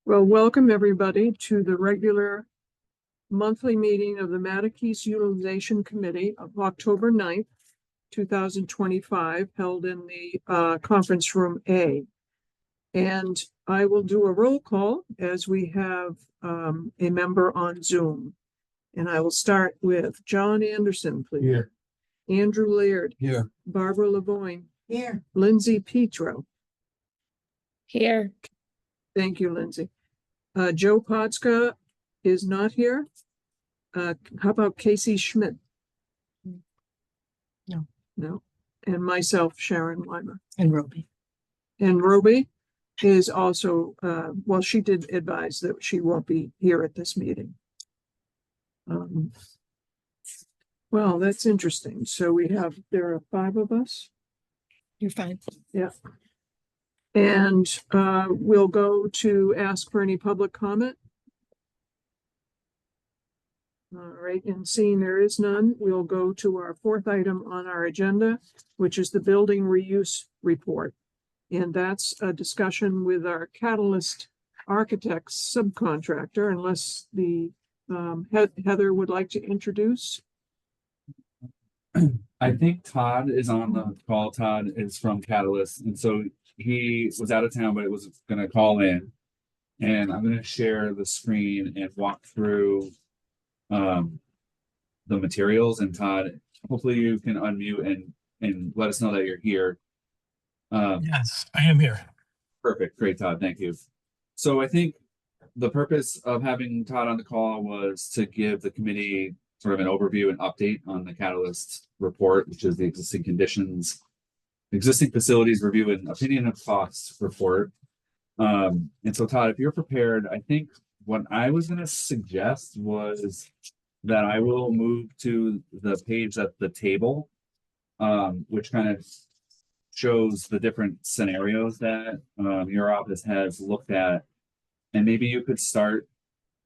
Well, welcome everybody to the regular monthly meeting of the Mattacheese Utilization Committee of October 9th, 2025, held in the conference room A. And I will do a roll call as we have a member on Zoom. And I will start with John Anderson, please. Here. Andrew Laird. Here. Barbara Lavoine. Here. Lindsay Petro. Here. Thank you, Lindsay. Joe Potska is not here. How about Casey Schmidt? No. No. And myself, Sharon Weimer. And Roby. And Roby is also, well, she did advise that she won't be here at this meeting. Well, that's interesting. So there are 5 of us. You're fine. Yeah. And we'll go to ask for any public comment. All right, and seeing there is none, we'll go to our 4th item on our agenda, which is the building reuse report. And that's a discussion with our Catalyst Architects subcontractor, unless the Heather would like to introduce. I think Todd is on the call. Todd is from Catalyst, and so he was out of town, but it was going to call in. And I'm going to share the screen and walk through the materials. And Todd, hopefully you can unmute and let us know that you're here. Yes, I am here. Perfect. Great, Todd. Thank you. So I think the purpose of having Todd on the call was to give the committee sort of an overview and update on the Catalyst report, which is the existing conditions, existing facilities review and opinion of costs report. And so Todd, if you're prepared, I think what I was going to suggest was that I will move to the page at the table, which kind of shows the different scenarios that your office has looked at. And maybe you could start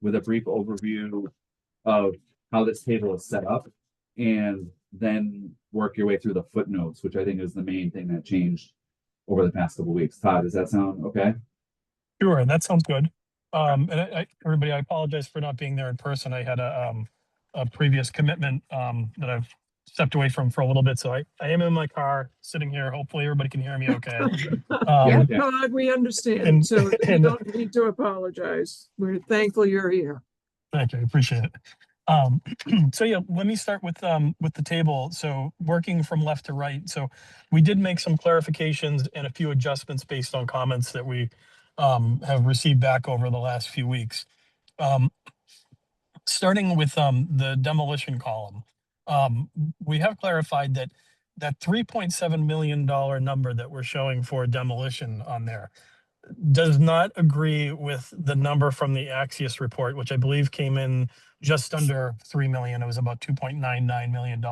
with a brief overview of how this table is set up, and then work your way through the footnotes, which I think is the main thing that changed over the past couple of weeks. Todd, does that sound okay? Sure, that sounds good. And everybody, I apologize for not being there in person. I had a previous commitment that I've stepped away from for a little bit. So I am in my car sitting here. Hopefully everybody can hear me okay. Yeah, Todd, we understand. So you don't need to apologize. We're thankful you're here. Thank you, I appreciate it. So yeah, let me start with the table. So working from left to right. So we did make some clarifications and a few adjustments based on comments that we have received back over the last few weeks. Starting with the demolition column, we have clarified that $3.7 million number that we're showing for demolition on there does not agree with the number from the Axios report, which I believe came in just under 3 million. It was about $2.99 million.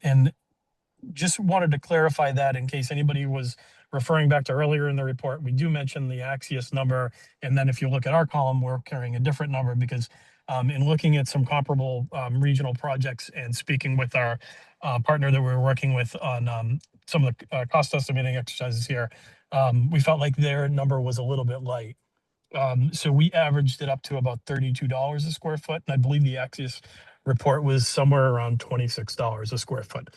And just wanted to clarify that in case anybody was referring back to earlier in the report. We do mention the Axios number. And then if you look at our column, we're carrying a different number because in looking at some comparable regional projects and speaking with our partner that we're working with on some of the cost estimating exercises here, we felt like their number was a little bit light. So we averaged it up to about $32 a square foot. And I believe the Axios report was somewhere around $26 a square foot.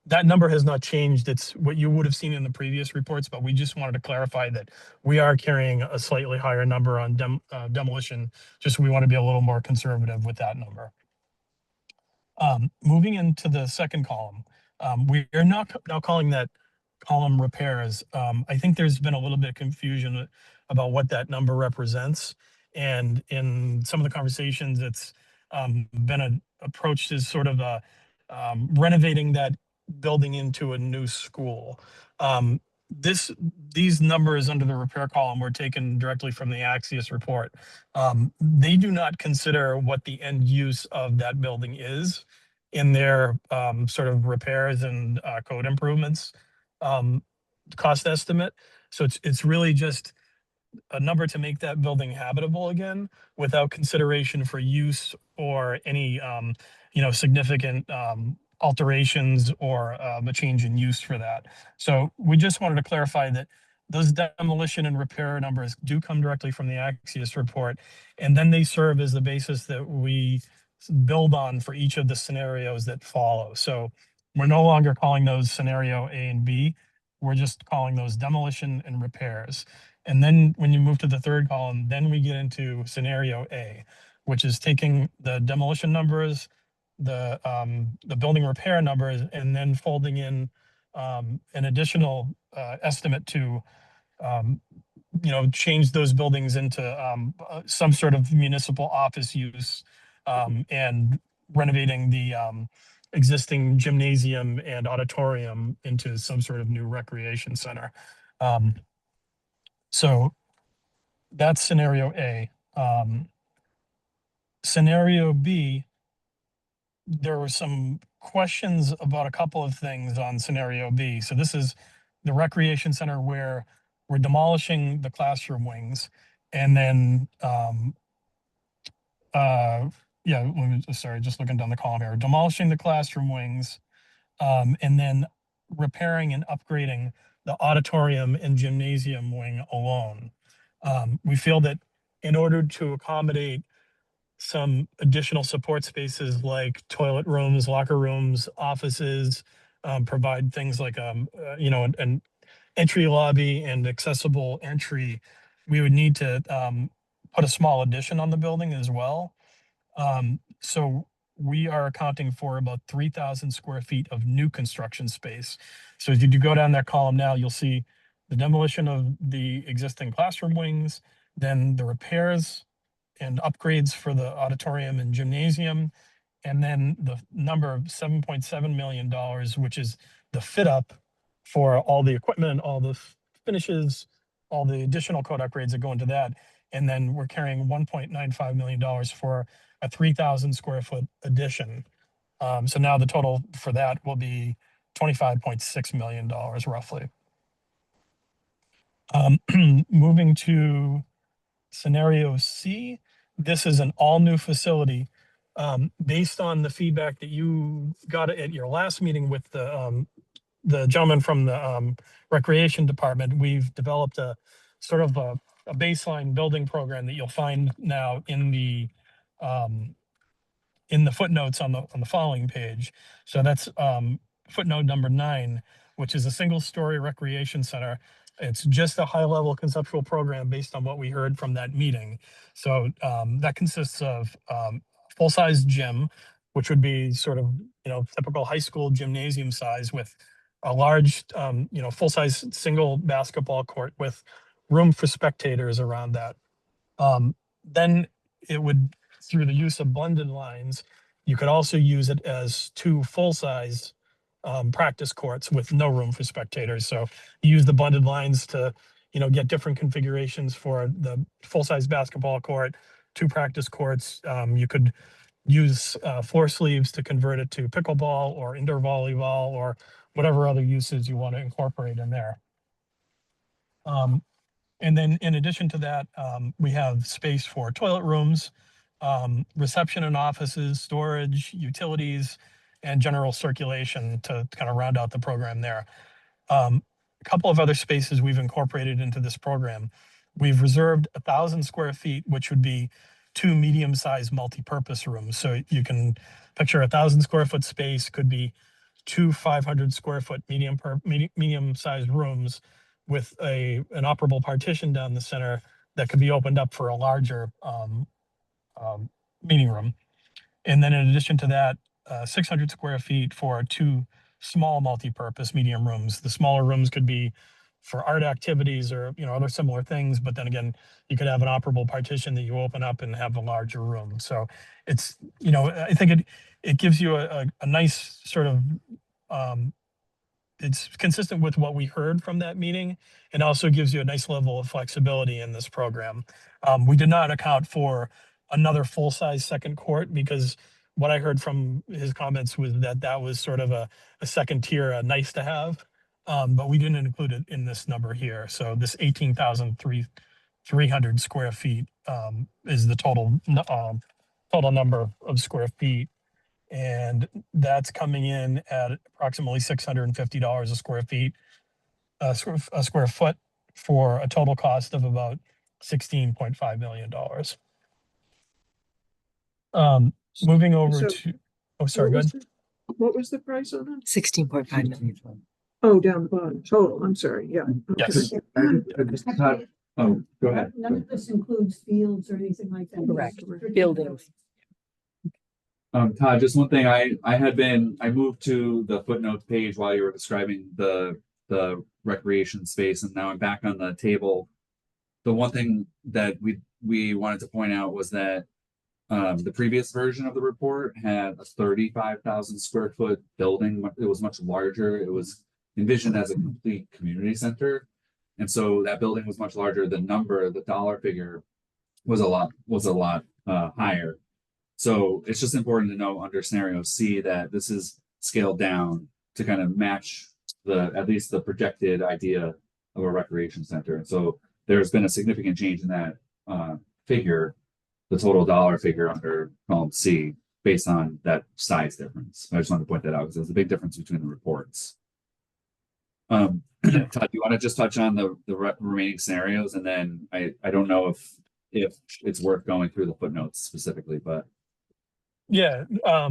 That number has not changed. It's what you would have seen in the previous reports, but we just wanted to clarify that we are carrying a slightly higher number on demolition. Just we want to be a little more conservative with that number. Moving into the second column, we are now calling that column repairs. I think there's been a little bit of confusion about what that number represents. And in some of the conversations, it's been approached as sort of renovating that building into a new school. These numbers under the repair column were taken directly from the Axios report. They do not consider what the end use of that building is in their sort of repairs and code improvements cost estimate. So it's really just a number to make that building habitable again without consideration for use or any significant alterations or a change in use for that. So we just wanted to clarify that those demolition and repair numbers do come directly from the Axios report, and then they serve as the basis that we build on for each of the scenarios that follow. So we're no longer calling those scenario A and B. We're just calling those demolition and repairs. And then when you move to the third column, then we get into scenario A, which is taking the demolition numbers, the building repair numbers, and then folding in an additional estimate to change those buildings into some sort of municipal office use, and renovating the existing gymnasium and auditorium into some sort of new recreation center. Um, so that's scenario A. Scenario B, there were some questions about a couple of things on scenario B. So this is the recreation center where we're demolishing the classroom wings, and then yeah, sorry, just looking down the column here, demolishing the classroom wings, and then repairing and upgrading the auditorium and gymnasium wing alone. We feel that in order to accommodate some additional support spaces like toilet rooms, locker rooms, offices, provide things like an entry lobby and accessible entry, we would need to put a small addition on the building as well. So we are accounting for about 3,000 square feet of new construction space. So as you do go down that column now, you'll see the demolition of the existing classroom wings, then the repairs and upgrades for the auditorium and gymnasium, and then the number of $7.7 million, which is the fit up for all the equipment, all the finishes, all the additional code upgrades that go into that. And then we're carrying $1.95 million for a 3,000 square foot addition. So now the total for that will be $25.6 million roughly. Moving to scenario C, this is an all new facility. Based on the feedback that you got at your last meeting with the gentleman from the recreation department, we've developed a sort of a baseline building program that you'll find now in the footnotes on the following page. So that's footnote number 9, which is a single story recreation center. It's just a high level conceptual program based on what we heard from that meeting. So that consists of full size gym, which would be sort of, typical high school gymnasium size with a large, full size single basketball court with room for spectators around that. Then it would, through the use of blended lines, you could also use it as 2 full-size practice courts with no room for spectators. So you use the blended lines to, get different configurations for the full-size basketball court, 2 practice courts. You could use floor sleeves to convert it to pickleball or indoor volleyball or whatever other uses you want to incorporate in there. And then in addition to that, we have space for toilet rooms, reception and offices, storage, utilities, and general circulation to kind of round out the program there. A couple of other spaces we've incorporated into this program. We've reserved 1,000 square feet, which would be 2 medium-sized multi-purpose rooms. So you can picture 1,000 square foot space could be 2 500 square foot medium-sized rooms with an operable partition down the center that could be opened up for a larger meeting room. And then in addition to that, 600 square feet for 2 small multi-purpose medium rooms. The smaller rooms could be for art activities or, other similar things. But then again, you could have an operable partition that you open up and have a larger room. So it's, I think it gives you a nice sort of, it's consistent with what we heard from that meeting, and also gives you a nice level of flexibility in this program. We did not account for another full-size second court because what I heard from his comments was that was sort of a second tier, a nice to have, but we didn't include it in this number here. So this 18,300 square feet is the total number of square feet. And that's coming in at approximately $650 a square feet, a square foot for a total cost of about $16.5 million. Moving over So- to, oh, sorry, What good. was what was the price on that? 16.5 million. Oh, down the bottom, total, I'm sorry, yeah. okay. Yes. Todd, oh, go ahead. None of this includes fields or anything like that. Correct. It's Buildings. Todd, just one thing, I moved to the footnotes page while you were describing the recreation space, and now I'm back on the table. The one thing that we wanted to point out was that the previous version of the report had a 35,000 square foot building. It was much larger. It was envisioned as a complete community center. And so that building was much larger. The dollar figure was a lot higher. So it's just important to know under scenario C that this is scaled down to kind of match at least the projected idea of a recreation center. And so there's been a significant change in that figure, the total dollar figure under column C, based on that size difference. I just wanted to point that out because there's a big difference between the reports. Todd, do you want to just touch on the remaining scenarios, and then I don't know if it's worth going through the footnotes specifically, but Yeah,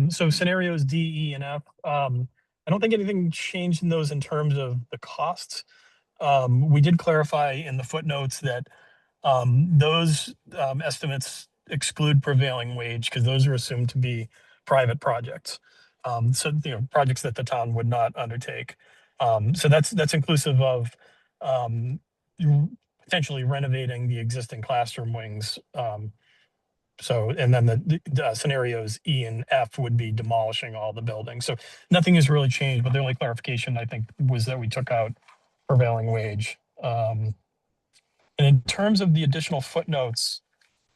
so scenarios D, E, and F. I don't think anything changed in those in terms of the costs. We did clarify in the footnotes that those estimates exclude prevailing wage because those are assumed to be private projects. So projects that the town would not undertake. So that's inclusive of potentially renovating the existing classroom wings. So, and then the scenarios E and F would be demolishing all the buildings. So nothing has really changed, but the only clarification I think was that we took out prevailing wage. And in terms of the additional footnotes,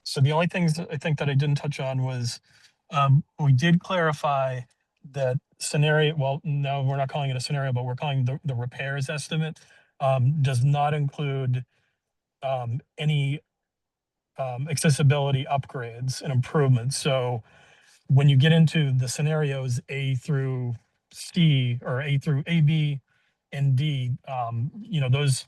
so the only things that I think that I didn't touch on was we did clarify that scenario. Well, no, we're not calling it a scenario, but we're calling the repairs estimate does not include any accessibility upgrades and improvements. So when you get into the scenarios A through C or A through A, B, and D, those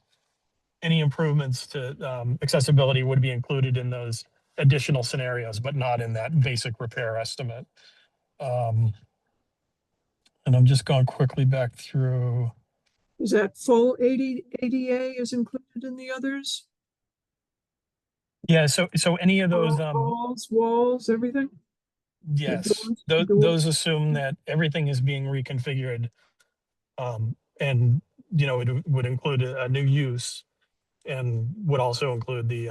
any improvements to accessibility would be included in those additional scenarios, but not in that basic repair estimate. And I'm just going quickly back through. Is that full ADA is included in the others? Yeah, so any of those, Walls, everything? yes, doors? those assume that everything is being reconfigured, and it would include a new use, and would also include the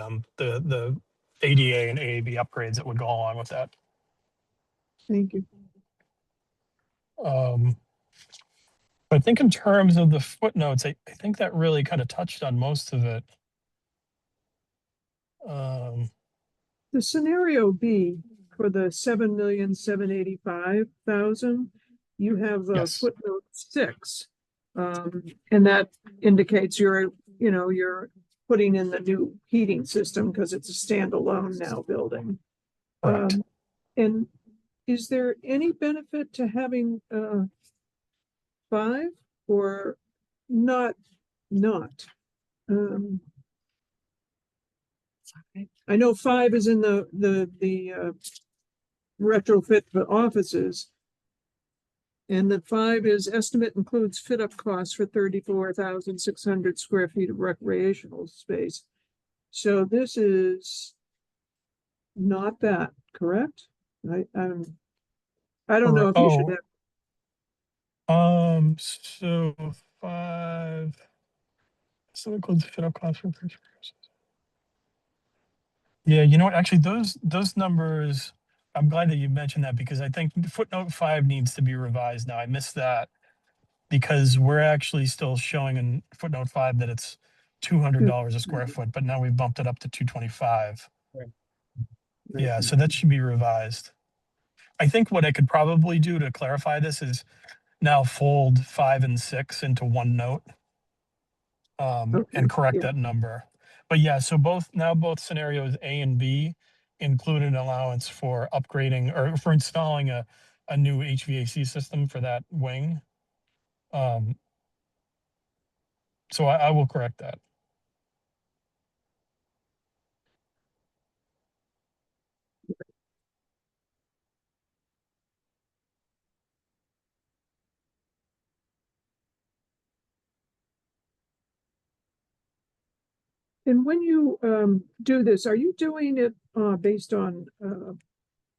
ADA and AAB upgrades that would go along with that. Thank you. I think in terms of the footnotes, I think that really kind of touched on most of it. The scenario B for the 7,785,000, you have Yes. footnote 6. And that indicates you're putting in the new heating system because it's a standalone now building. Correct. And is there any benefit to having 5 or not? I know 5 is in the retrofit for offices. And the 5 is estimate includes fit up costs for 34,600 square feet of recreational space. So this is not that, correct? I don't know if you should have. So 5. So includes fit up costs for. Yeah, you know what? Actually, those numbers. I'm glad that you mentioned that because I think footnote 5 needs to be revised now. I missed that because we're actually still showing in footnote 5 that it's $200 a square foot, but now we've bumped it up to $225. Yeah, so that should be revised. I think what I could probably do to clarify this is now fold 5 and 6 into one note and correct that number. But yeah, so both scenarios A and B include an allowance for upgrading or for installing a new HVAC system for that wing. So I will correct that. And when you do this, are you doing it based on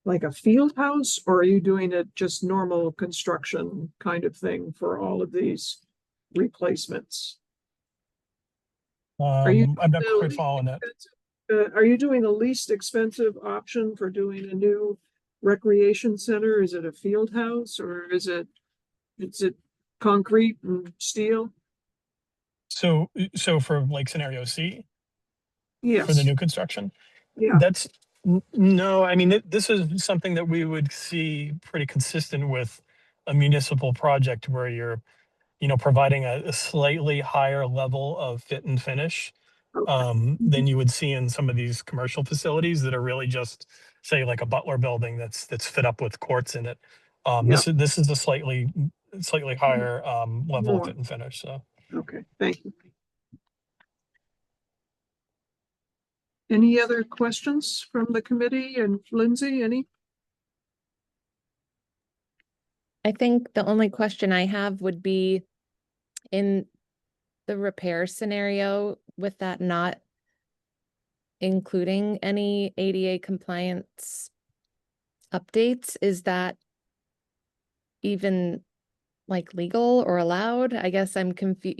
like a field house, or are you doing it just normal construction kind of thing for all of these replacements? Are you I'm not the quite least following that. Are you doing the least expensive option for doing a new recreation center? Is it a field house, or is it concrete and steel? So, so for like scenario C, for the Yes, new construction, yeah, that's, no, I mean, this is something that we would see pretty consistent with a municipal project where you're, providing a slightly higher level of fit and finish okay, than you would see in some of these commercial facilities that are really just, say, like a Butler building that's fit up with courts in it. yeah, This is a slightly higher level of more, fit and finish. So okay, thank you. Any other questions from the committee, and Lindsay, any? I think the only question I have would be in the repair scenario, with that not including any ADA compliance updates, is that even like legal or allowed? I guess I'm confused,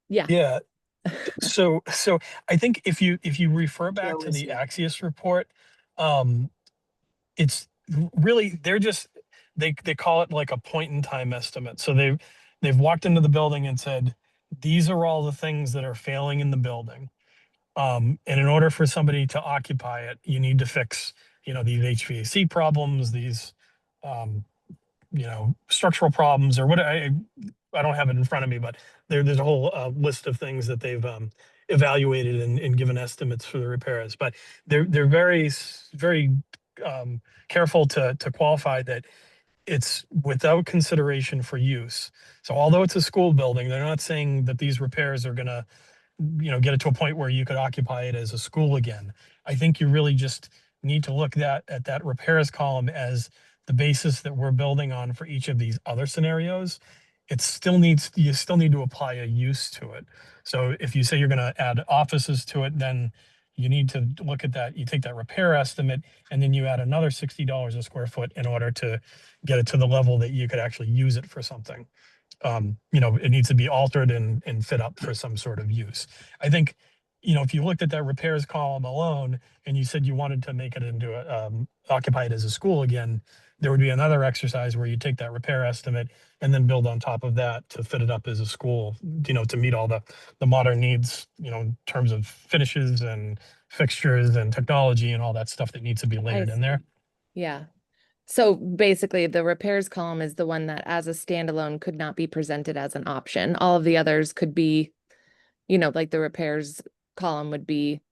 yeah. yeah, so I think if you refer back Joe to is the here. Axios report, um, it's really they call it like a point in time estimate. So they've walked into the building and said, these are all the things that are failing in the building. And in order for somebody to occupy it, you need to fix, these HVAC problems, these, um, structural problems, or what I don't have it in front of me, but there's a whole list of things that they've evaluated and given estimates for the repairs. But they're very careful to qualify that it's without consideration for use. So although it's a school building, they're not saying that these repairs are going to get it to a point where you could occupy it as a school again. I think you really just need to look at that repairs column as the basis that we're building on for each of these other scenarios. You still need to apply a use to it. So if you say you're going to add offices to it, then you need to look at that. You take that repair estimate and then you add another $60 a square foot in order to get it to the level that you could actually use it for something. It needs to be altered and fit up for some sort of use. I think, if you looked at that repairs column alone and you said you wanted to make it into occupied as a school again, there would be another exercise where you take that repair estimate and then build on top of that to fit it up as a school, to meet all the modern needs, in terms of finishes and fixtures and technology and all that stuff that needs to be layered in there. Yeah. So basically, the repairs column is the one that as a standalone could not be presented as an option. All of the others could be, like the repairs column would be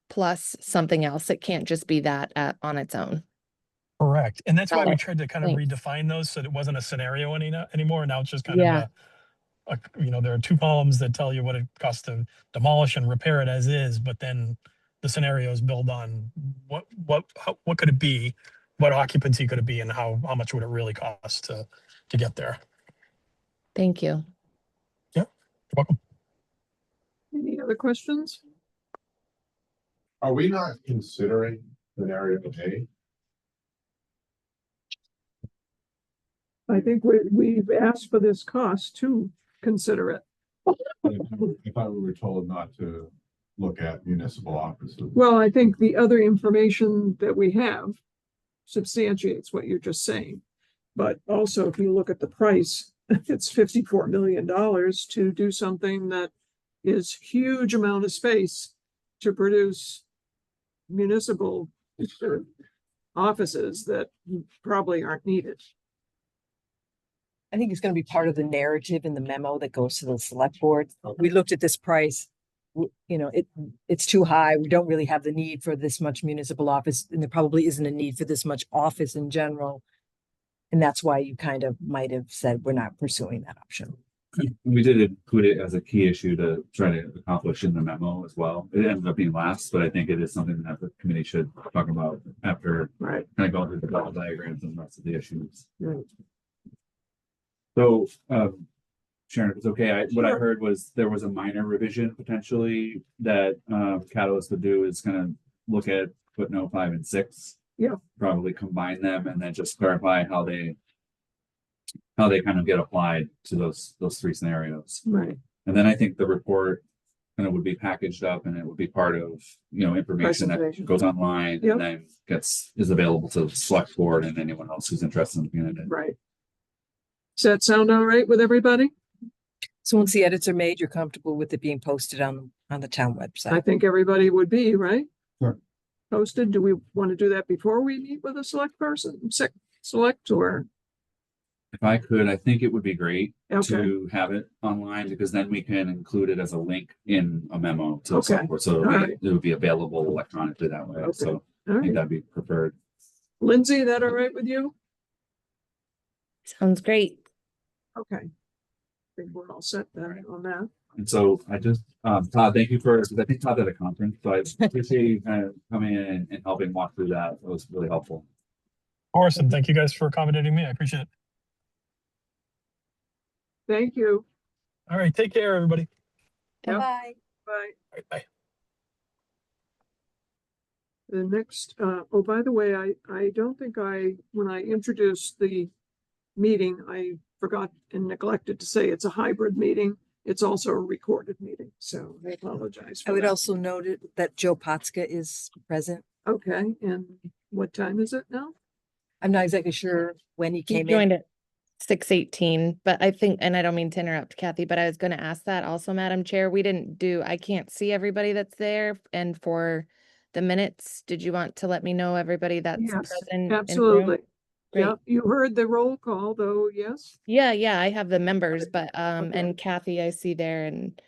plus something else. It can't just be that on its own. Correct. And that's why Got we it. tried to kind of Thanks. redefine those so that it wasn't a scenario anymore. Now it's just kind Yeah. of there are two columns that tell you what it costs to demolish and repair it as is, but then the scenarios build on what could it be, what occupancy could it be, and how much would it really cost to get there. Thank you. Yeah, you're welcome. Any other questions? Are we not considering scenario A? I think we've asked for this cost to consider it. I thought we were told not to look at municipal offices. Well, I think the other information that we have substantiates what you're just saying. But also, if you look at the price, it's $54 million to do something that is huge amount of space to produce municipal offices that probably aren't needed. I think it's going to be part of the narrative in the memo that goes to the select board. We looked at this price, it's too high. We don't really have the need for this much municipal office, and there probably isn't a need for this much office in general. And that's why you kind of might have said we're not pursuing that option. We did include it as a key issue to try to accomplish in the memo as well. It ended up being last, but I think it is something that the committee should talk about after Right. kind of going through the bubble diagrams and the rest of the issues. Right. So Sharon, if it's okay, what I Sure. heard was there was a minor revision potentially that Catalyst would do is gonna look at footnote 5 and 6. Yeah. Probably combine them and then just clarify how they kind of get applied to those three scenarios. Right, And then I think the report kind of would be packaged up and it would be part of, information that Presentation. goes online Yep. and then is available to the select board and anyone else who's interested in looking at it. right. Does that sound all right with everybody? So once the edits are made, you're comfortable with it being posted on the town I website? think everybody would be, right? Sure. Posted, do we want to do that before we meet with a select person, select or? If I could, I think it would be great Okay, to have it online because then we can include it as a link in a memo to the Okay. select board. So All right. it would be available electronically that way. Okay. So all I think right. that'd be preferred. Lindsay, that all right with you? Sounds great. Okay. I think we're all set then on that. And so I just, Todd, thank you because I think Todd's at a conference, so I appreciate you kind of coming in and helping walk through that. It was really helpful. Of course, and thank you guys for accommodating me. I appreciate it. Thank you. All right, take care, everybody. Yep. Bye. Bye. All right, bye. The next, oh, by the way, I don't think when I introduced the meeting, I forgot and neglected to say it's a hybrid meeting. It's also a recorded meeting, so I apologize I for would that. also note that Joe Potska is present. Okay, and what time is it now? I'm not exactly sure when he He came joined in. at 6:18, but I think, and I don't mean to interrupt Kathy, but I was going to ask that also, Madam Chair. I can't see everybody that's there. And for the minutes, did you want to let me know everybody that's Yes, present? in the room? absolutely. Great. Yeah, you heard the roll call though, yes? Yeah, I have the members, but Okay. and Kathy I see there, and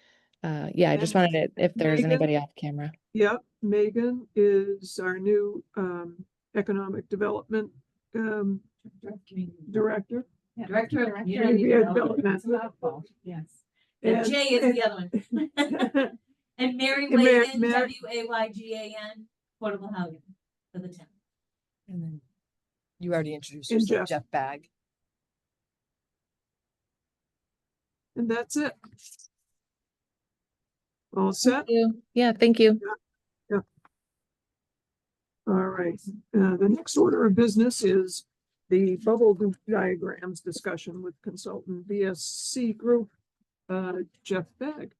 yeah, I just And wanted to, if there's Megan? anybody off camera. Yeah, Megan is our new economic development director. Director of Community Community Development. Development. Yes. And And- Jay is the other one. And Mary And Waygan, Mary- Waygan, Portable Housing for the town. And then you already introduced And yourself, Jeff. Jeff Bag. And that's it. All set? Yeah, thank you. All right. The next order of business is the bubble diagrams discussion with consultant BSC Group, Jeff Begg.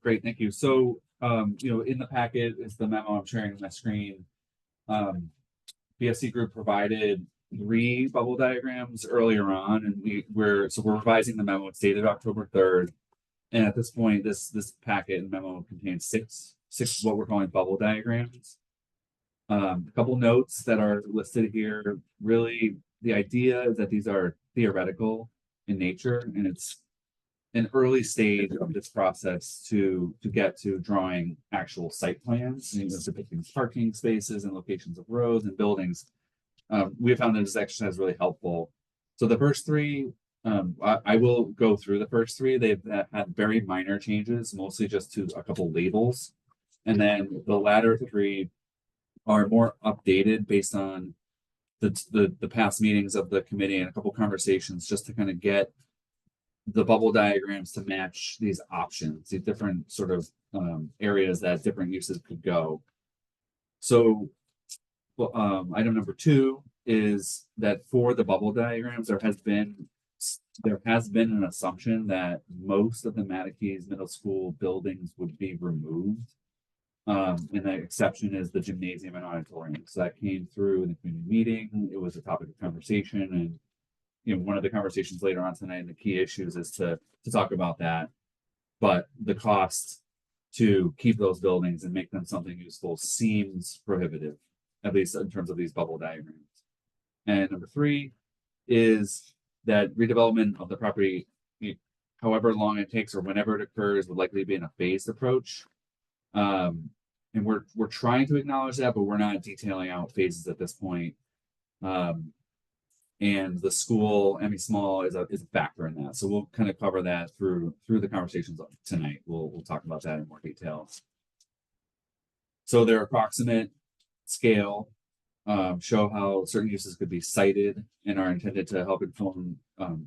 Great, thank you. So, in the packet is the memo I'm sharing on my screen. BSC Group provided 3 bubble diagrams earlier on, and we're revising the memo. It's dated October 3rd. And at this point, this packet and memo contains six what we're calling bubble diagrams. A couple notes that are listed here. Really, the idea is that these are theoretical in nature, and it's an early stage of this process to get to drawing actual site plans, depicting parking spaces and locations of roads and buildings. We have found that this exercise really helpful. So the first 3, I will go through the first 3. They've had very minor changes, mostly just to a couple labels, and then the latter 3 are more updated based on the past meetings of the committee and a couple conversations, just to kind of get the bubble diagrams to match these options, these different sort of areas that different uses could go. So, item number 2 is that for the bubble diagrams, there has been an assumption that most of the Mattacheese Middle School buildings would be removed. And the exception is the gymnasium and auditorium. So that came through in the community meeting. It was a topic of conversation, and one of the conversations later on tonight and the key issues is to talk about that. But the cost to keep those buildings and make them something useful seems prohibitive, at least in terms of these bubble diagrams. And number 3 is that redevelopment of the property, however long it takes or whenever it occurs, would likely be in a phased approach. And we're trying to acknowledge that, but we're not detailing out phases at this point. And the school, Emmy Small, is a factor in that. So we'll kind of cover that through the conversations tonight. We'll talk about that in more detail. So their approximate scale show how certain uses could be cited and are intended to help inform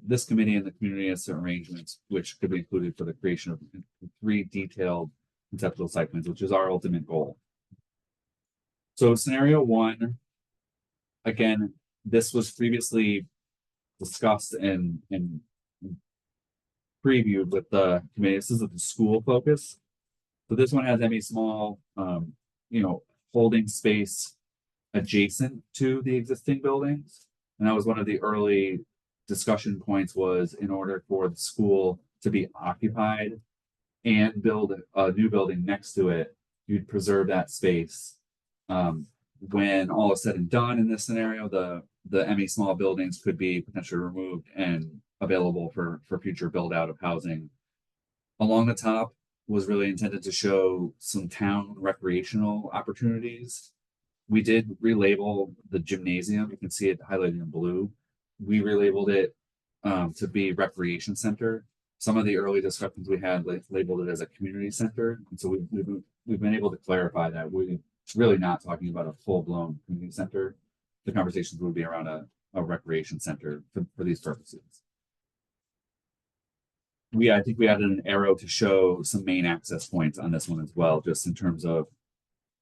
this committee and the community as to arrangements which could be included for the creation of 3 detailed conceptual site plans, which is our ultimate goal. So scenario 1, again, this was previously discussed and previewed with the committee. This is the school focus. So this one has any small, holding space adjacent to the existing buildings. And that was one of the early discussion points, was in order for the school to be occupied and build a new building next to it, you'd preserve that space. When all is said and done in this scenario, the ME small buildings could be potentially removed and available for future build out of housing. Along the top was really intended to show some town recreational opportunities. We did relabel the gymnasium. You can see it highlighted in blue. We relabeled it to be recreation center. Some of the early discussions we had labeled it as a community center. And so we've been able to clarify that we're really not talking about a full-blown community center. The conversations would be around a recreation center for these purposes. I think we added an arrow to show some main access points on this one as well, just in terms of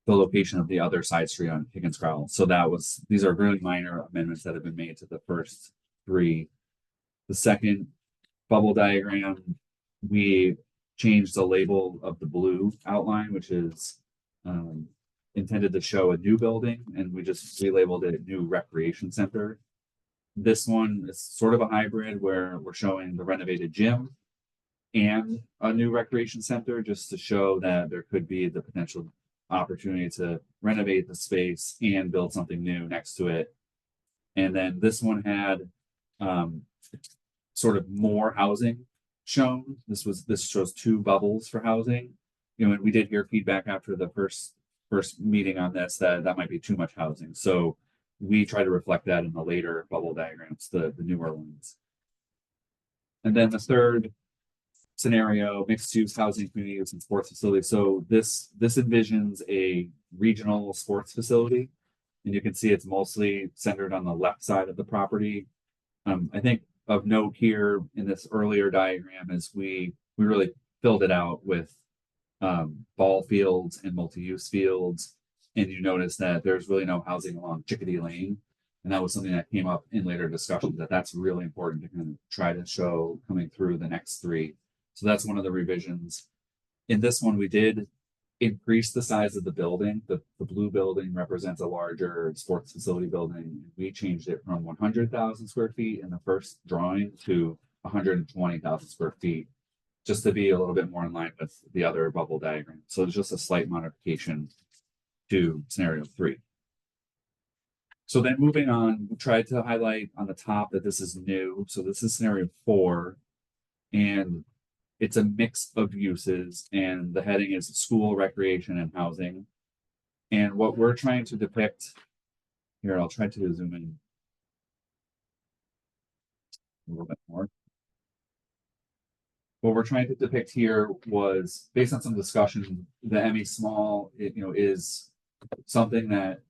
the location of the other side street on Higgins Crowell. So these are really minor amendments that have been made to the first 3. The second bubble diagram, we changed the label of the blue outline, which is intended to show a new building, and we just relabeled it new recreation center. This one is sort of a hybrid where we're showing the renovated gym and a new recreation center, just to show that there could be the potential opportunity to renovate the space and build something new next to it. And then this one had sort of more housing shown. This shows 2 bubbles for housing. And we did hear feedback after the first meeting on this that might be too much housing. So we try to reflect that in the later bubble diagrams, the newer ones. And then the third scenario, mixed use housing, community use, and sports facilities. So this envisions a regional sports facility, and you can see it's mostly centered on the left side of the property. I think of note here in this earlier diagram is we really filled it out with ball fields and multi-use fields, and you notice that there's really no housing along Chickadee Lane. And that was something that came up in later discussions, that's really important to kind of try to show coming through the next 3. So that's one of the revisions. In this one, we did increase the size of the building. The blue building represents a larger sports facility building. We changed it from 100,000 square feet in the first drawing to 120,000 square feet, just to be a little bit more in line with the other bubble diagram. So it's just a slight modification to scenario 3. So then moving on, we tried to highlight on the top that this is new. So this is scenario 4, and it's a mix of uses, and the heading is school, recreation, and housing. And what we're trying to depict here, I'll try to zoom in a little bit more. What we're trying to depict here was based on some discussion. The ME small, is something that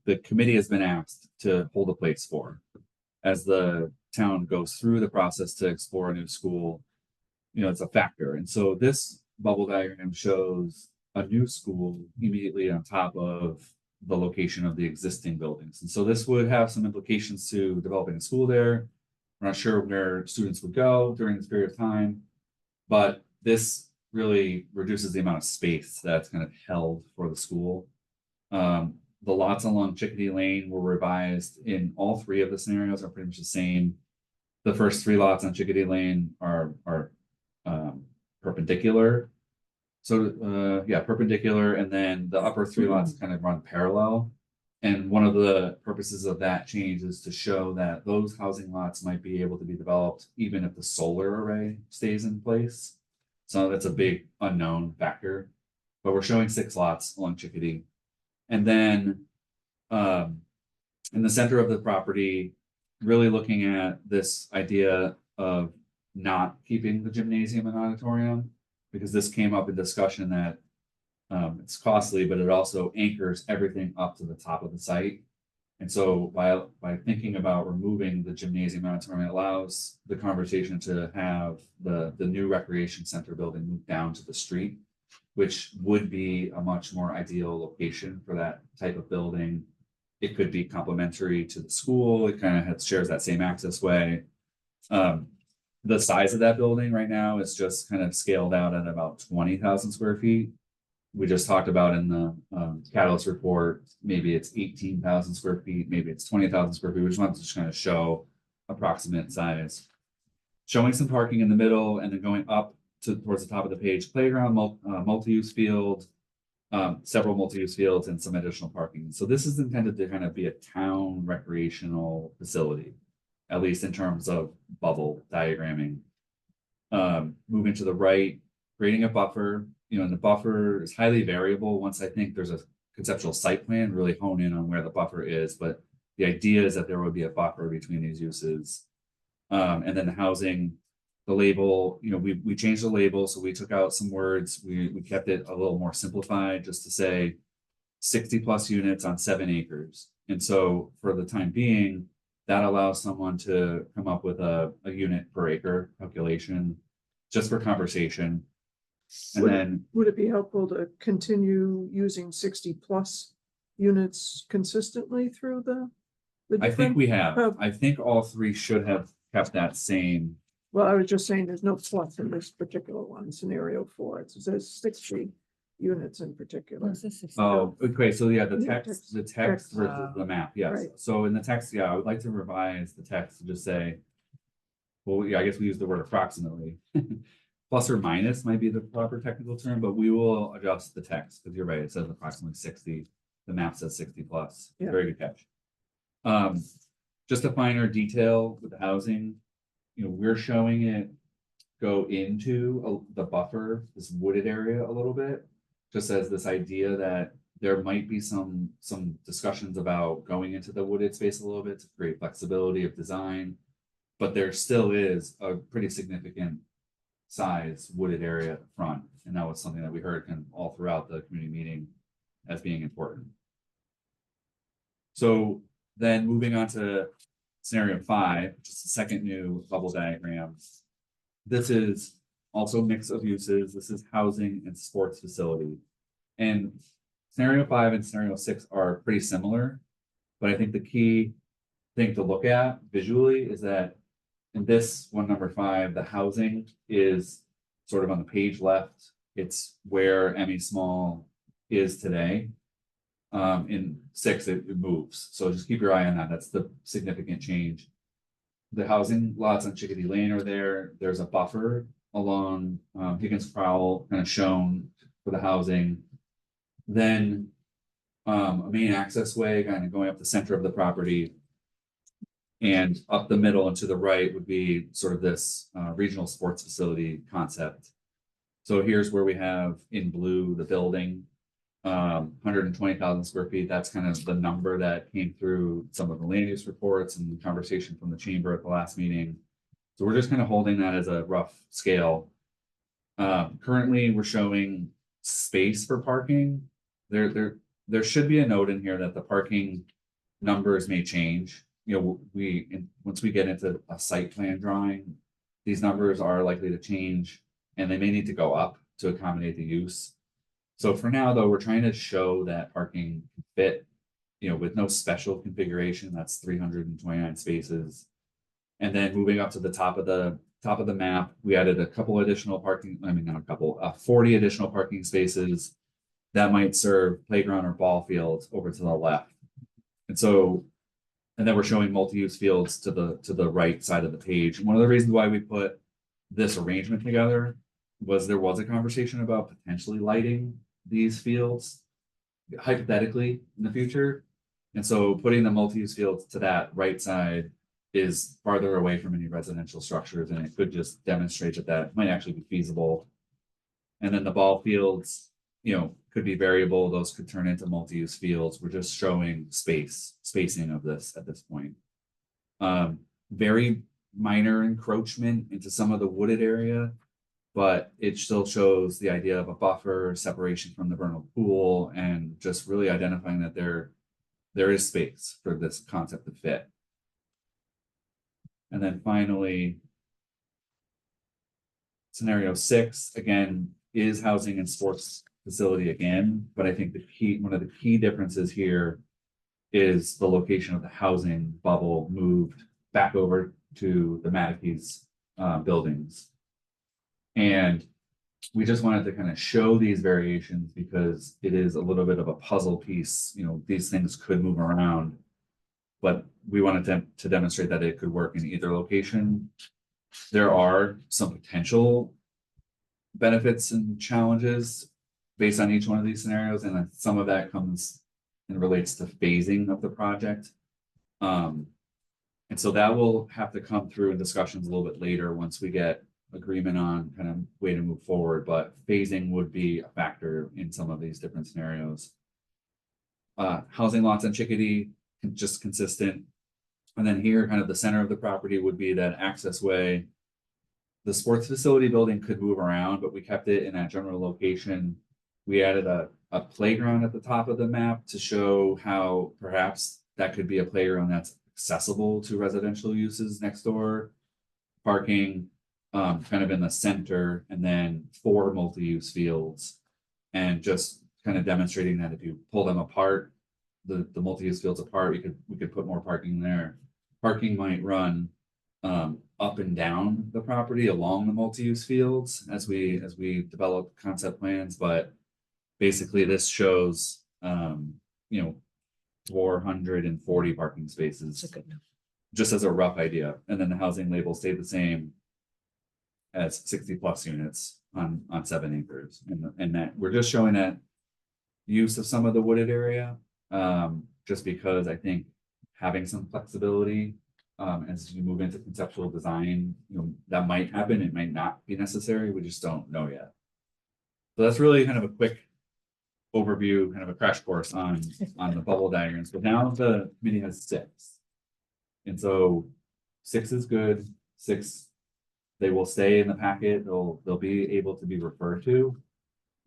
the committee has been asked to hold a place for as the town goes through the process to explore a new school. It's a factor. And so this bubble diagram shows a new school immediately on top of the location of the existing buildings. And so this would have some implications to developing a school there. We're not sure where students would go during this period of time, but this really reduces the amount of space that's kind of held for the school. The lots along Chickadee Lane were revised in all 3 of the scenarios, are pretty much the same. The first 3 lots on Chickadee Lane are perpendicular. So perpendicular, and then the upper 3 lots kind of run parallel. And one of the purposes of that change is to show that those housing lots might be able to be developed even if the solar array stays in place. So that's a big unknown factor, but we're showing 6 lots along Chickadee. And then in the center of the property, really looking at this idea of not keeping the gymnasium and auditorium, because this came up in discussion that It's costly, but it also anchors everything up to the top of the site. And so by thinking about removing the gymnasium auditorium, it allows the conversation to have the new recreation center building move down to the street, which would be a much more ideal location for that type of building. It could be complementary to the school. It kind of shares that same access way. The size of that building right now is just kind of scaled out at about 20,000 square feet. We just talked about in the Catalyst report, maybe it's 18,000 square feet, maybe it's 20,000 square feet. We just want to just kind of show approximate size. Showing some parking in the middle and then going up towards the top of the page, playground, multi-use field, several multi-use fields and some additional parking. So this is intended to kind of be a town recreational facility, at least in terms of bubble diagramming. Moving to the right, creating a buffer, and the buffer is highly variable. Once I think there's a conceptual site plan, really hone in on where the buffer is, but the idea is that there would be a buffer between these uses. And then the housing, the label, we changed the label, so we took out some words, we kept it a little more simplified, just to say 60 plus units on 7 acres. And so for the time being, that allows someone to come up with a unit per acre calculation, just for conversation. And then Would it be helpful to continue using 60 plus units consistently through the I think different? we have, Oh. I think all 3 should have kept that same. Well, I was just saying there's no plus in this particular one, scenario 4. It says 60 units in particular. Oh, okay, so yeah, the Yeah, text text. versus the map, yes. Right. So in the text, yeah, I would like to revise the text to just say, well, yeah, I guess we use the word approximately. Plus or minus might be the proper technical term, but we will adjust the text, because you're right, it says approximately 60. The map says 60 plus. Yeah. Very good catch. Just a finer detail with the housing, we're showing it go into the buffer, this wooded area a little bit, just as this idea that there might be some discussions about going into the wooded space a little bit to create flexibility of design, but there still is a pretty significant size wooded area at the front, and that was something that we heard kind of all throughout the community meeting as being important. So then moving on to scenario 5, which is the second new bubble diagram. This is also a mix of uses. This is housing and sports facility. And scenario 5 and scenario 6 are pretty similar, but I think the key thing to look at visually is that in this one, number 5, the housing is sort of on the page left. It's where Emmy Small is today. In 6, it moves. So just keep your eye on that. That's the significant change. The housing lots on Chickadee Lane are there. There's a buffer along Higgins Crowell kind of shown for the housing. Then a main access way kind of going up the center of the property. And up the middle and to the right would be sort of this regional sports facility concept. So here's where we have in blue the building. 120,000 square feet. That's kind of the number that came through some of the land use reports and the conversation from the chamber at the last meeting. So we're just kind of holding that as a rough scale. Currently, we're showing space for parking. There should be a note in here that the parking numbers may change. Once we get into a site plan drawing, these numbers are likely to change, and they may need to go up to accommodate the use. So for now, though, we're trying to show that parking can fit, with no special configuration. That's 329 spaces. And then moving up to the top of the map, we added a couple additional parking. I mean, not a couple, 40 additional parking spaces that might serve playground or ball fields over to the left. And then we're showing multi-use fields to the right side of the page. And one of the reasons why we put this arrangement together was there was a conversation about potentially lighting these fields hypothetically in the future. And so putting the multi-use fields to that right side is farther away from any residential structures, and it could just demonstrate that might actually be feasible. And then the ball fields, could be variable. Those could turn into multi-use fields. We're just showing spacing of this at this point. Very minor encroachment into some of the wooded area. but it still shows the idea of a buffer, separation from the vernal pool, and just really identifying that there is space for this concept to fit. And then finally, scenario 6, again, is housing and sports facility again, but I think one of the key differences here is the location of the housing bubble moved back over to the Mattacheese buildings. And we just wanted to kind of show these variations because it is a little bit of a puzzle piece. You know, these things could move around, but we wanted to demonstrate that it could work in either location. There are some potential benefits and challenges based on each one of these scenarios, and some of that comes and relates to phasing of the project. And so that will have to come through in discussions a little bit later once we get agreement on kind of way to move forward, but phasing would be a factor in some of these different scenarios. Housing lots on Chickadee, just consistent. And then here, kind of the center of the property would be that access way. The sports facility building could move around, but we kept it in that general location. We added a playground at the top of the map to show how perhaps that could be a playground that's accessible to residential uses next door. Parking kind of in the center, and then 4 multi-use fields, and just kind of demonstrating that if you pull them apart, the multi-use fields apart, we could put more parking there. Parking might run up and down the property along the multi-use fields as we develop concept plans, but basically this shows 440 parking spaces just as a rough idea, and then the housing label stayed the same as 60+ units on 7 acres, and that we're just showing that use of some of the wooded area, just because I think having some flexibility as you move into conceptual design, that might happen, it might not be necessary, we just don't know yet. So that's really kind of a quick overview, kind of a crash course on the bubble diagrams, but now the committee has 6. And so 6 is good. 6, they will stay in the packet, they'll be able to be referred to.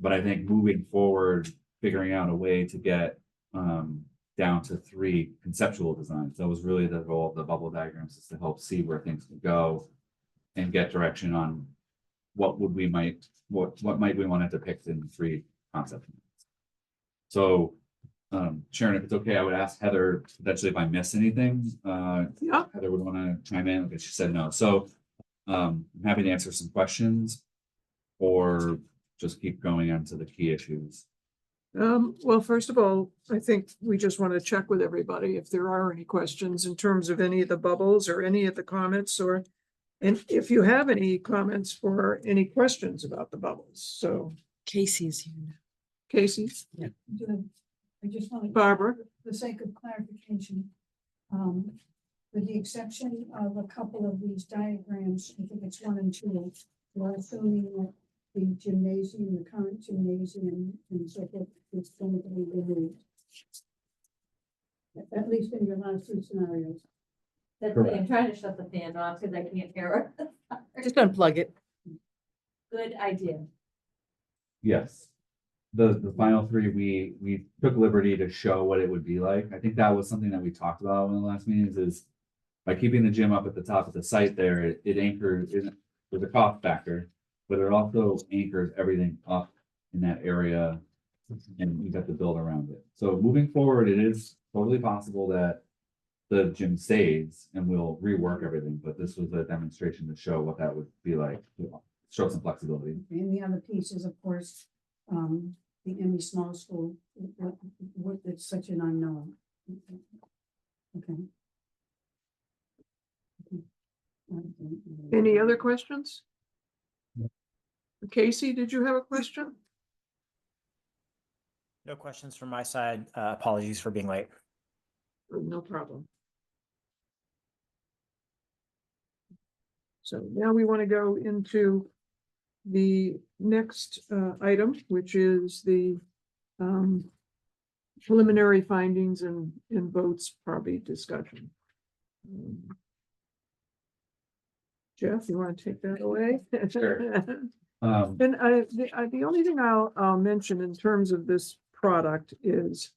But I think moving forward, figuring out a way to get down to 3 conceptual designs. That was really the goal of the bubble diagrams, is to help see where things could go and get direction on what might we want to depict in 3 concepts. So Sharon, if it's okay, I would ask Heather potentially if I miss anything. Yeah. Heather would want to chime in. Okay, she said no. So I'm happy to answer some questions or just keep going on to the key issues. Well, first of all, I think we just want to check with everybody if there are any questions in terms of any of the bubbles or any of the comments, and if you have any comments or any questions about the bubbles. So Casey's here. Casey, I just want to. Barbara. For the sake of clarification, with the exception of a couple of these diagrams, I think it's 1 and 2, we're assuming that the gymnasium, the current gymnasium and so forth is going to be removed. At least in your last 2 scenarios. That's why I'm trying to shut the fan off because I can't hear her. Just unplug it. Good idea. Yes. The final 3, we took liberty to show what it would be like. I think that was something that we talked about in the last meetings, is by keeping the gym up at the top of the site there, it anchors, there's a cost factor, but it also anchors everything up in that area, and you have to build around it. So moving forward, it is totally possible that the gym stays and we'll rework everything, but this was a demonstration to show what that would be like, show some flexibility. And the other piece is, of course, the Emmy Small School, what it's such an unknown. Okay. Any other questions? Casey, did you have a question? No questions from my side. Apologies for being late. No problem. So now we want to go into the next item, which is the preliminary findings and votes probably discussion. Jeff, you want to take that away? Sure. And the only thing I'll mention in terms of this product is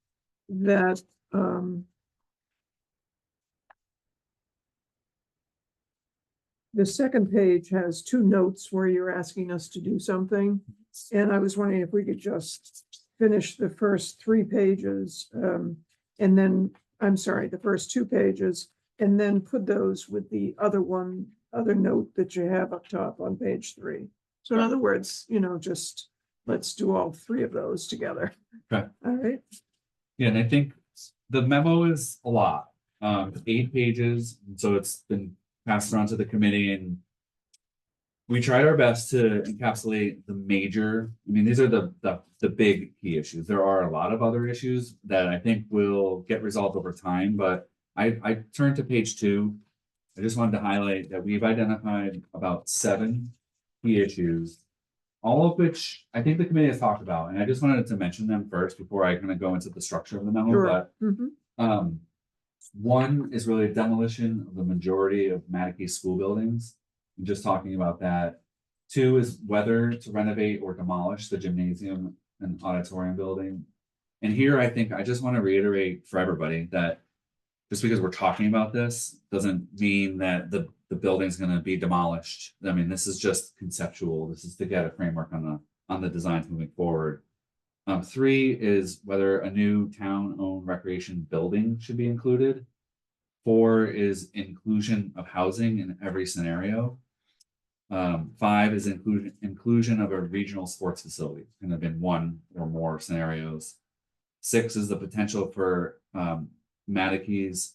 that, the second page has two notes where you're asking us to do something. And I was wondering if we could just finish the first 3 pages, and then, I'm sorry, the first 2 pages, and then put those with the other note that you have up top on page 3. So in other words, just let's do all 3 of those together. Okay. All right. Yeah, and I think the memo is a lot, 8 pages, so it's been passed around to the committee, and we tried our best to encapsulate the major. I mean, these are the big key issues. There are a lot of other issues that I think will get resolved over time, but I turned to page 2. I just wanted to highlight that we've identified about 7 key issues, all of which I think the committee has talked about, and I just wanted to mention them first before I kind of go into the structure of the memo. Sure. But one is really demolition of the majority of Mattacheese school buildings. I'm just talking about that. 2 is whether to renovate or demolish the gymnasium and auditorium building. And here, I think I just want to reiterate for everybody that just because we're talking about this doesn't mean that the building's going to be demolished. I mean, this is just conceptual. This is to get a framework on the designs moving forward. 3 is whether a new town-owned recreation building should be included. 4 is inclusion of housing in every scenario. 5 is inclusion of a regional sports facility, kind of in 1 or more scenarios. 6 is the potential for Mattacheese,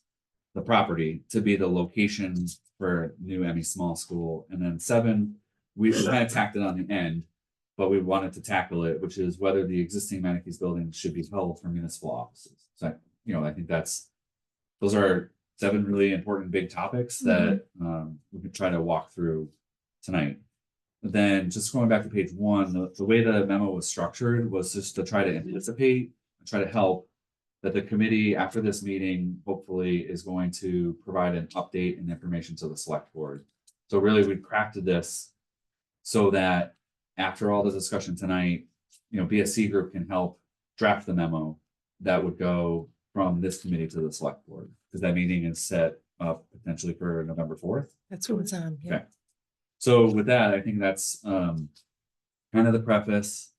the property, to be the location for new Emmy Small School. And then 7, we kind of tacked it on the end, but we wanted to tackle it, which is whether the existing Mattacheese building should be held for municipal offices. So, I think those are 7 really important big topics that we could try to walk through tonight. But then just going back to page 1, the way the memo was structured was just to try to anticipate and try to help that the committee after this meeting hopefully is going to provide an update and information to the select board. So really we crafted this so that after all the discussion tonight, BSC group can help draft the memo that would go from this committee to the select board, because that meeting is set up potentially for November 4th. That's what it's on. Yeah. Okay. So with that, I think that's kind of the preface.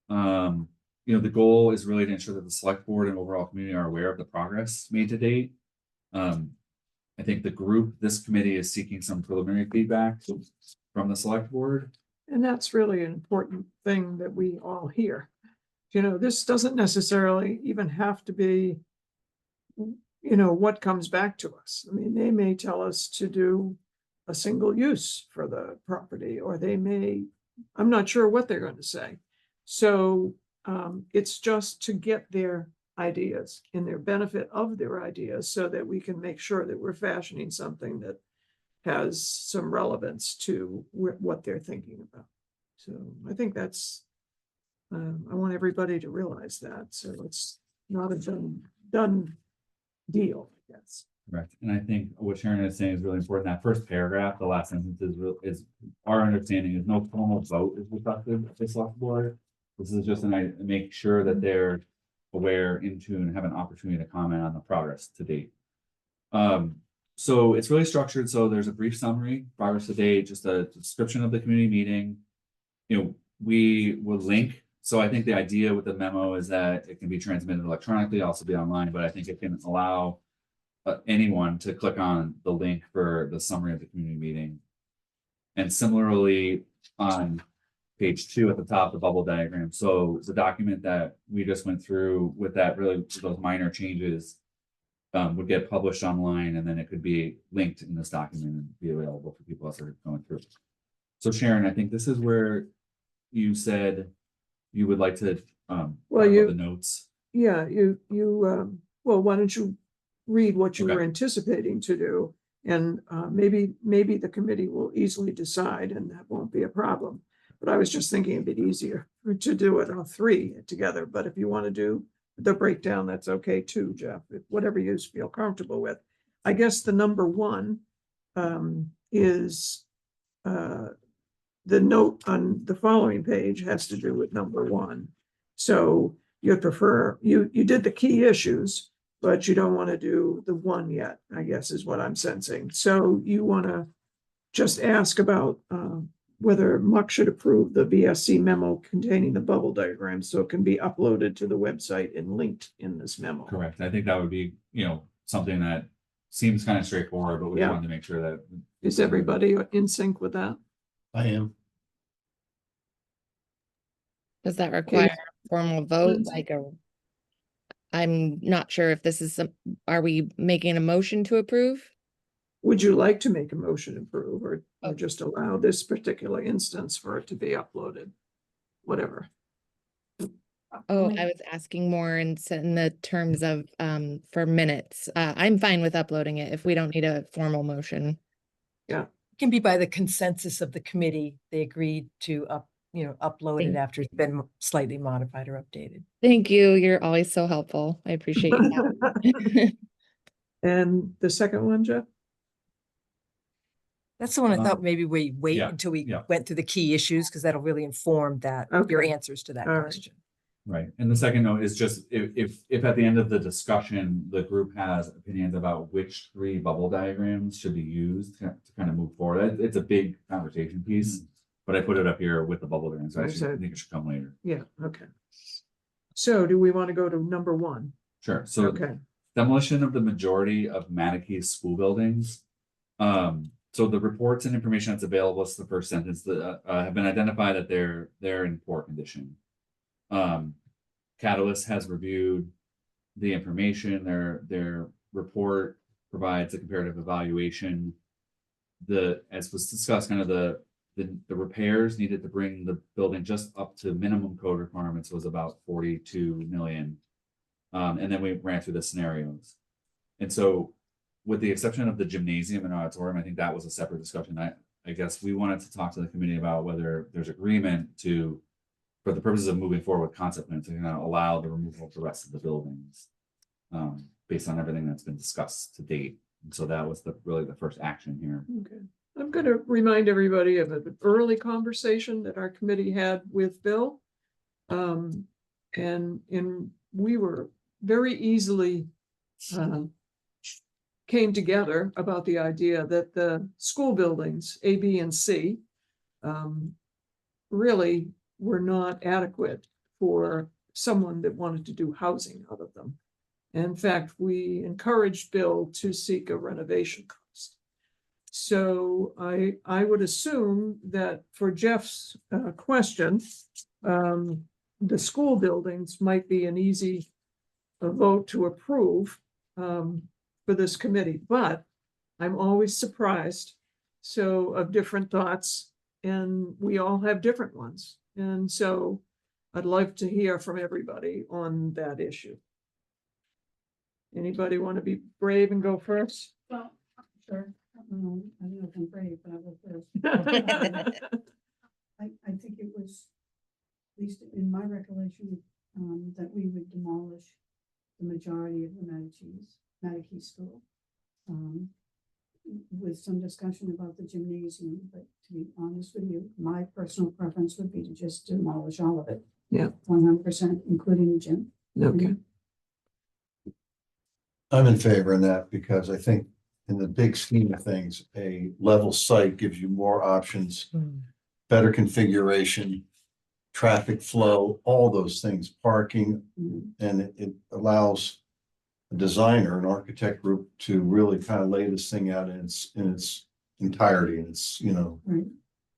The goal is really to ensure that the select board and overall community are aware of the progress made to date. I think this committee is seeking some preliminary feedback from the select board. And that's really an important thing that we all hear. This doesn't necessarily even have to be, what comes back to us. I mean, they may tell us to do a single use for the property, or I'm not sure what they're going to say. So it's just to get their ideas and their benefit of their ideas so that we can make sure that we're fashioning something that has some relevance to what they're thinking about. So I think that's, I want everybody to realize that. So it's not a done deal, I guess. Correct. And I think what Sharon is saying is really important. That first paragraph, the last sentence is our understanding is no formal vote is requested at the select board. This is just make sure that they're aware, in tune, have an opportunity to comment on the progress to date. So it's really structured. So there's a brief summary, progress to date, just a description of the community meeting. We would link. So I think the idea with the memo is that it can be transmitted electronically, also be online, but I think it can allow anyone to click on the link for the summary of the community meeting. And similarly on page 2 at the top, the bubble diagram. So the document that we just went through with those minor changes would get published online, and then it could be linked in this document and be available for people as they're going through. So Sharon, I think this is where you said you would like to talk about the notes. Yeah, well, why don't you read what you Okay. were anticipating to do, and maybe the committee will easily decide, and that won't be a problem. But I was just thinking it'd be easier to do it all 3 together. But if you want to do the breakdown, that's okay too, Jeff. Whatever you feel comfortable with. I guess the number 1 is the note on the following page has to do with number one. So you'd prefer, you did the key issues, but you don't want to do the one yet, I guess is what I'm sensing. So you want to just ask about whether Muck should approve the BSC memo containing the bubble diagram so it can be uploaded to the website and linked in this memo. Correct. I think that would be, something that seems kind of straightforward, but we Yeah. wanted to make sure that. Is everybody in sync with that? I am. Does that require a formal vote? Lindsay? I'm not sure if this is are we making a motion to approve? Would you like to make a motion to approve or Oh. just allow this particular instance for it to be uploaded? Whatever. Oh, I was asking more in the terms of for minutes. I'm fine with uploading it if we don't need a formal motion. It can be by the consensus of the committee. They agreed to upload it Thank- after it's been slightly modified or updated. Thank you. You're always so helpful. I appreciate that. And the second one, Jeff? That's the one I thought maybe we wait yeah, until we yeah. went through the key issues, because that'll really inform your Okay. answers to that All right. question. Right. And the second note is just if at the end of the discussion, the group has opinions about which 3 bubble diagrams should be used to kind of move forward. It's a big conversation piece, but I put it up here with the bubble diagrams. So I think it should come later. Yeah, okay. So do we want to go to number one? Sure. So Okay, demolition of the majority of Mattacheese school buildings. So the reports and information that's available, is the first sentence, that have been identified that they're in poor condition. Catalyst has reviewed the information. Their report provides a comparative evaluation. As was discussed, kind of the repairs needed to bring the building just up to minimum code requirements was about 42 million. And then we ran through the scenarios. And so with the exception of the gymnasium and auditorium, I think that was a separate discussion. I guess we wanted to talk to the committee about whether there's agreement to, for the purposes of moving forward with concept plans, to allow the removal of the rest of the buildings based on everything that's been discussed to date. And so that was really the first action here. okay. I'm going to remind everybody of an early conversation that our committee had with Bill. And we were very easily came together about the idea that the school buildings, A, B, and C, really were not adequate for someone that wanted to do housing out of them. In fact, we encouraged Bill to seek a renovation cost. So I would assume that for Jeff's question, the school buildings might be an easy vote to approve for this committee, but I'm always surprised. So of different thoughts, and we all have different ones. And so I'd like to hear from everybody on that issue. Anybody want to be brave and go first? Well, sure. I don't know if I'm brave, but I'll go first. I think it was, at least in my recollection, that we would demolish the majority of the Mattacheese school. With some discussion about the gymnasium, but to be honest with you, my personal preference would be to just demolish all of it. Yeah. 100%, including the gym. Okay. I'm in favor of that because I think in the big scheme of things, a level site gives you more options, better configuration, traffic flow, all those things, parking, and it allows a designer, an architect group to really kind of lay this thing out in its entirety, and it's, Right.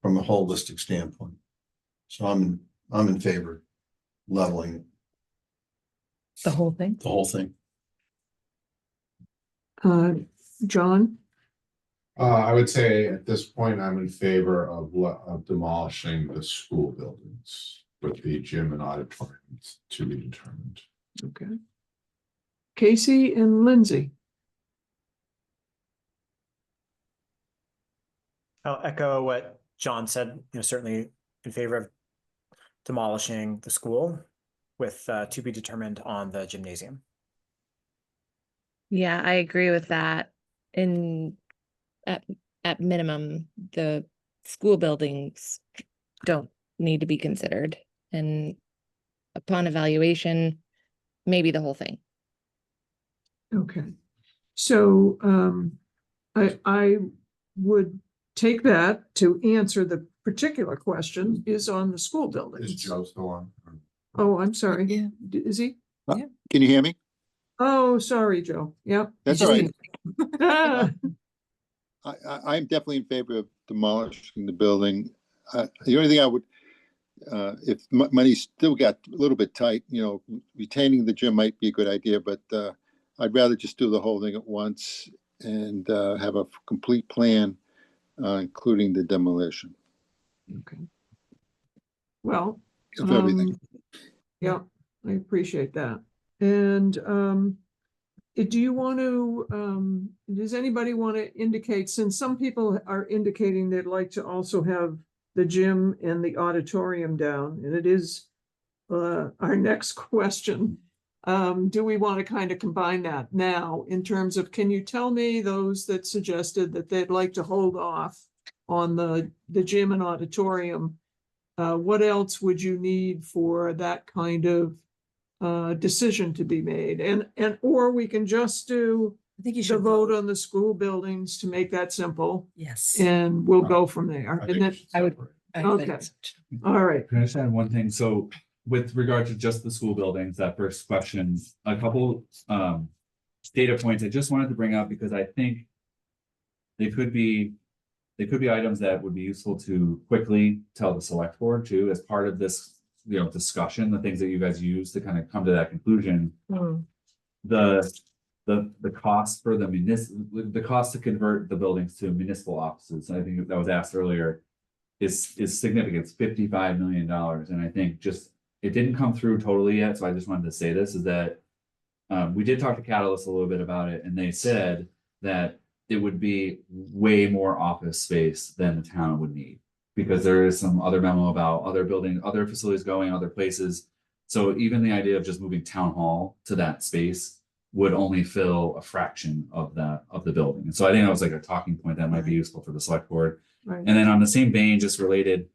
from a holistic standpoint. So I'm in favor of leveling it, The whole thing? the whole thing. John? I would say at this point, I'm in favor of demolishing the school buildings with the gym and auditoriums to be determined. Okay. Casey and Lindsay. I'll echo what John said, certainly in favor of demolishing the school with to be determined on the gymnasium. Yeah, I agree with that. At minimum, the school buildings don't need to be considered. And upon evaluation, maybe the whole thing. Okay. So, I would take that to answer the particular question is on the school Is buildings. Joe still on? Oh, I'm sorry. Yeah. Is he? Can you hear me? Oh, sorry, Joe. Yep. That's just all right. Ah, I'm definitely in favor of demolishing the building. The only thing I would, if money's still got a little bit tight, retaining the gym might be a good idea, but I'd rather just do the whole thing at once and have a complete plan, including the demolition Okay. Well, of everything. yeah, I appreciate that. And do you want to, does anybody want to indicate, since some people are indicating they'd like to also have the gym and the auditorium down, and it is our next question. Do we want to kind of combine that now in terms of, can you tell me those that suggested that they'd like to hold off on the gym and auditorium? What else would you need for that kind of decision to be made? Or we can just do I think you the should vote on the school buildings to make that simple, Yes. and we'll go from there. I And think then, we should I would- separate. I okay. think so too. all right, Can I just add one thing? So with regard to just the school buildings, that first question, a couple data points I just wanted to bring up because I think they could be items that would be useful to quickly tell the select board too, as part of this, discussion, the things that you guys use to kind of come to that conclusion. The cost for the cost to convert the buildings to municipal offices, I think that was asked earlier, is significant. It's $55 million. And I think it didn't come through totally yet. So I just wanted to say this is that we did talk to Catalyst a little bit about it, and they said that it would be way more office space than the town would need, because there is some other memo about other buildings, other facilities going other places. So even the idea of just moving town hall to that space would only fill a fraction of the building. And so I think that was like a talking point that might be useful for the select board. right. And then on the same vein, just related,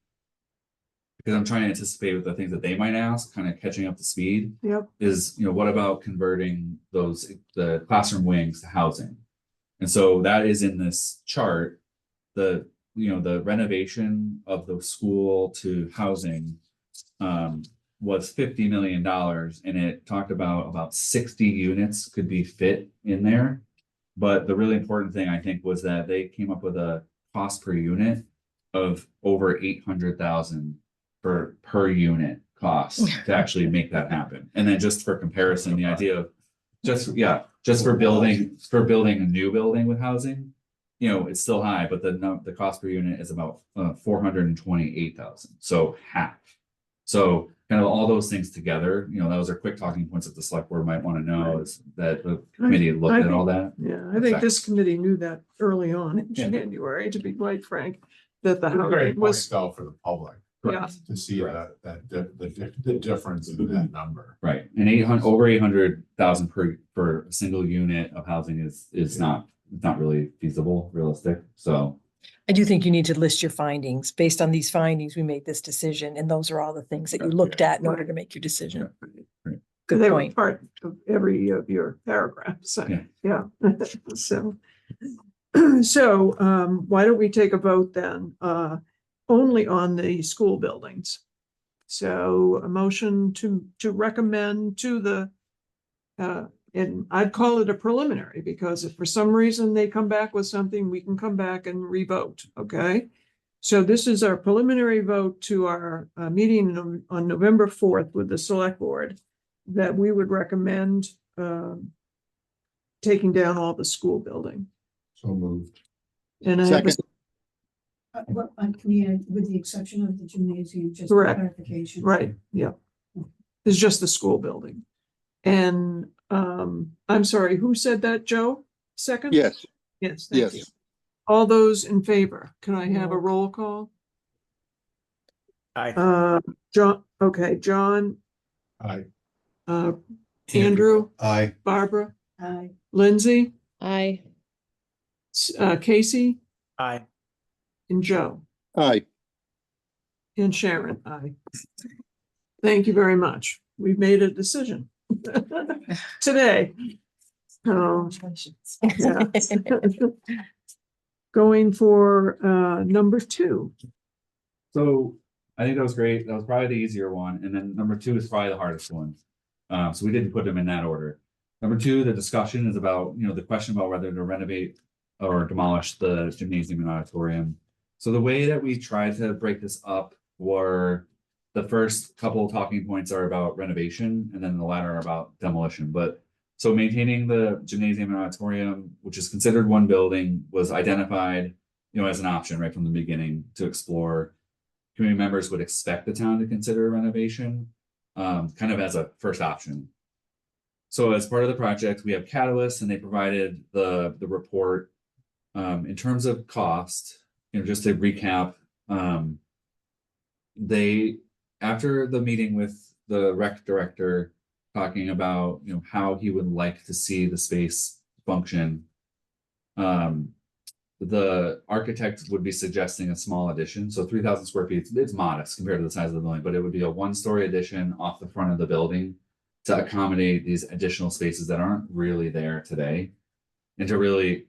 because I'm trying to anticipate with the things that they might ask, kind of catching up to speed, Yep. is, what about converting the classroom wings to housing? And so that is in this chart, the renovation of the school to housing was $50 million, and it talked about 60 units could be fit in there. But the really important thing, I think, was that they came up with a cost per unit of over 800,000 per unit cost to actually make that happen. And then just for comparison, the idea of just for building a new building with housing, it's still high, but the cost per unit is about 428,000, so half. So kind of all those things together, those are quick talking points that the select board might want to know, is that the committee looked I at all that. Yeah, I think this committee knew that early on in Yeah. January, to be quite frank, that the It's a great housing point was, though for the public yeah, to see the difference in that number. Right, and over 800,000 for a single unit of housing is not really feasible, realistic. So I do think you need to list your findings. Based on these findings, we made this decision, and those are all the things that you looked at in order to make your decision. Right. Good they were point. part of every of your paragraphs. Yeah. So, why don't we take a vote then, only on the school buildings? So a motion to recommend to the, and I'd call it a preliminary, because if for some reason they come back with something, we can come back and revote, okay? So this is our preliminary vote to our meeting on November 4th with the select board, that we would recommend taking down all the school building. So moved. And I have a, Second. With the exception of the gymnasium, just for Correct. clarification. right, yeah. It's just the school building. And I'm sorry, who said that, Joe? Second? Yes, Yes, thank you. yes. All those in favor, can I have a roll call? Aye. John, okay, John, Aye. Andrew, Aye. Barbara, Aye. Lindsay, I Casey, Aye. and Joe. Aye. And Sharon, aye. Thank you very much. We've made a decision today. Yeah. Going for number 2. So I think that was great. That was probably the easier one. And then number 2 is probably the hardest one. So we didn't put them in that order. Number 2, the discussion is about, the question about whether to renovate or demolish the gymnasium and auditorium. So the way that we tried to break this up were the first couple of talking points are about renovation, and then the latter are about demolition. But so maintaining the gymnasium and auditorium, which is considered one building, was identified, as an option right from the beginning to explore. Community members would expect the town to consider renovation, kind of as a first option. So as part of the project, we have Catalyst, and they provided the report. In terms of cost, just to recap, they, after the meeting with the rec director, talking about, how he would like to see the space function, the architect would be suggesting a small addition. So 3,000 square feet, it's modest compared to the size of the building, but it would be a 1-story addition off the front of the building to accommodate these additional spaces that aren't really there today. And to really,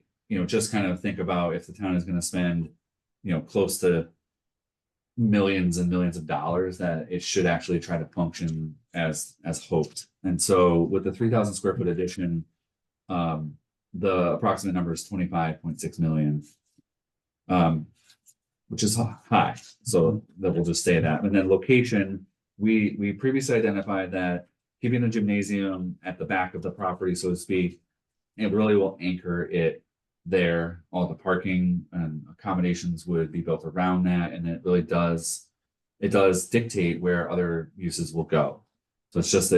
just kind of think about if the town is going to spend, close to millions and millions of dollars, that it should actually try to function as hoped. And so with the 3,000 square foot addition, the approximate number is 25.6 million, which is high. So that we'll just say that. And then location, we previously identified that keeping the gymnasium at the back of the property, so to speak, it really will anchor it there. All the parking and accommodations would be built around that, and it really does dictate where other uses will go. So it's just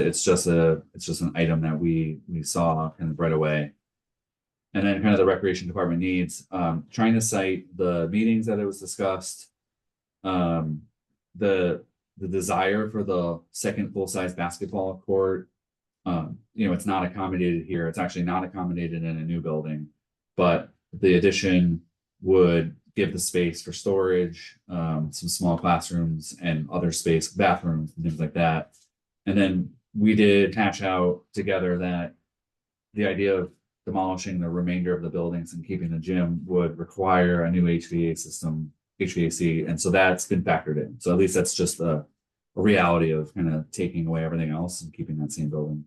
an item that we saw kind of right away. And then kind of the recreation department needs, trying to cite the meetings that it was discussed, the desire for the second full-size basketball court. It's not accommodated here. It's actually not accommodated in a new building, but the addition would give the space for storage, some small classrooms and other space, bathrooms and things like that. And then we did hash out together that the idea of demolishing the remainder of the buildings and keeping the gym would require a new HVAC, and so that's been factored in. So at least that's just a reality of kind of taking away everything else and keeping that same building.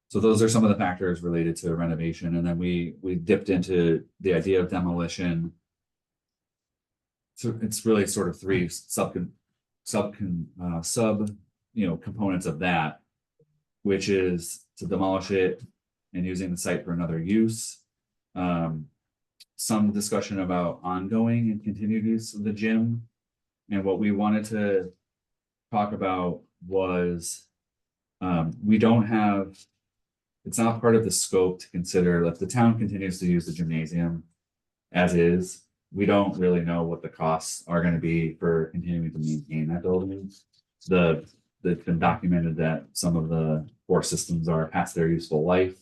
So those are some of the factors related to renovation, and then we dipped into the idea of demolition. So it's really sort of 3 sub components of that, which is to demolish it and using the site for another use. Some discussion about ongoing and continued use of the gym. And what we wanted to talk about was it's not part of the scope to consider if the town continues to use the gymnasium as is. We don't really know what the costs are going to be for continuing to maintain that building. It's been documented that some of the core systems are past their useful life.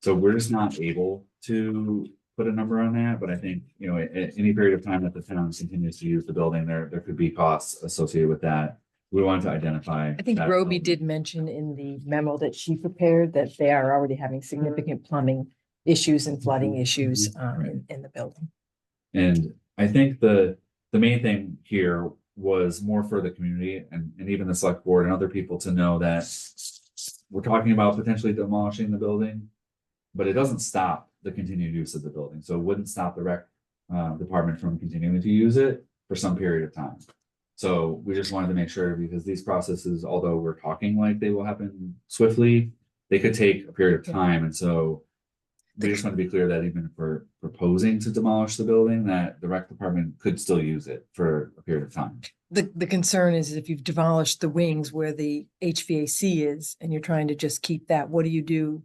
So we're just not able to put a number on that, but I think, at any period of time that the town continues to use the building, there could be costs associated with that. We wanted to identify. I think that Roby building. did mention in the memo that she prepared that they are already having significant plumbing issues and flooding issues in the building. And I think the main thing here was more for the community and even the select board and other people to know that we're talking about potentially demolishing the building, but it doesn't stop the continued use of the building. So it wouldn't stop the rec department from continuing to use it for some period of time. So we just wanted to make sure, because these processes, although we're talking like they will happen swiftly, they could take a period of time. And so we just want to be clear that even if we're proposing to demolish the building, that the rec department could still use it for a period of time. The concern is if you've demolished the wings where the HVAC is and you're trying to just keep that, what do you do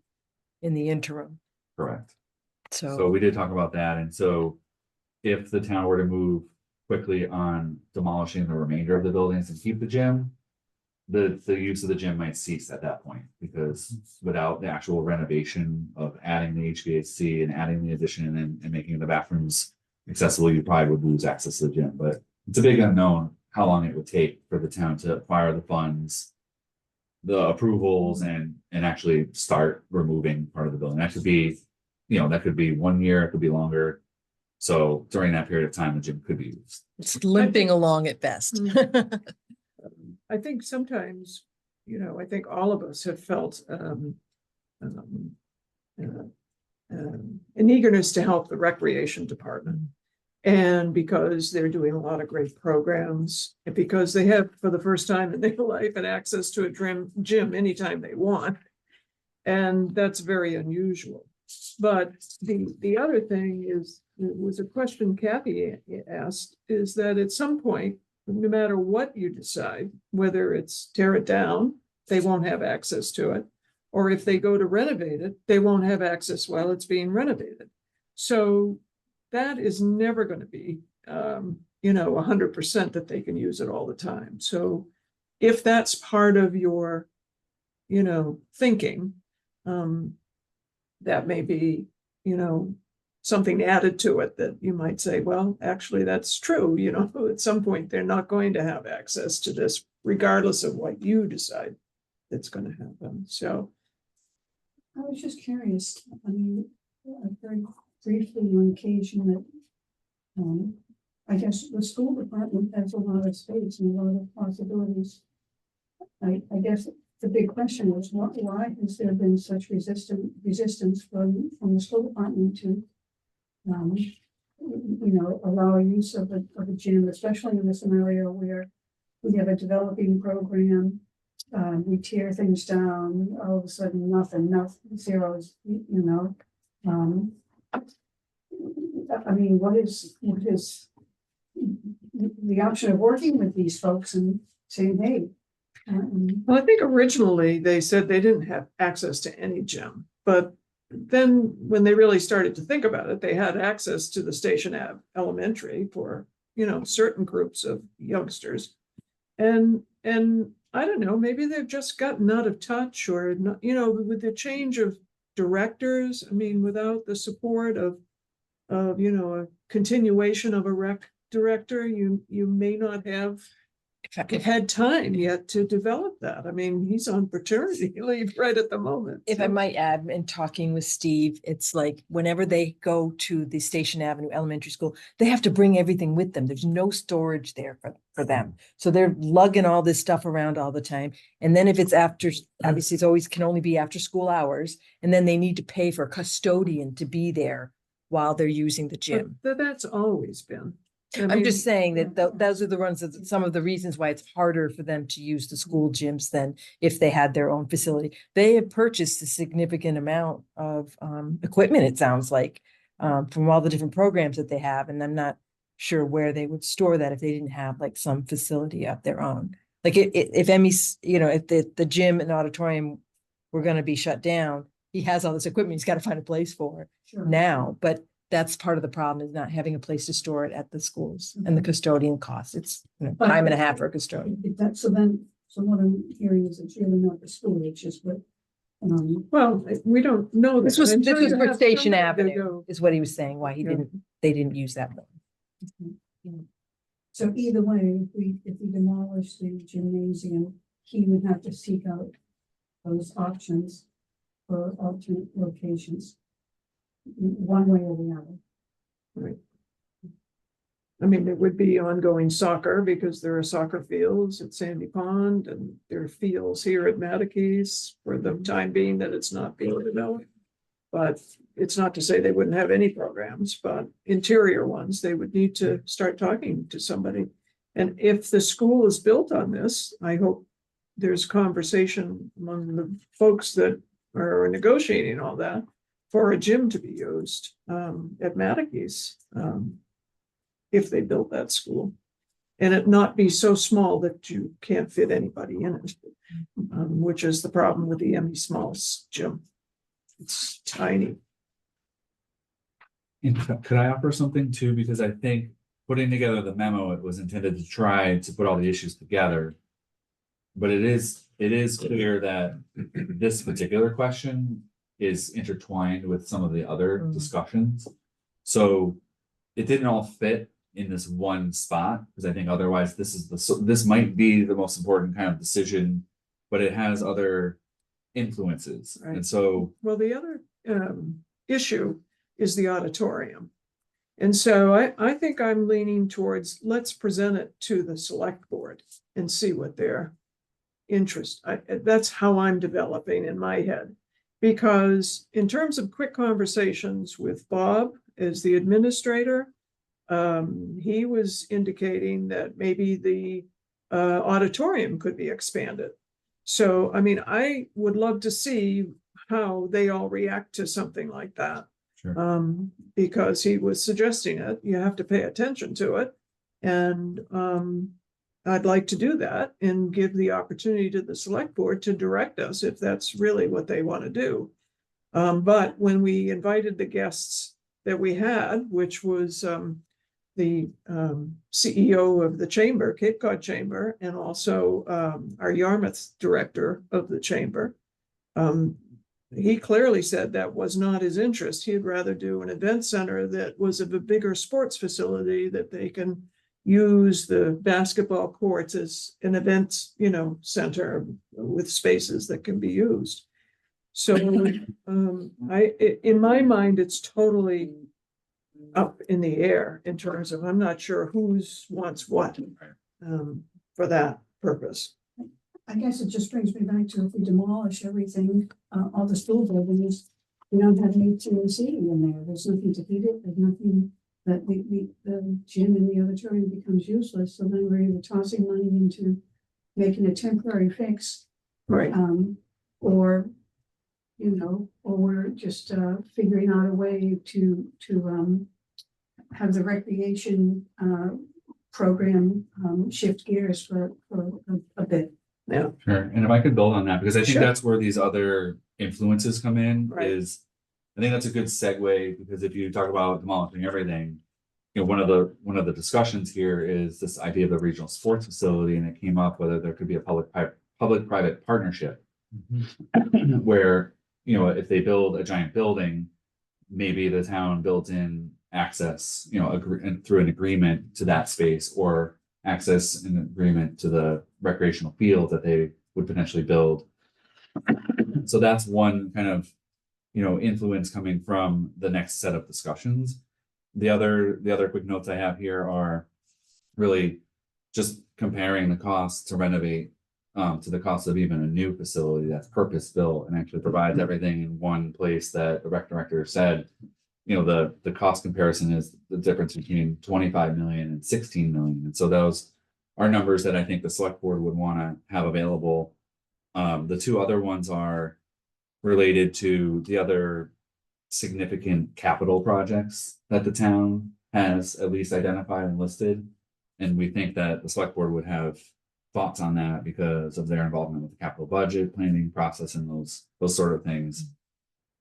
in the interim? Correct. So So we did talk about that. And so if the town were to move quickly on demolishing the remainder of the buildings and keep the gym, the use of the gym might cease at that point, because without the actual renovation of adding the HVAC and adding the addition and making the bathrooms accessible, you probably would lose access to the gym, but it's a big unknown how long it would take for the town to acquire the funds, the approvals, and actually start removing part of the building. That could be, that could be 1 year, it could be longer. So during that period of time, the gym could be used. It's limping along at best. I think sometimes, I think all of us have felt an eagerness to help the recreation department. And because they're doing a lot of great programs, and because they have, for the first time in their life, an access to a gym anytime they want. And that's very unusual. But the other thing is, it was a question Kathy asked, is that at some point, no matter what you decide, whether it's tear it down, they won't have access to it. Or if they go to renovate it, they won't have access while it's being renovated. So that is never going to be, 100% that they can use it all the time. So if that's part of your, thinking, that may be, something added to it that you might say, well, actually, that's true. At some point, they're not going to have access to this, regardless of what you decide that's going to happen. So I was just curious, I mean, very briefly on occasion that, I guess the school department has a lot of space and a lot of possibilities. I guess the big question was, why has there been such resistance from the school department to, allow use of a gym, especially in a scenario where we have a developing program, we tear things down, all of a sudden nothing, zeros, I mean, what is the option of working with these folks and saying, hey? well, I think originally they said they didn't have access to any gym, but then when they really started to think about it, they had access to the Station Ave Elementary for, certain groups of youngsters. And I don't know, maybe they've just gotten out of touch, or, with the change of directors, I mean, without the support of a continuation of a rec director, you may not have had time yet to develop that. I mean, he's on paternity leave right at the moment. If I might add, in talking with Steve, it's like whenever they go to the Station Avenue Elementary School, they have to bring everything with them. There's no storage there for them. So they're lugging all this stuff around all the time. And then if it's after, obviously it's always can only be after school hours. And then they need to pay for a custodian to be there while they're using the gym. But that's always been. I'm just saying that those are the ones that some of the reasons why it's harder for them to use the school gyms than if they had their own facility. They have purchased a significant amount of equipment, it sounds like, from all the different programs that they have. And I'm not sure where they would store that if they didn't have like some facility of their own. Like if Emmy's, if the gym and auditorium were going to be shut down, he has all this equipment he's got to find a place for now. But that's part of the problem, is not having a place to store it at the schools and the custodian costs. It's time and a half for a custodian. So what I'm hearing is it's really not the school, it's just what. Well, we don't know that. This was until you for have Station somebody to Avenue go. is what he was saying, why they didn't use that one. So either way, if we demolish the gymnasium, he would have to seek out those options for alternate locations, one way or the other. Right. I mean, it would be ongoing soccer, because there are soccer fields at Sandy Pond, and there are fields here at Mattacheese for the time being that it's not being developed. But it's not to say they wouldn't have any programs, but interior ones, they would need to start talking to somebody. And if the school is built on this, I hope there's conversation among the folks that are negotiating all that for a gym to be used at Mattacheese, if they built that school. And it not be so small that you can't fit anybody in it, which is the problem with the Emmy Smalls gym. It's tiny. And could I offer something too? Because I think putting together the memo, it was intended to try to put all the issues together. But it is clear that this particular question is intertwined with some of the other discussions. So it didn't all fit in this one spot, because I think otherwise this might be the most important kind of decision, but it has other influences. Right. And so, Well, the other issue is the auditorium. And so I think I'm leaning towards, let's present it to the select board and see what their interest, that's how I'm developing in my head. Because in terms of quick conversations with Bob as the administrator, he was indicating that maybe the auditorium could be expanded. So, I mean, I would love to see how they all react to something like that. sure. Because he was suggesting it, you have to pay attention to it. And I'd like to do that and give the opportunity to the select board to direct us if that's really what they want to do. But when we invited the guests that we had, which was the CEO of the chamber, Cape Cod Chamber, and also our Yarmouth director of the chamber, he clearly said that was not his interest. He'd rather do an event center that was of a bigger sports facility that they can use the basketball courts as an event, center with spaces that can be used. So in my mind, it's totally up in the air in terms of, I'm not sure who's wants what for that purpose. I guess it just brings me back to if we demolish everything, all the school buildings, we don't have any HVAC in there. There's nothing to heat it. There's nothing that the gym and the auditorium becomes useless. So then we're either tossing money into making a temporary fix, Right. or we're just figuring out a way to have the recreation program shift gears for a bit. Yeah. Sure. And if I could build on that, because I think Sure. that's where these other influences come in, Right. is I think that's a good segue, because if you talk about demolishing everything, one of the discussions here is this idea of the regional sports facility, and it came up whether there could be a public-private partnership where, if they build a giant building, maybe the town builds in access, through an agreement to that space, or access and agreement to the recreational field that they would potentially build. So that's one kind of, influence coming from the next set of discussions. The other quick notes I have here are really just comparing the cost to renovate to the cost of even a new facility that's purpose-built and actually provides everything in one place. That the rec director said, the cost comparison is the difference between 25 million and 16 million. And so those are numbers that I think the select board would want to have available. The two other ones are related to the other significant capital projects that the town has at least identified and listed. And we think that the select board would have thoughts on that because of their involvement with the capital budget planning process and those sort of things.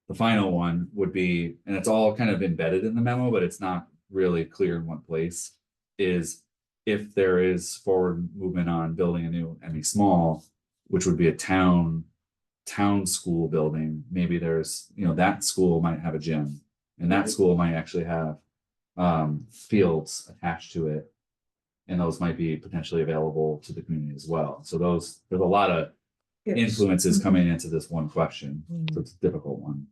The final one would be, and it's all kind of embedded in the memo, but it's not really clear in one place, is if there is forward movement on building a new ME Small, which would be a town school building, maybe there's, that school might have a gym, and that school might actually have fields attached to it, and those might be potentially available to the community as well. So there's a lot of Yes. influences Mhm. coming into this one question. So it's a difficult one.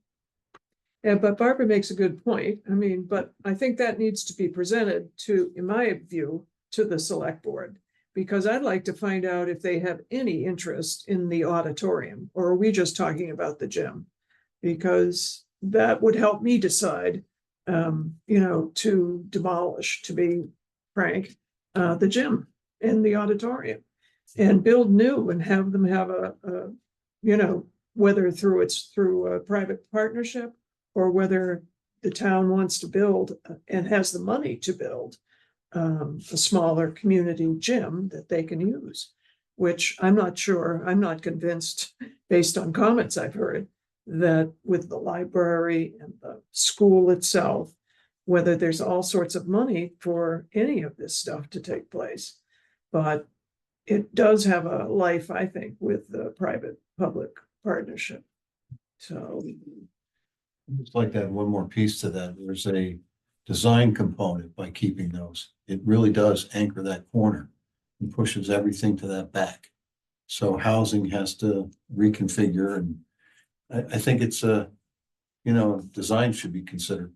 Yeah, but Barbara makes a good point. I mean, but I think that needs to be presented to, in my view, to the select board. Because I'd like to find out if they have any interest in the auditorium, or are we just talking about the gym? Because that would help me decide, to demolish, to be frank, the gym and the auditorium, and build new and have them have a whether through a private partnership, or whether the town wants to build and has the money to build a smaller community gym that they can use, which I'm not sure, I'm not convinced, based on comments I've heard, that with the library and the school itself, whether there's all sorts of money for any of this stuff to take place. But it does have a life, I think, with the private-public partnership. So, Just like to add one more piece to that. There's a design component by keeping those. It really does anchor that corner and pushes everything to that back. So housing has to reconfigure, and I think it's design should be considered.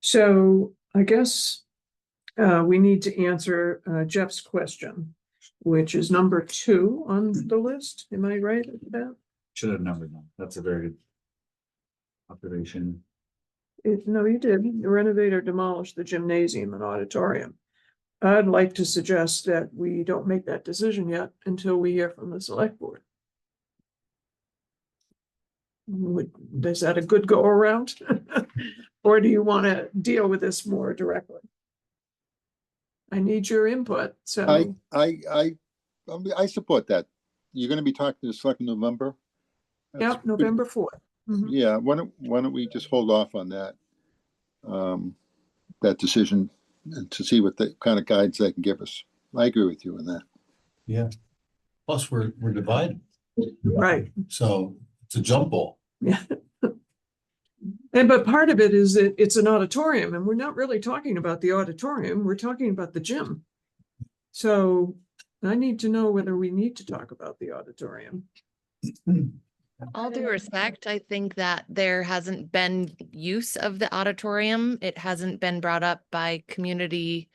So I guess we need to answer Jeff's question, which is number 2 on the list. Am I right at that? Should have numbered them. That's a very good observation. No, you did. Renovate or demolish the gymnasium and auditorium. I'd like to suggest that we don't make that decision yet until we hear from the select board. Is that a good go around? Or do you want to deal with this more directly? I need your input, so. I support that. You're gonna be talking to the select in November? That's Yep, November 4th. Mhm. Yeah, why don't we just hold off on that? That decision, and to see what the kind of guides they can give us. I agree with you on that. Yeah. Plus, we're divided, Right. so it's a jump ball. Yeah. But part of it is that it's an auditorium, and we're not really talking about the auditorium, we're talking about the gym. So I need to know whether we need to talk about the auditorium. All due respect, I think that there hasn't been use of the auditorium. It hasn't been brought up by community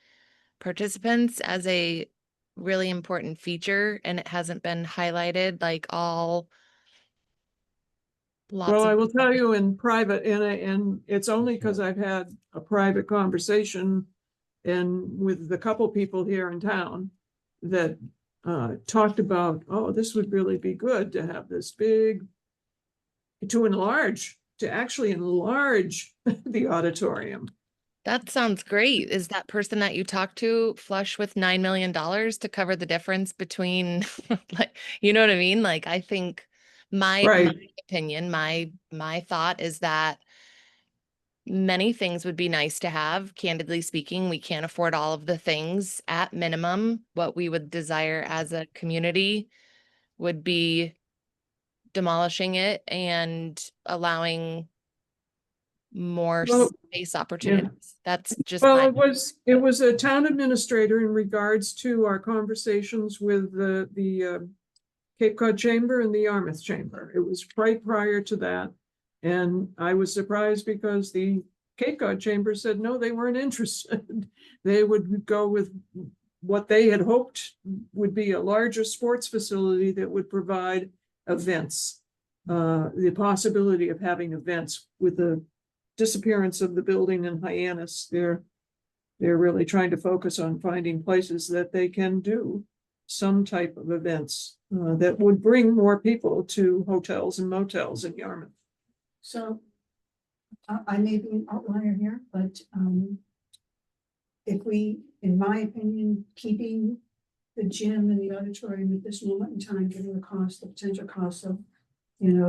participants as a really important feature, and it hasn't been highlighted like all lots Well, I of. will tell you in private, and it's only because I've had a private conversation and with the couple people here in town that talked about, oh, this would really be good to have this big, to actually enlarge the auditorium. That sounds great. Is that person that you talked to flush with $9 million to cover the difference between, like, you know what I mean? Like, I think my Right. opinion, my thought is that many things would be nice to have. Candidly speaking, we can't afford all of the things. At minimum, what we would desire as a community would be demolishing it and allowing more Well, space opportunities. That's just Well, my. it was a town administrator in regards to our conversations with the Cape Cod Chamber and the Yarmouth Chamber. It was right prior to that. And I was surprised because the Cape Cod Chamber said, no, they weren't interested. They would go with what they had hoped would be a larger sports facility that would provide events. The possibility of having events with the disappearance of the building in Hyannis, they're really trying to focus on finding places that they can do some type of events that would bring more people to hotels and motels in Yarmouth. So I may be an outlier here, but if we, in my opinion, keeping the gym and the auditorium at this moment in time, given the potential cost of,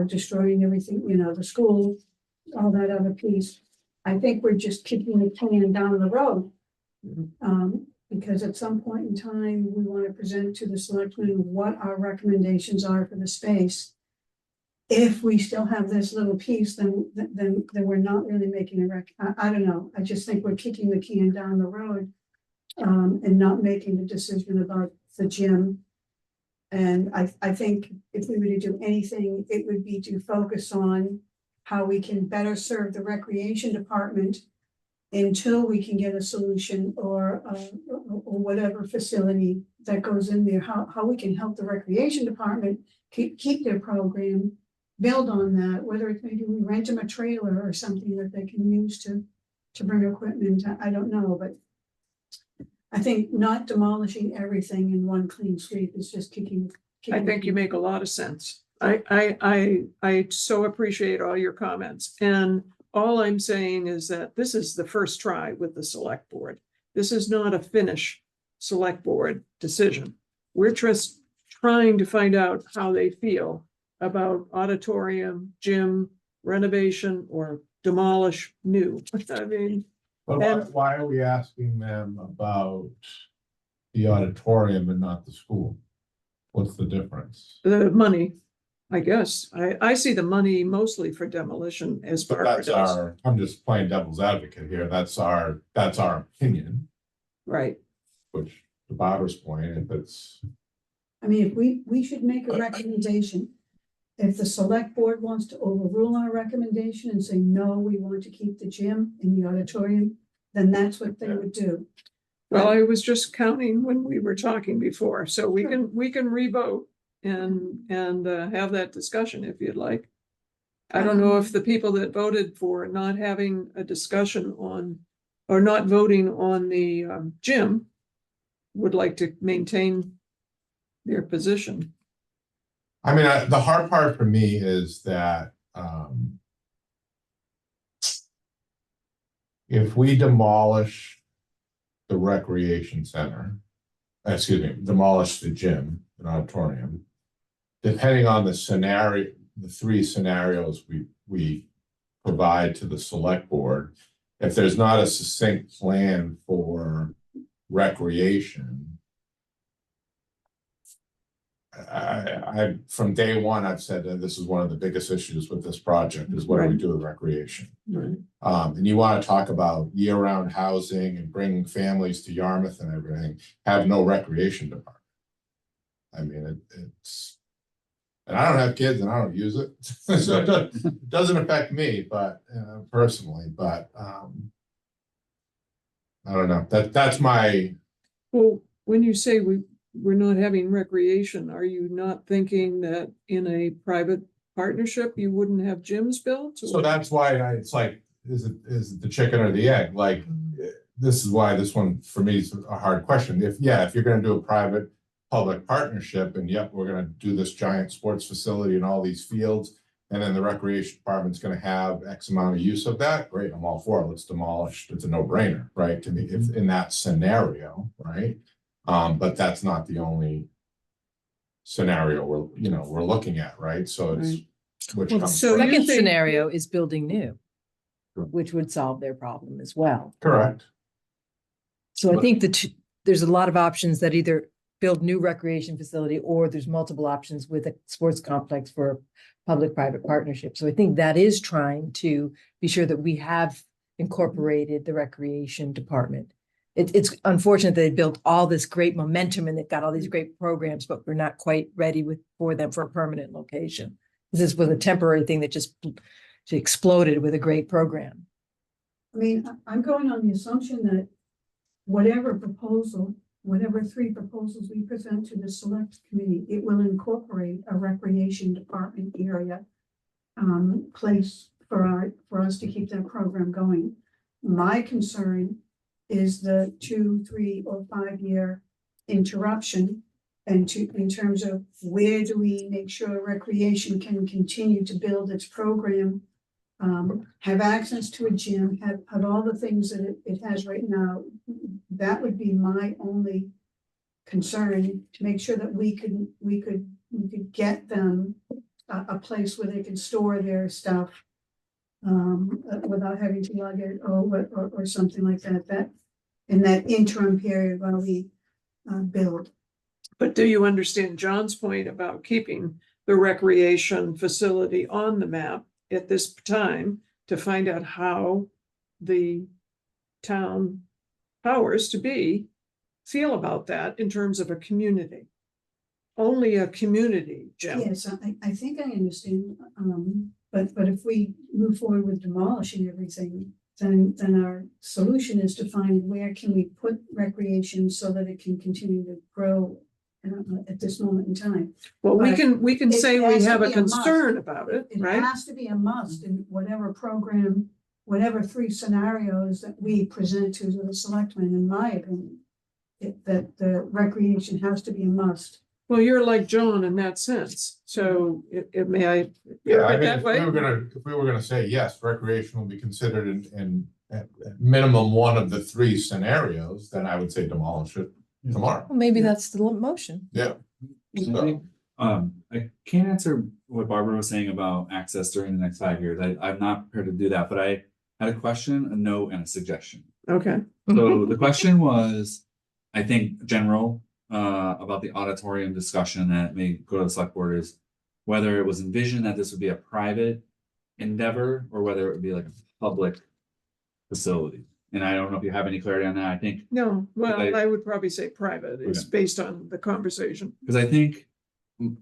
destroying everything, the school, all that other piece, I think we're just kicking the can down the road. Because at some point in time, we want to present to the selectmen what our recommendations are for the space. If we still have this little piece, then we're not really making I don't know. I just think we're kicking the can down the road and not making the decision about the gym. And I think if we were to do anything, it would be to focus on how we can better serve the recreation department until we can get a solution or whatever facility that goes in there, how we can help the recreation department keep their program, build on that, whether it's maybe we rent them a trailer or something that they can use to bring equipment. I don't know, but I think not demolishing everything in one clean sweep is just kicking. I think you make a lot of sense. I so appreciate all your comments, and all I'm saying is that this is the first try with the select board. This is not a finish select board decision. We're just trying to find out how they feel about auditorium, gym, renovation, or demolish new. I mean, But why are we asking them about the auditorium and not the school? What's the difference? the money. I guess. I see the money mostly for demolition as But Barbara that's does. I'm just playing devil's advocate here. That's our opinion, Right. which to Barbara's point, if it's, I mean, if we should make a recommendation. If the select board wants to overrule our recommendation and say, no, we want to keep the gym in the auditorium, then that's what they would do. Well, I was just counting when we were talking before, so we can revote and have that discussion if you'd like. I don't know if the people that voted for not having a discussion on, or not voting on the gym would like to maintain their position. I mean, the hard part for me is that, if we demolish the recreation center, demolish the gym and auditorium, depending on the scenario, the three scenarios we provide to the select board, if there's not a succinct plan for recreation, I from day one, I've said that this is one of the biggest issues with this project is what do we do with recreation? Right. And you want to talk about year-round housing and bringing families to Yarmouth and everything, have no recreation department. I mean, it's, and I don't have kids and I don't use it, so it doesn't affect me, but personally, but I don't know, that's my. Well, when you say we're not having recreation, are you not thinking that in a private partnership, you wouldn't have gyms built? So that's why it's like, is it the chicken or the egg? Like, this is why this one for me is a hard question. If you're gonna do a private public partnership and yep, we're gonna do this giant sports facility and all these fields, and then the recreation department's gonna have X amount of use of that, great, I'm all for it, let's demolish, it's a no-brainer, right? To me, if in that scenario, right? But that's not the only scenario we're looking at, right? So it's Right. which Well, comes so you Second think- scenario is building new, Sure. which would solve their problem as well. correct. So I But- think there's a lot of options that either build new recreation facility or there's multiple options with a sports complex for a public-private partnership. So I think that is trying to be sure that we have incorporated the recreation department. It's unfortunate they built all this great momentum and they've got all these great programs, but we're not quite ready for them for a permanent location. This was a temporary thing that just exploded with a great program. I mean, I'm going on the assumption that whatever three proposals we present to the select committee, it will incorporate a recreation department area place for us to keep that program going. My concern is the 2, 3, or 5 year interruption. And in terms of where do we make sure recreation can continue to build its program, have access to a gym, have all the things that it has right now. That would be my only concern, to make sure that we could get them a place where they can store their stuff without having to lug it or something like that. That in that interim period while we build. But do you understand John's point about keeping the recreation facility on the map at this time to find out how the town powers to be feel about that in terms of a community? Only a community, Jim. Yes, I think I understand. But if we move forward with demolishing everything, then our solution is to find where can we put recreation so that it can continue to grow at this moment in time. Well, we can it say we has to have a be a must. concern about it, It right? has to be a must in whatever program, whatever three scenarios that we present to the selectmen, in my opinion. That the recreation has to be a must. Well, you're like John in that sense, so it may I. Yeah, I it mean, that if way? we were gonna say, yes, recreation will be considered in at minimum one of the three scenarios, then I would say demolish it tomorrow. Well, maybe that's the motion. Yeah. So, I can't answer what Barbara was saying about access during the next 5 years. I'm not prepared to do that, but I had a question, a note, and a suggestion. Okay, So the question was, I think general, about the auditorium discussion that may go to the select board is, whether it was envisioned that this would be a private endeavor or whether it would be like a public facility. And I don't know if you have any clarity on that. I think, No, well, I- I would probably say private is Okay. based on the conversation. because I think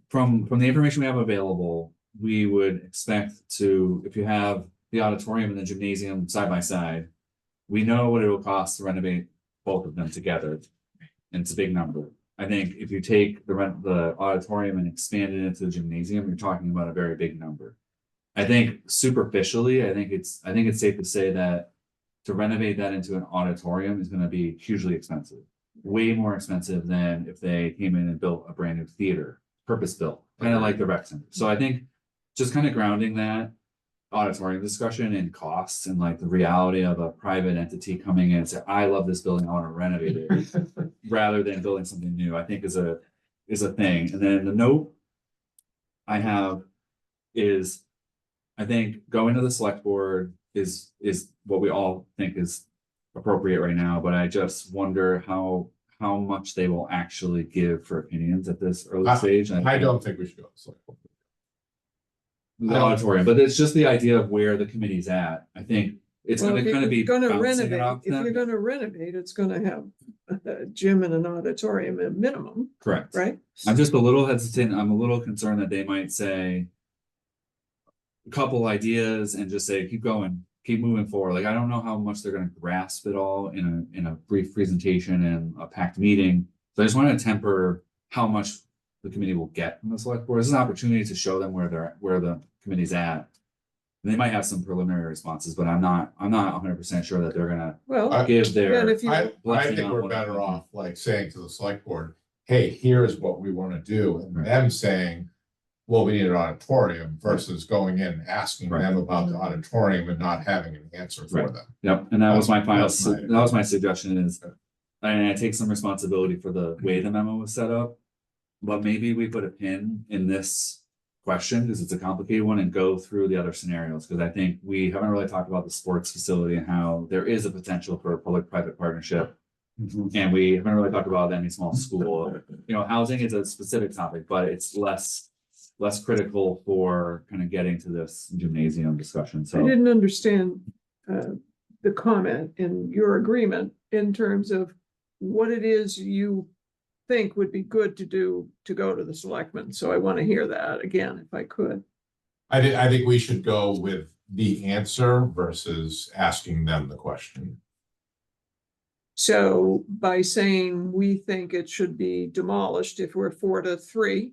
from the information we have available, we would expect to, if you have the auditorium and the gymnasium side by side, we know what it will cost to renovate both of them together. And it's a big number. I think if you take the auditorium and expand it into the gymnasium, you're talking about a very big number. I think superficially, I think it's safe to say that to renovate that into an auditorium is gonna be hugely expensive. Way more expensive than if they came in and built a brand new theater, purpose-built, kind of like the rec center. So I think just kind of grounding that auditorium discussion in costs and like the reality of a private entity coming in and say, I love this building, I want to renovate it, rather than building something new, I think is a thing. And then the note I have is, I think going to the select board is what we all think is appropriate right now, but I just wonder how much they will actually give for opinions at this early stage. I don't think we should go. So, The auditorium, but it's just the idea of where the committee's at. I think it's Well, gonna if kind of be you're gonna bouncing it renovate, off if you're them. gonna renovate, it's gonna have a gym and an auditorium at minimum, Correct. right? I'm just a little hesitant. I'm a little concerned that they might say a couple ideas and just say, keep going, keep moving forward. Like, I don't know how much they're gonna grasp it all in a brief presentation and a packed meeting. So I just want to temper how much the committee will get from the select board. This is an opportunity to show them where the committee's at. And they might have some preliminary responses, but I'm not 100% sure that they're gonna Well, give yeah, and their. if you, I blessing think on we're what- better off like saying to the select board, hey, here's what we want to do, and Right. them saying, well, we need an auditorium versus going in and asking Right. them about the auditorium and not having an answer for Right. them. Yep, and that was my final, That's my- that was my suggestion is, and I take some responsibility for the way the memo was set up. But maybe we put a pin in this question because it's a complicated one and go through the other scenarios. Because I think we haven't really talked about the sports facility and how there is a potential for a public-private partnership. And we haven't really talked about any small school. Housing is a specific topic, but it's less critical for kind of getting to this gymnasium discussion. I So didn't understand the comment in your agreement in terms of what it is you think would be good to do to go to the selectmen. So I want to hear that again, if I could. I think we should go with the answer versus asking them the question. So by saying we think it should be demolished, if we're 4-3,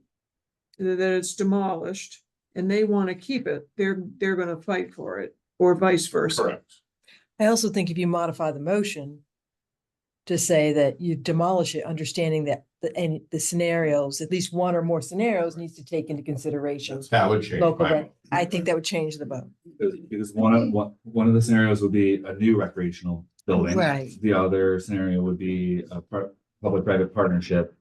that it's demolished and they want to keep it, they're going to fight for it, or vice versa. I also think if you modify the motion to say that you demolish it, understanding that the scenarios, at least one or more scenarios needs to take into consideration That would change. local, my- rec- I think that would change the vote. because one of the scenarios would be a new recreational building. Right. The other scenario would be a public-private partnership.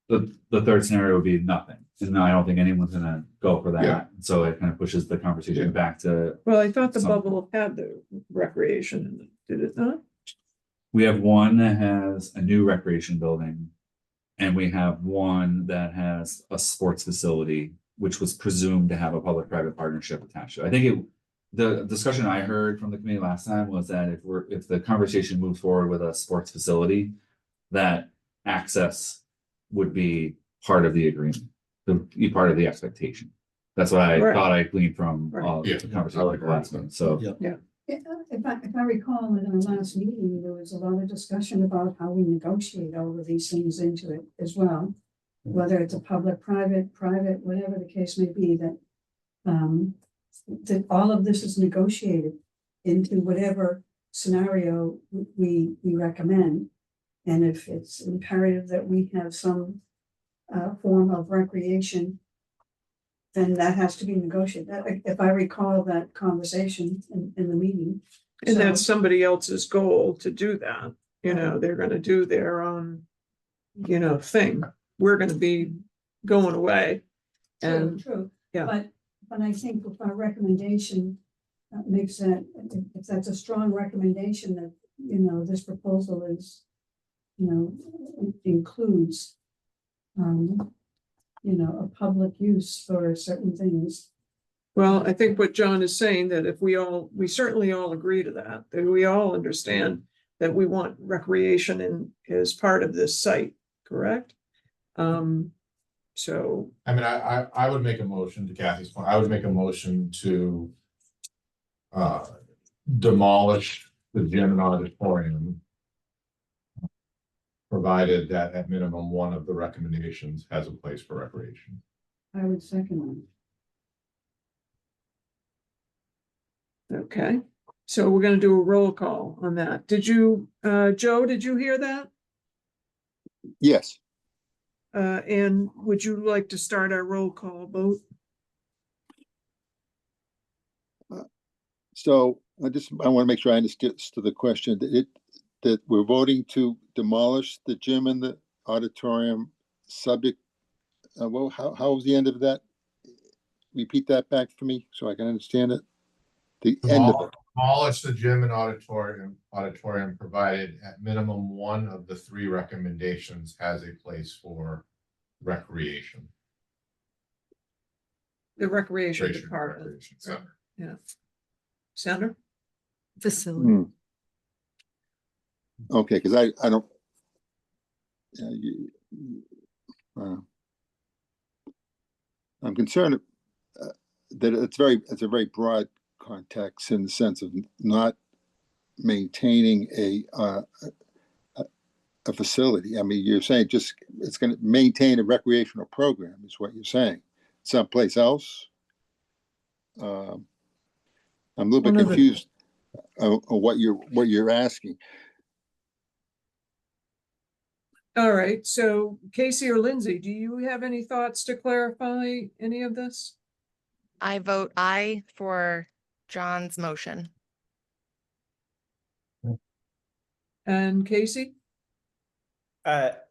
The third scenario would be nothing. And I don't think anyone's gonna go for Yeah. that. So it kind of pushes the conversation Yeah. back to, Well, I thought the Some- bubble had the recreation in it, did it not? we have one that has a new recreation building. And we have one that has a sports facility, which was presumed to have a public-private partnership attached to it. I think the discussion I heard from the committee last time was that if the conversation moved forward with a sports facility, that access would be part of the agreement, be part of the expectation. That's what I Right. thought I gleaned from Right. Yeah. the conversation with the last one. So If I recall, in our last meeting, there was a lot of discussion about how we negotiate all of these things into it as well. Whether it's a public, private, whatever the case may be, that all of this is negotiated into whatever scenario we recommend. And if it's imperative that we have some form of recreation, then that has to be negotiated. If I recall that conversation in the meeting. And So- that's somebody else's goal to do that. They're gonna do their own, thing. We're gonna be going away. And True, yeah. but I think if our recommendation makes that, if that's a strong recommendation that, this proposal is, includes you know, a public use for certain things. Well, I think what John is saying, that if we certainly all agree to that we all understand that we want recreation as part of this site, correct? So, I mean, I would make a motion, to Kathy's point, I would make a motion to demolish the gym and auditorium, provided that at minimum one of the recommendations has a place for recreation. I would second okay, so we're gonna do a roll call on that. Did you, Joe, did you hear that? Yes. And would you like to start our roll call vote? So I want to make sure I understood the question that we're voting to demolish the gym and the auditorium subject. Well, how was the end of that? Repeat that back for me so I can understand it. The end of it. Demolish the gym and auditorium provided at minimum one of the three recommendations has a place for recreation. The recreation Recreation, department, recreation center. yeah. Sandra? Facility. Hmm. Okay, because I don't. I'm concerned that it's a very broad context in the sense of not maintaining a facility. I mean, you're saying just it's going to maintain a recreational program is what you're saying. Someplace else. I'm a little bit confused on what you're asking. All right, so Casey or Lindsay, do you have any thoughts to clarify any of this? I vote aye for John's motion. And Casey?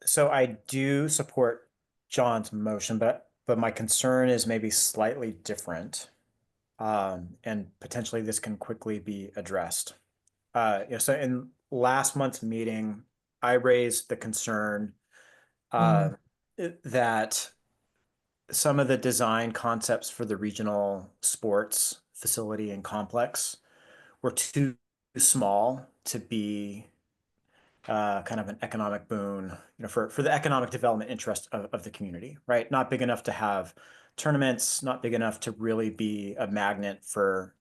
So I do support John's motion, but my concern is maybe slightly different. And potentially this can quickly be addressed. So in last month's meeting, I raised the concern that some of the design concepts for the regional sports facility and complex were too small to be kind of an economic boon, for the economic development interest of the community, right? Not big enough to have tournaments, not big enough to really be a magnet for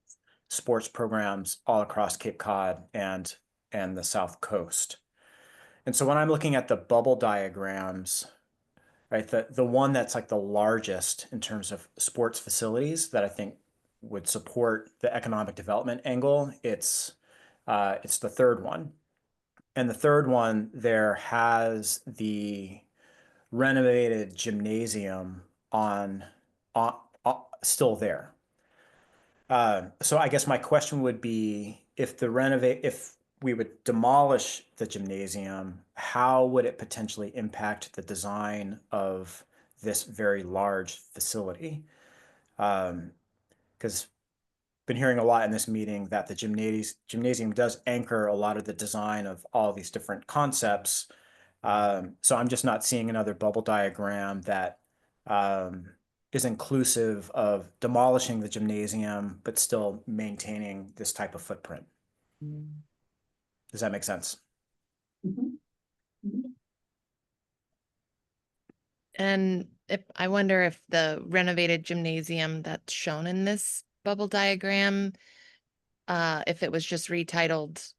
sports programs all across Cape Cod and the South Coast. And so when I'm looking at the bubble diagrams, right, the one that's like the largest in terms of sports facilities that I think would support the economic development angle, it's the third one. And the third one there has the renovated gymnasium on still there. So I guess my question would be, if we would demolish the gymnasium, how would it potentially impact the design of this very large facility? Because been hearing a lot in this meeting that the gymnasium does anchor a lot of the design of all these different concepts. So I'm just not seeing another bubble diagram that is inclusive of demolishing the gymnasium, but still maintaining this type of footprint. Does that make sense? And I wonder if the renovated gymnasium that's shown in this bubble diagram, if it was just retitled,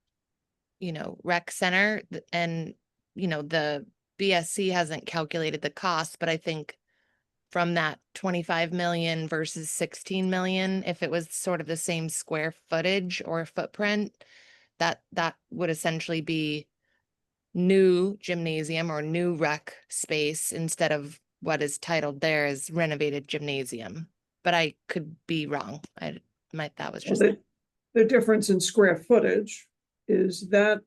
rec center, and, the BSC hasn't calculated the cost, but I think from that 25 million versus 16 million, if it was sort of the same square footage or footprint, that would essentially be new gymnasium or new rec space instead of what is titled there as renovated gymnasium. But I could be wrong. That was just the difference in square footage is that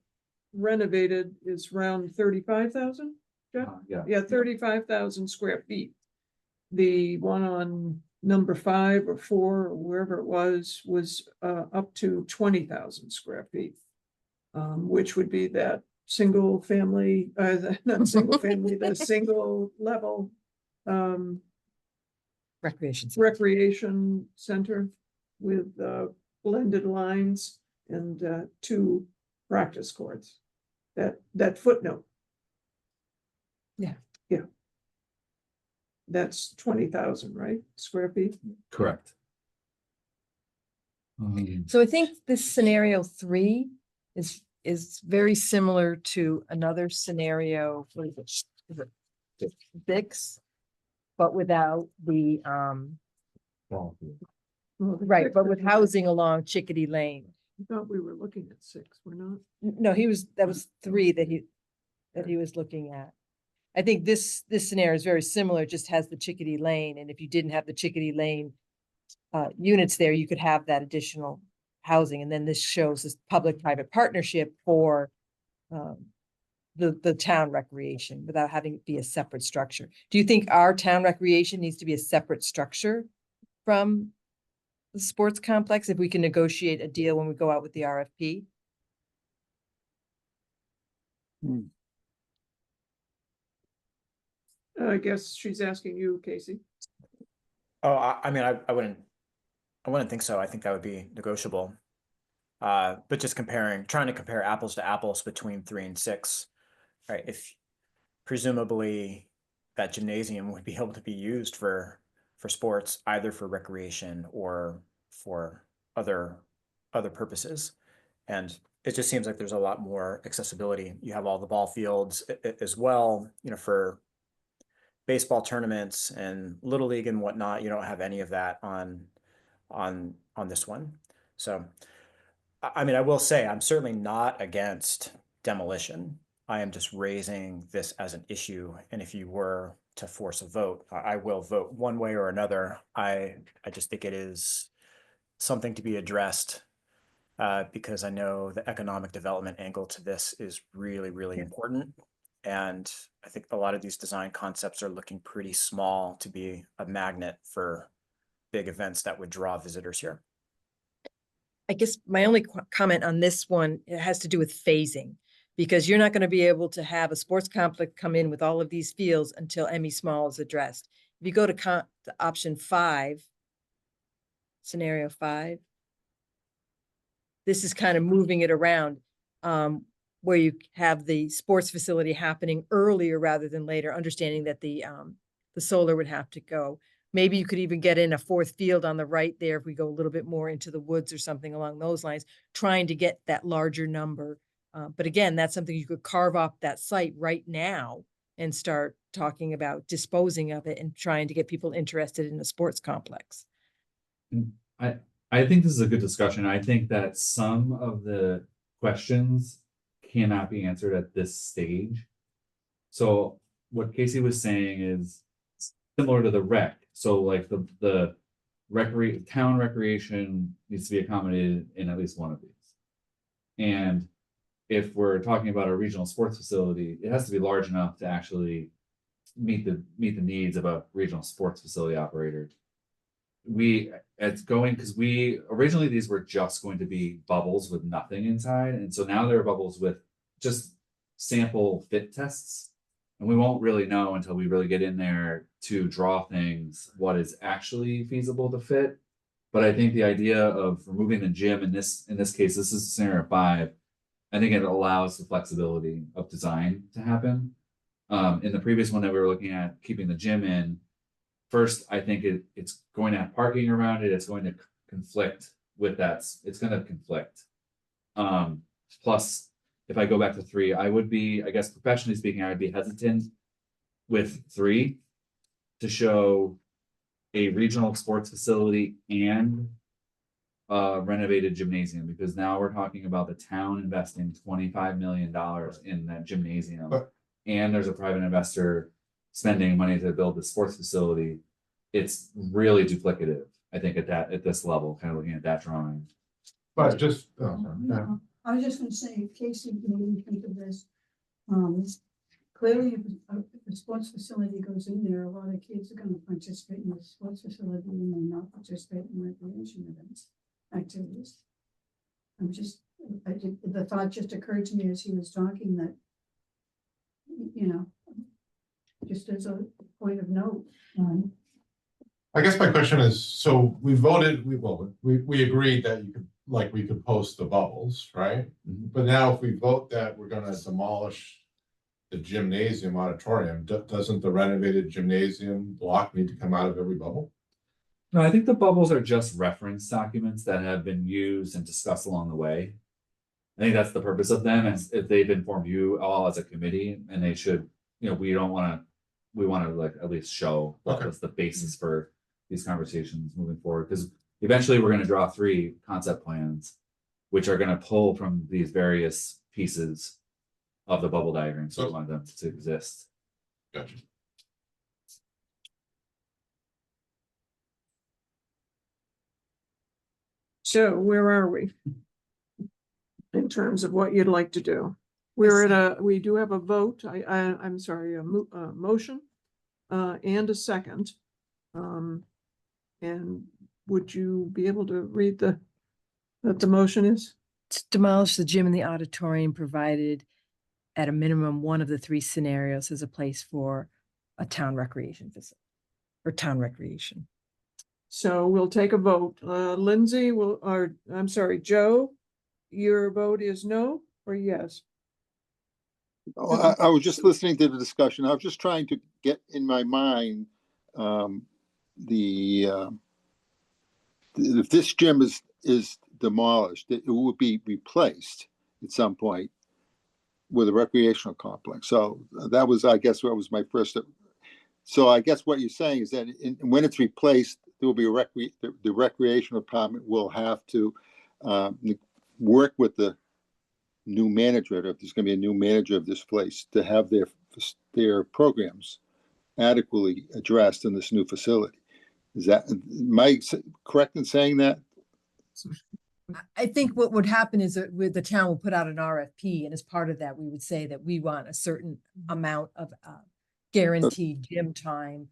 renovated is around 35,000. Yeah, 35,000 square feet. The one on number 5 or 4 or wherever it was up to 20,000 square feet, which would be that single family, not single family, the single level Recreation. Center. recreation center with blended lines and 2 practice courts. That footnote. Yeah. Yeah. That's 20,000, right? Square feet? Correct. So I think this scenario 3 is very similar to another scenario, what is it? 6, but without the, Well, the right, sixth but with is- housing along Chickadee Lane. I thought we were looking at 6, we're not. No, that was 3 that he was looking at. I think this scenario is very similar, just has the Chickadee Lane, and if you didn't have the Chickadee Lane units there, you could have that additional housing, and then this shows this public-private partnership for the town recreation without having it be a separate structure. Do you think our town recreation needs to be a separate structure from the sports complex if we can negotiate a deal when we go out with the RFP? I guess she's asking you, Casey. Oh, I mean, I wouldn't think so. I think that would be negotiable. But just trying to compare apples to apples between 3 and 6, right? If presumably that gymnasium would be able to be used for sports, either for recreation or for other purposes. And it just seems like there's a lot more accessibility. You have all the ball fields as well, for baseball tournaments and little league and whatnot. You don't have any of that on this one. So, I mean, I will say I'm certainly not against demolition. I am just raising this as an issue. And if you were to force a vote, I will vote one way or another. I just think it is something to be addressed because I know the economic development angle to this is really, really important. And I think a lot of these design concepts are looking pretty small to be a magnet for big events that would draw visitors here. I guess my only comment on this one, it has to do with phasing, because you're not going to be able to have a sports complex come in with all of these fields until Emmy Small is addressed. If you go to option 5, scenario 5, this is kind of moving it around, where you have the sports facility happening earlier rather than later, understanding that the solar would have to go. Maybe you could even get in a 4th field on the right there if we go a little bit more into the woods or something along those lines, trying to get that larger number. But again, that's something you could carve off that site right now and start talking about disposing of it and trying to get people interested in the sports complex. I think this is a good discussion. I think that some of the questions cannot be answered at this stage. So what Casey was saying is similar to the rec. So like the town recreation needs to be accommodated in at least one of these. And if we're talking about a regional sports facility, it has to be large enough to actually meet the needs of a regional sports facility operator. Because originally these were just going to be bubbles with nothing inside, and so now there are bubbles with just sample fit tests, and we won't really know until we really get in there to draw things what is actually feasible to fit. But I think the idea of removing the gym in this case, this is scenario 5. I think it allows the flexibility of design to happen. In the previous one that we were looking at, keeping the gym in, first, I think it's going to have parking around it. It's going to conflict with that. It's going to conflict. Plus, if I go back to 3, I would be, I guess, professionally speaking, I would be hesitant with 3 to show a regional sports facility and renovated gymnasium, because now we're talking about the town investing $25 million in that gymnasium, and there's a private investor spending money to build the sports facility. It's really duplicative, I think, at this level, kind of looking at that drawing. But just, No, I was just gonna say, Casey made me think of this. Clearly, if a sports facility goes in there, a lot of kids are gonna participate in the sports facility and may not participate in recreation events, activities. The thought just occurred to me as he was talking that, just as a point of note. I guess my question is, so we voted, we agreed that you could, like, we could post the bubbles, right? Mhm. But now if we vote that we're gonna demolish the gymnasium auditorium, doesn't the renovated gymnasium block need to come out of every bubble? No, I think the bubbles are just reference documents that have been used and discussed along the way. I think that's the purpose of them, is if they've informed you all as a committee, and they should, we want to like at least show what Okay. was the basis for these conversations moving forward, because eventually we're gonna draw 3 concept plans, which are gonna pull from these various pieces of the bubble diagram, so we want them to exist. Gotcha. So where are we? In terms of what you'd like to do? We do have a vote, I'm sorry, a motion, and a second. And would you be able to read what the motion is? To demolish the gym and the auditorium, provided at a minimum one of the 3 scenarios as a place for a town recreation facility or town recreation. So we'll take a vote. Lindsay I'm sorry, Joe, your vote is no or yes? Oh, I was just listening to the discussion. I was just trying to get in my mind, if this gym is demolished, it would be replaced at some point with a recreational complex. So that was, I guess, what was my first. So I guess what you're saying is that when it's replaced, there will be the recreational department will have to work with the new manager, if there's going to be a new manager of this place, to have their programs adequately addressed in this new facility. Am I correct in saying that? I think what would happen is that the town will put out an RFP, and as part of that, we would say that we want a certain amount of guaranteed gym time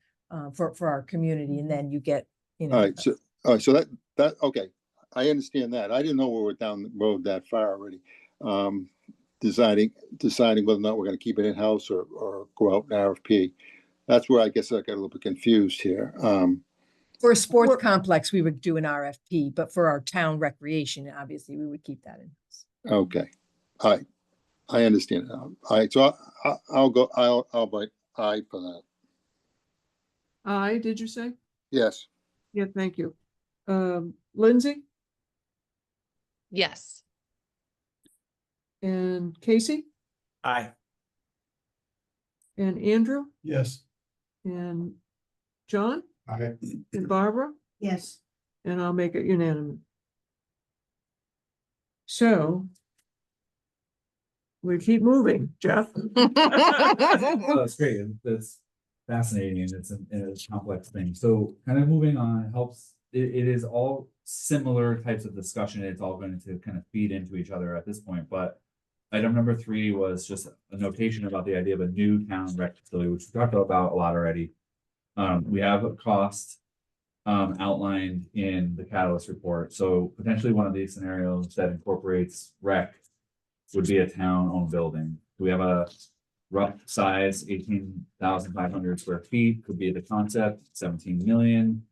for our community, and then you get, All right, so that okay, I understand that. I didn't know we were down the road that far already. Deciding whether or not we're going to keep it in-house or go out in RFP. That's where I guess I got a little bit confused here. For a sports complex, we would do an RFP, but for our town recreation, obviously, we would keep that in. Okay, I understand now. All right, so I'll vote aye for that. Aye, did you say? Yes. Yeah, thank you. Lindsay Yes. and Casey Aye. and Andrew Yes. and John Aye. and Barbara, Yes. and I'll make it unanimous. So we keep moving, Jeff. Oh, that's great. That's fascinating, and it's a complex thing. So kind of moving on helps. It is all similar types of discussion. It's all going to kind of feed into each other at this point. But item number 3 was just a notation about the idea of a new town rec facility, which we talked about a lot already. We have a cost outlined in the Catalyst report. So potentially one of these scenarios that incorporates rec would be a town-owned building. We have a rough size, 18,500 square feet, could be the concept, 17 million.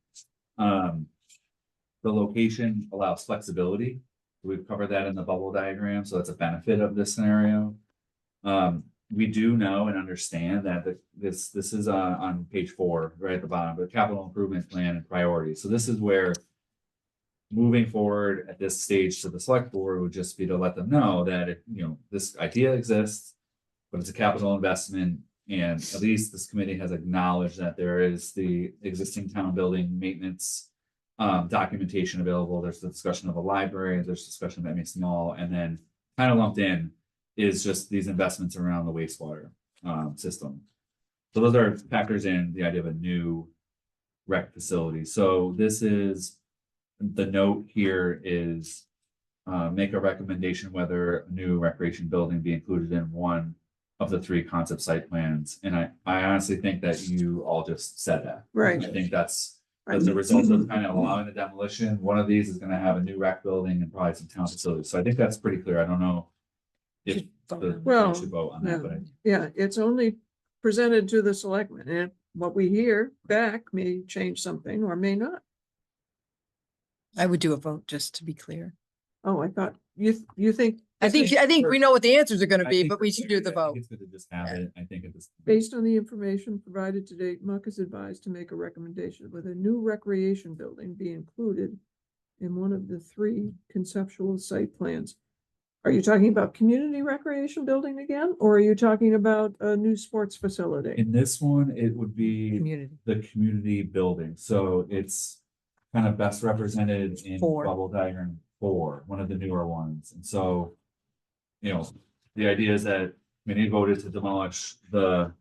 The location allows flexibility. We've covered that in the bubble diagram, so that's a benefit of this scenario. We do know and understand that this is on page 4, right at the bottom, the capital improvement plan and priorities. So this is where moving forward at this stage to the select board would just be to let them know that this idea exists, but it's a capital investment, and at least this committee has acknowledged that there is the existing town building maintenance documentation available. There's the discussion of a library, there's discussion of MA Small, and then kind of lumped in is just these investments around the wastewater system. So those are factors in the idea of a new rec facility. So this is the note here is make a recommendation whether a new recreation building be included in one of the 3 concept site plans. And I honestly think that you all just said that. Right. I think that's the result of kind of allowing the demolition. One of these is going to have a new rec building and probably some town facilities. So I think that's pretty clear. I don't know if Should vote the on Well, we should vote on that, but Yeah, it's only presented to the selectmen, and what we hear back may change something or may not. I would do a vote, just to be clear. Oh, I thought, you think. I think we know what the answers are gonna I be, think but we it's should good- do the I think vote. It's good to just have it, I think at this. Based on the information provided to date, Muck is advised to make a recommendation with a new recreation building be included in one of the 3 conceptual site plans. Are you talking about community recreation building again, or are you talking about a new sports facility? In this one, it would be Community. the community building, so it's kind of best represented in 4. bubble diagram 4, one of the newer ones, and so. You know, the idea is that many voted to demolish the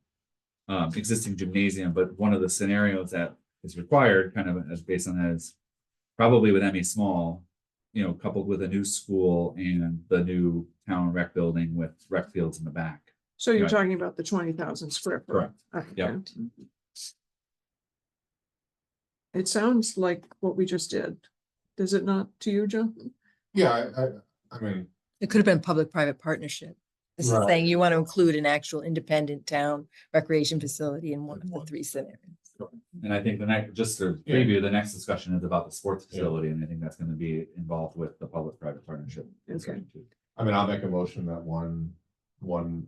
existing gymnasium, but one of the scenarios that is required, kind of as based on that, is probably with ME Small, you know, coupled with a new school and the new town rec building with rec fields in the back. So you're Right. talking about the 20,000 square foot? Correct. Okay. Yep. It sounds like what we just did. Does it not to you, John? Yeah, I mean, It could have been public-private partnership. This is Right. saying you want to include an actual independent town recreation facility in one of the 3 scenarios. And I think the next, just to Yeah. preview, the next discussion is about the sports Yeah. facility, and I think that's gonna be involved with the public-private partnership. Okay. discussion too. I mean, I'll make a motion that one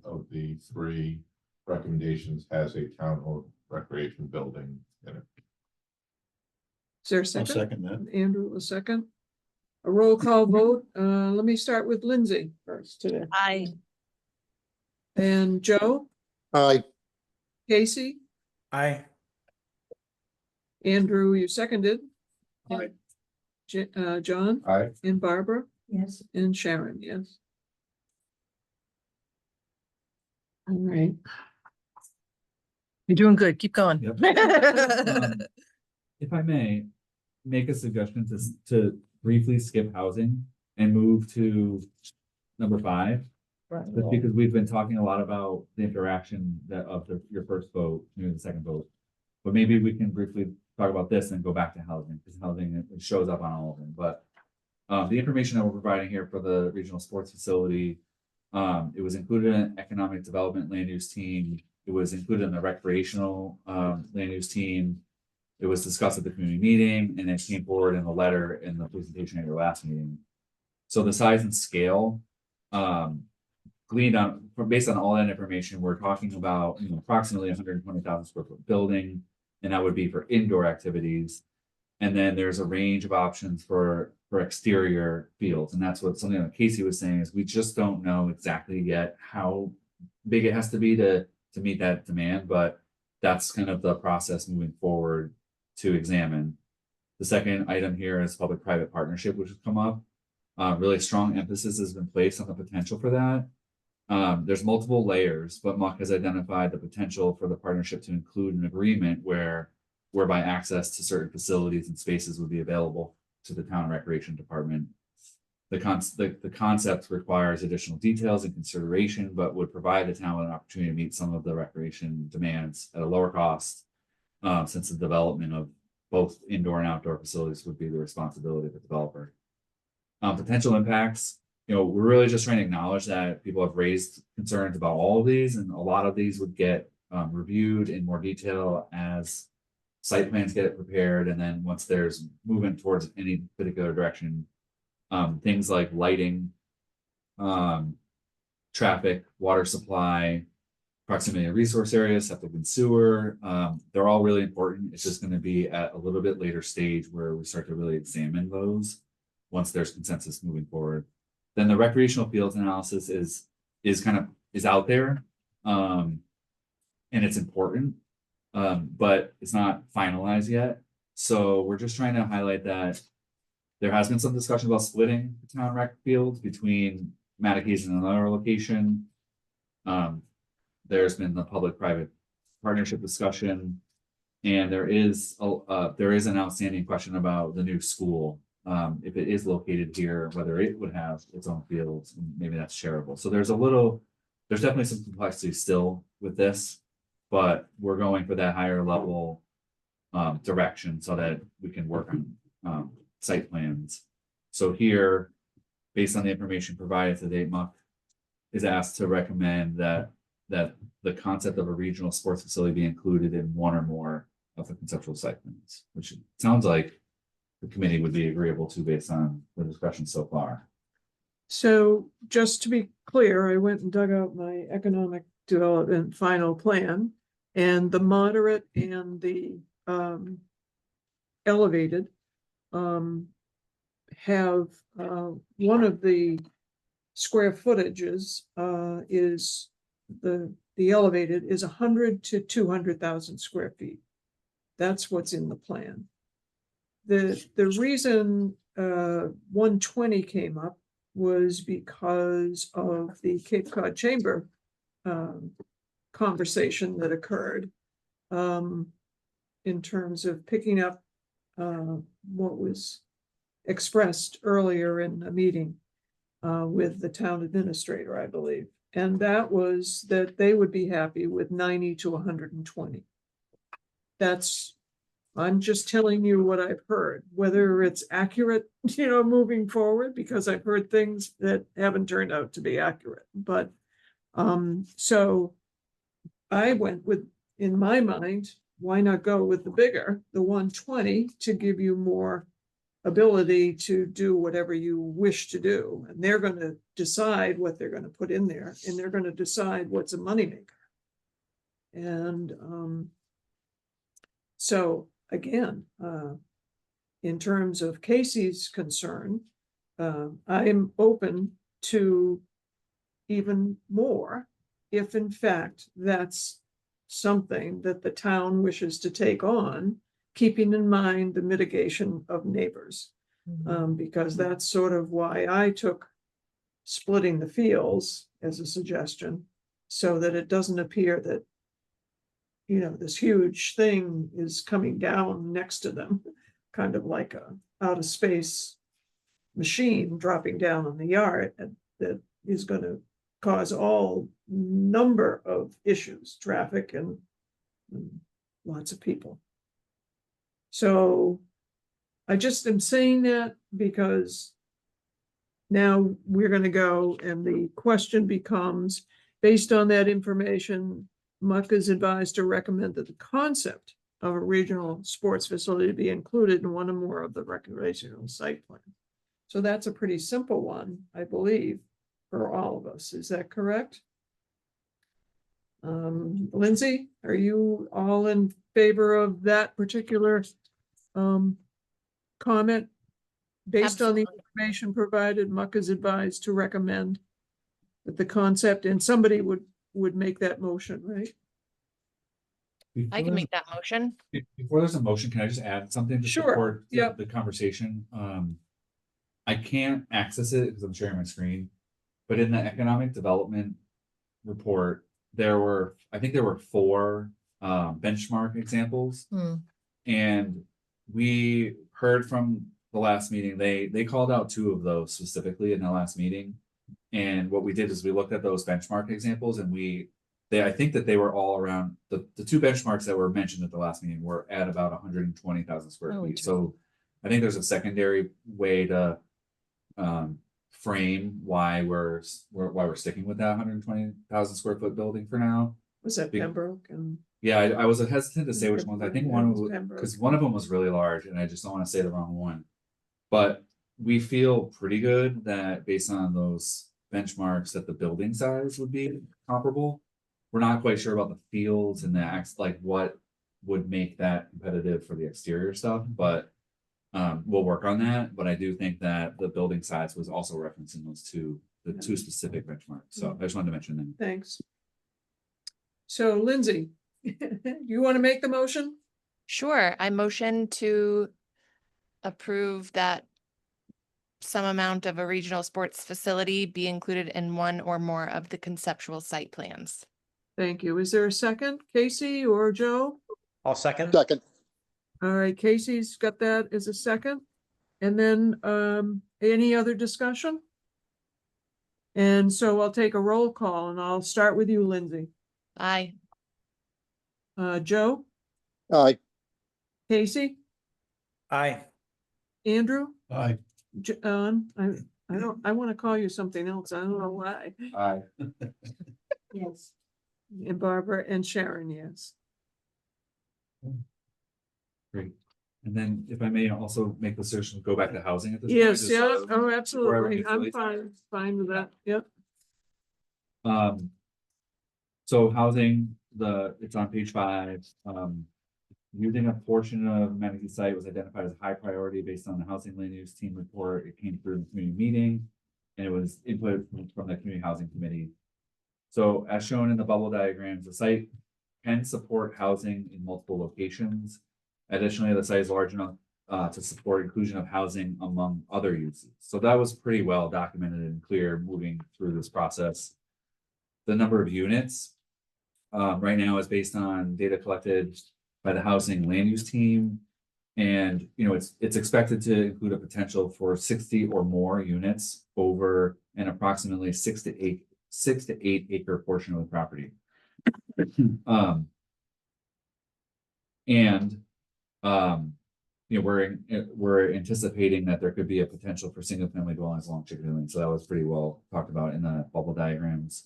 of the 3 recommendations has a town-owned recreation building in it. Is there a I'll second? second that. Andrew, a second. A roll call vote. Let me start with Lindsay first today. I, And Joe, Aye, Casey, Andrew, you seconded. Aye. John Aye. and Barbara Yes, and Sharon, yes. All right. You're doing good. Keep going. Yep. If I may, make a suggestion to briefly skip housing and move to number 5. Just because we've been talking a lot about the interaction that of your first vote, maybe the second vote. But maybe we can briefly talk about this and go back to housing, because housing it shows up on all of them, but. The information that we're providing here for the regional sports facility. It was included in economic development land use team. It was included in the recreational land use team. It was discussed at the community meeting, and it came forward in the letter in the presentation at your last meeting. So the size and scale, gleaned on, based on all that information, we're talking about, you know, approximately 120,000 square foot building, and that would be for indoor activities. And then there's a range of options for exterior fields, and that's what something that Casey was saying is we just don't know exactly yet how big it has to be to meet that demand, but that's kind of the process moving forward to examine. The second item here is public-private partnership, which has come up. Really strong emphasis has been placed on the potential for that. There's multiple layers, but Muck has identified the potential for the partnership to include an agreement whereby access to certain facilities and spaces would be available to the town recreation department. The concept requires additional details and consideration, but would provide the town with an opportunity to meet some of the recreation demands at a lower cost. Since the development of both indoor and outdoor facilities would be the responsibility of the developer. Potential impacts, you know, we're really just trying to acknowledge that people have raised concerns about all of these, and a lot of these would get reviewed in more detail as site plans get prepared, and then once there's movement towards any particular direction, things like lighting, traffic, water supply, proximity to resource areas, septic and sewer, they're all really important. It's just going to be at a little bit later stage where we start to really examine those once there's consensus moving forward. Then the recreational fields analysis is out there, and it's important. But it's not finalized yet. So we're just trying to highlight that there has been some discussion about splitting the town rec fields between Mattacheese and another location. There's been the public-private partnership discussion, and there is an outstanding question about the new school. If it is located here, whether it would have its own fields, and maybe that's shareable. So there's definitely some complexity still with this. But we're going for that higher level direction so that we can work on site plans. So here, based on the information provided today, Muck is asked to recommend that that the concept of a regional sports facility be included in one or more of the conceptual site plans, which it sounds like the committee would be agreeable to based on the discussion so far. So just to be clear, I went and dug out my economic development final plan, and the moderate and the elevated have one of the square footages is the elevated is 100 to 200,000 square feet. That's what's in the plan. The reason 120 came up was because of the Cape Cod Chamber conversation that occurred in terms of picking up what was expressed earlier in a meeting with the town administrator, I believe. And that was that they would be happy with 90 to 120. I'm just telling you what I've heard, whether it's accurate, moving forward, because I've heard things that haven't turned out to be accurate. But so I went with, in my mind, why not go with the bigger, the 120, to give you more ability to do whatever you wish to do. And they're going to decide what they're going to put in there, and they're going to decide what's a moneymaker. And so again, in terms of Casey's concern, I am open to even more if in fact that's something that the town wishes to take on, keeping in mind the mitigation of neighbors. Because that's sort of why I took splitting the fields as a suggestion, so that it doesn't appear that this huge thing is coming down next to them, kind of like a out of space machine dropping down on the yard that is going to cause all number of issues, traffic and lots of people. So I just am saying that because now we're going to go, and the question becomes, based on that information, Muck is advised to recommend that the concept of a regional sports facility be included in one or more of the recreational site plans. So that's a pretty simple one, I believe, for all of us. Is that correct? Lindsay, are you all in favor of that particular comment? Based on the information provided, Muck is advised to recommend that the concept, and somebody would make that motion, right? I can make that motion. Before there's a motion, can I just add something to Sure, support yep. the conversation? I can't access it because I'm sharing my screen, but in the economic development report, I think there were 4 benchmark examples. And we heard from the last meeting, they called out 2 of those specifically in the last meeting. And what we did is we looked at those benchmark examples, and I think that they were all around the 2 benchmarks that were mentioned at the last meeting were at about 120,000 square feet. So I think there's a secondary way to frame why we're sticking with that 120,000 square foot building for now. Was that Pembroke? And yeah, I was hesitant to say which ones. I think one was Pembroke. because one of them was really large, and I just don't want to say the wrong one. But we feel pretty good that based on those benchmarks that the building size would be comparable. We're not quite sure about the fields and like what would make that competitive for the exterior stuff, but we'll work on that. But I do think that the building size was also referencing the 2 specific benchmarks. So I just wanted to mention them. Thanks. So Lindsay, you want to make the motion? Sure. I motion to approve that some amount of a regional sports facility be included in one or more of the conceptual site plans. Thank you. Is there a second, Casey or Joe? I'll second. Second. All right, Casey's got that as a second. And then any other discussion? And so I'll take a roll call, and I'll start with you, Lindsay. Aye. Joe? Aye. Casey? Aye. Andrew? Aye. I want to call you something else. I don't know why. Aye. Yes. And Barbara and Sharon, yes. Great. And then if I may also make the suggestion, go back to housing at this point. Yes, just yeah, so- oh, everyone absolutely. gets I'm late. fine with that. Yep. So housing, it's on page 5. Using a portion of Mattacheese site was identified as a high priority based on the housing land use team report. It came through the community meeting. And it was input from the community housing committee. So as shown in the bubble diagrams, the site can support housing in multiple locations. Additionally, the site is large enough to support inclusion of housing among other uses. So that was pretty well documented and clear moving through this process. The number of units right now is based on data collected by the housing land use team. And it's expected to include a potential for 60 or more units over an approximately 6 to 8 acre portion of the property. We're anticipating that there could be a potential for single family dwellings along Chickadee Lane. So that was pretty well talked about in the bubble diagrams.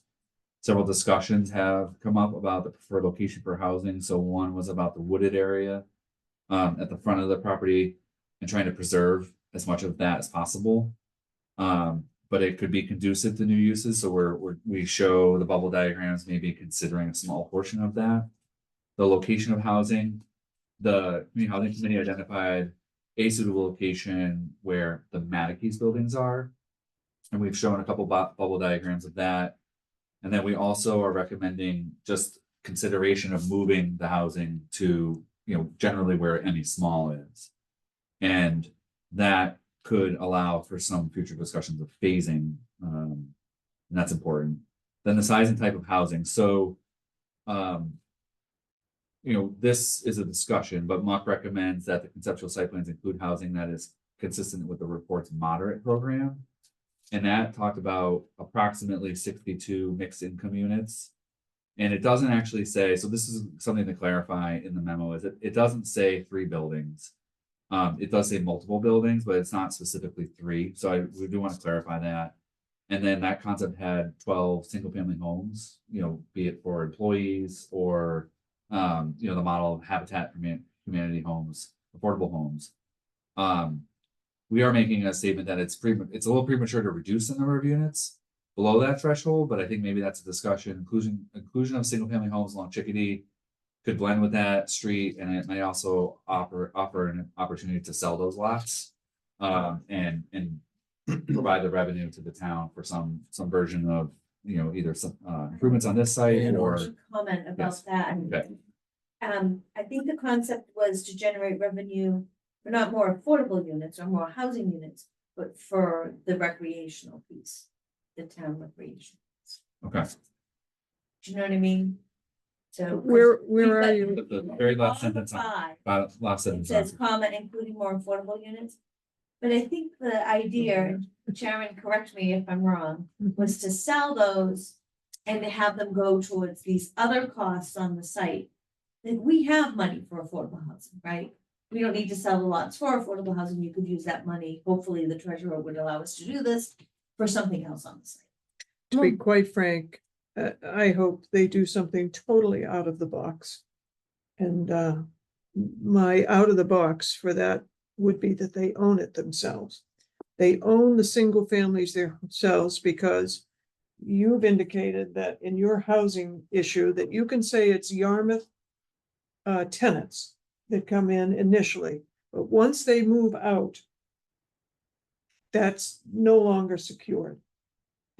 Several discussions have come up about the preferred location for housing. So one was about the wooded area at the front of the property and trying to preserve as much of that as possible. But it could be conducive to new uses. So we show the bubble diagrams, maybe considering a small portion of that. The location of housing, the community housing committee identified a suitable location where the Mattacheese buildings are. And we've shown a couple bubble diagrams of that. And then we also are recommending just consideration of moving the housing to, generally where any small is. And that could allow for some future discussions of phasing. And that's important. Then the size and type of housing. So, this is a discussion, but Muck recommends that the conceptual site plans include housing that is consistent with the report's moderate program. And that talked about approximately 62 mixed income units. And it doesn't actually say, so this is something to clarify in the memo, is it doesn't say 3 buildings. It does say multiple buildings, but it's not specifically 3. So we do want to clarify that. And then that concept had 12 single family homes, be it for employees or, the model of Habitat for Humanity homes, affordable homes. We are making a statement that it's a little premature to reduce the number of units below that threshold, but I think maybe that's a discussion. Inclusion of single family homes along Chickadee could blend with that street, and it may also offer an opportunity to sell those lots and provide the revenue to the town for some version of either some improvements on this site or Comment about Yes. that. Okay. I think the concept was to generate revenue for not more affordable units or more housing units, but for the recreational piece, the town recreation. okay. Do you know what I mean? So. Where we've are got- you? The very last on the sentence. five, Last It sentence. says comment including more affordable units. But I think the idea, Sharon, correct me if I'm wrong, was to sell those and to have them go towards these other costs on the site. That we have money for affordable housing, right? We don't need to sell the lots for affordable housing. You could use that money. Hopefully the treasurer would allow us to do this for something else on the site. To be quite frank, I hope they do something totally out of the box. And my out of the box for that would be that they own it themselves. They own the single families themselves, because you've indicated that in your housing issue that you can say it's Yarmouth tenants that come in initially, but once they move out, that's no longer secured.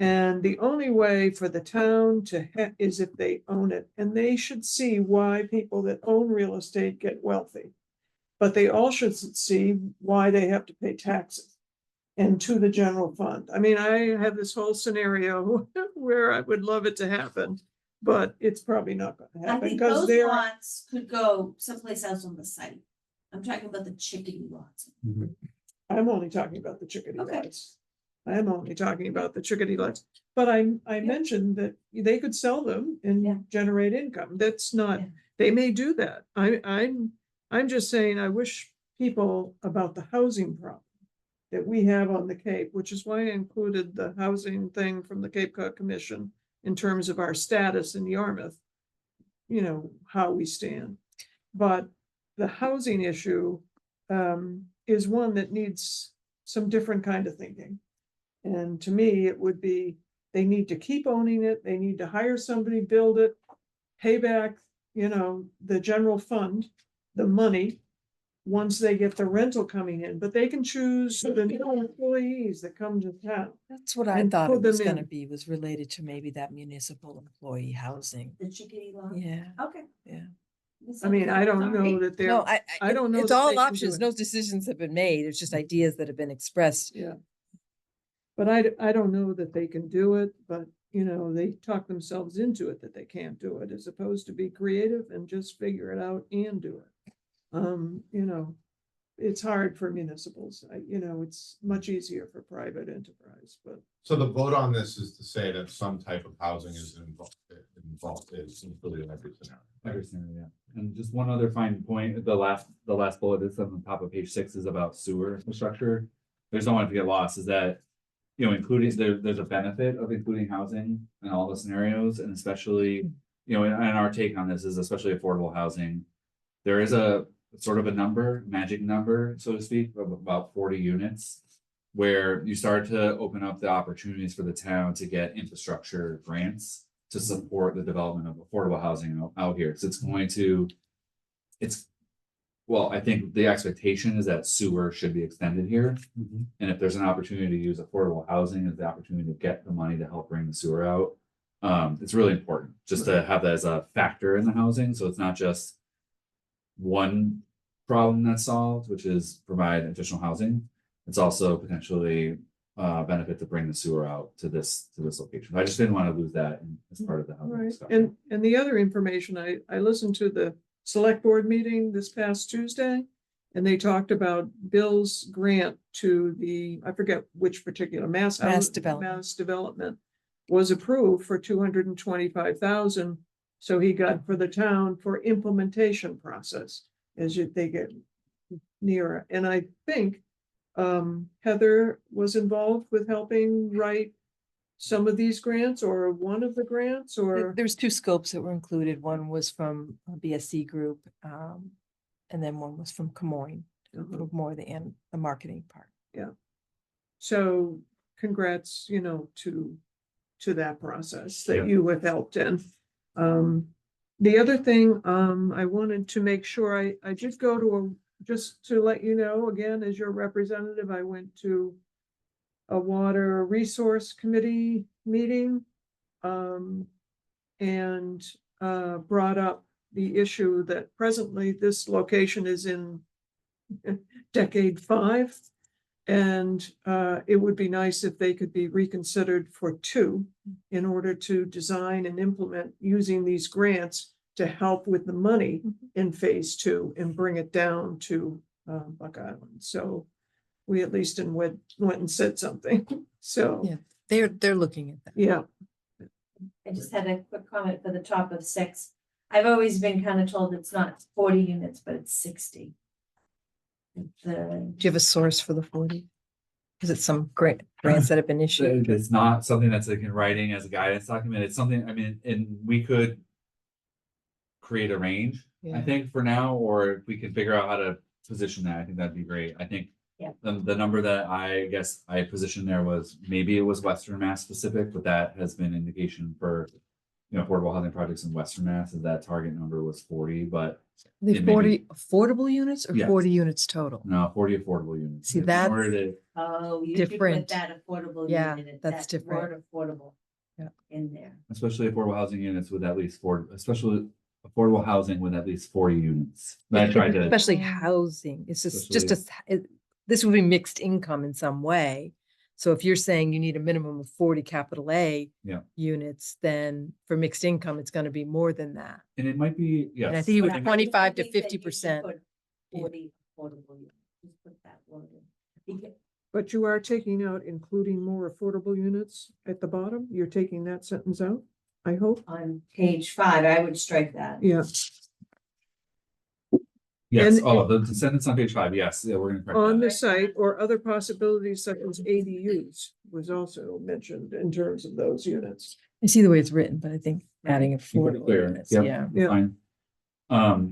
And the only way for the town to is if they own it, and they should see why people that own real estate get wealthy. But they all should see why they have to pay taxes and to the general fund. I mean, I have this whole scenario where I would love it to happen, but it's probably not going to I happen think because those they're. lots could go someplace else on the site. I'm talking about the Chickadee lots. I'm only talking about the Chickadee Okay. lots. I'm only talking about the Chickadee lots, but I mentioned that they could sell them Yeah. and generate income. That's not, Yeah. they may do that. I'm just saying, I wish people about the housing problem that we have on the Cape, which is why I included the housing thing from the Cape Cod Commission in terms of our status in Yarmouth. you know, how we stand. But the housing issue is one that needs some different kind of thinking. And to me, it would be, they need to keep owning it, they need to hire somebody, build it, pay back, you know, the general fund, the money, once they get the rental coming in, but they can choose the new employees that come to town. That's what I And thought put it was them gonna in. be, was related to maybe that municipal employee housing. The chickadee law? Yeah, Okay. yeah. I mean, I don't know that they're. No, I don't know it's that they all can do options. it. No decisions have been made. It's just ideas that have been expressed. Yeah. But I don't know that they can do it, but you know, they talk themselves into it that they can't do it, as opposed to be creative and just figure it out and do it. You know, it's hard for municipals, you know, it's much easier for private enterprise, but. So the vote on this is to say that some type of housing is involved, is included in every scenario. Every scenario, yeah. And just one other fine point, the last bullet that's on the top of page 6 is about sewer infrastructure. There's no one to get lost, is that, you know, including, there's a benefit of including housing in all the scenarios, and especially, you know, and our take on this is especially affordable housing. There is a sort of a number, magic number, so to speak, of about 40 units, where you start to open up the opportunities for the town to get infrastructure grants to support the development of affordable housing out here. So it's going to, well, I think the expectation is that sewer should be extended here. And if there's an opportunity to use affordable housing as the opportunity to get the money to help bring the sewer out, it's really important just to have that as a factor in the housing. So it's not just one problem that's solved, which is provide additional housing. It's also potentially benefit to bring the sewer out to this location. I just didn't want to lose that as part of the housing Right, discussion. and the other information, I listened to the select board meeting this past Tuesday. And they talked about Bill's grant to the, I forget which particular Mass Development was approved for 225,000. So he got for the town for implementation process they get nearer. And I think Heather was involved with helping write some of these grants, or one of the grants, or. There's two scopes that were included. One was from a BSC group, and then one was from Camoin, for more the marketing part. Yeah. So congrats, you know, to that process that you have helped in. The other thing, I wanted to make sure I just go to just to let you know, again, as your representative, I went to a water resource committee meeting, and brought up the issue that presently this location is in decade 5. And it would be nice if they could be reconsidered for 2 in order to design and implement using these grants to help with the money in phase 2 and bring it down to Buck Island. So we at least went and said something. So Yeah. They're looking at that. yeah. I just had a quick comment for the top of 6. I've always been kind of told it's not 40 units, but it's 60. Do you have a source for the 40? Is it some grants that have been issued? It's not something that's like in writing as a guidance document. It's something, I mean, and we could create a range, I Yeah. think, for now, or if we can figure out how to position that, I think that'd be great. I think the number that I guess I positioned there was, maybe it was Western Mass specific, but that has been indication for, you know, affordable housing projects in Western Mass, is that target number was 40, but The it may 40 affordable units or Yes. 40 units total? no, 40 affordable units. See, In that's- order to, Oh, you could Different. put that affordable Yeah, unit, that's that word different. affordable. Yeah. In there. especially affordable housing units with at least 4, especially affordable housing with at least 40 units. I tried to. Especially housing. It's just this would be mixed income in some way. So if you're saying you need a minimum of 40 capital A units, then for mixed income, it's going to be more than that. And it might be, yes. And I think you But would I 25 to think that you should 50%. put Yeah. 40 affordable units. Just put that word in. Because But you are taking out including more affordable units at the bottom. You're taking that sentence out, I hope. on page 5, I would strike that. Yeah. Yes, And- the sentence on page 5, yes, yeah, we're gonna correct On that. the site, or other possibilities such as ADUs was also mentioned in terms of those units. I see the way it's written, but I think Adding Be pretty affordable clear. units, Yep, yeah. Yeah. fine.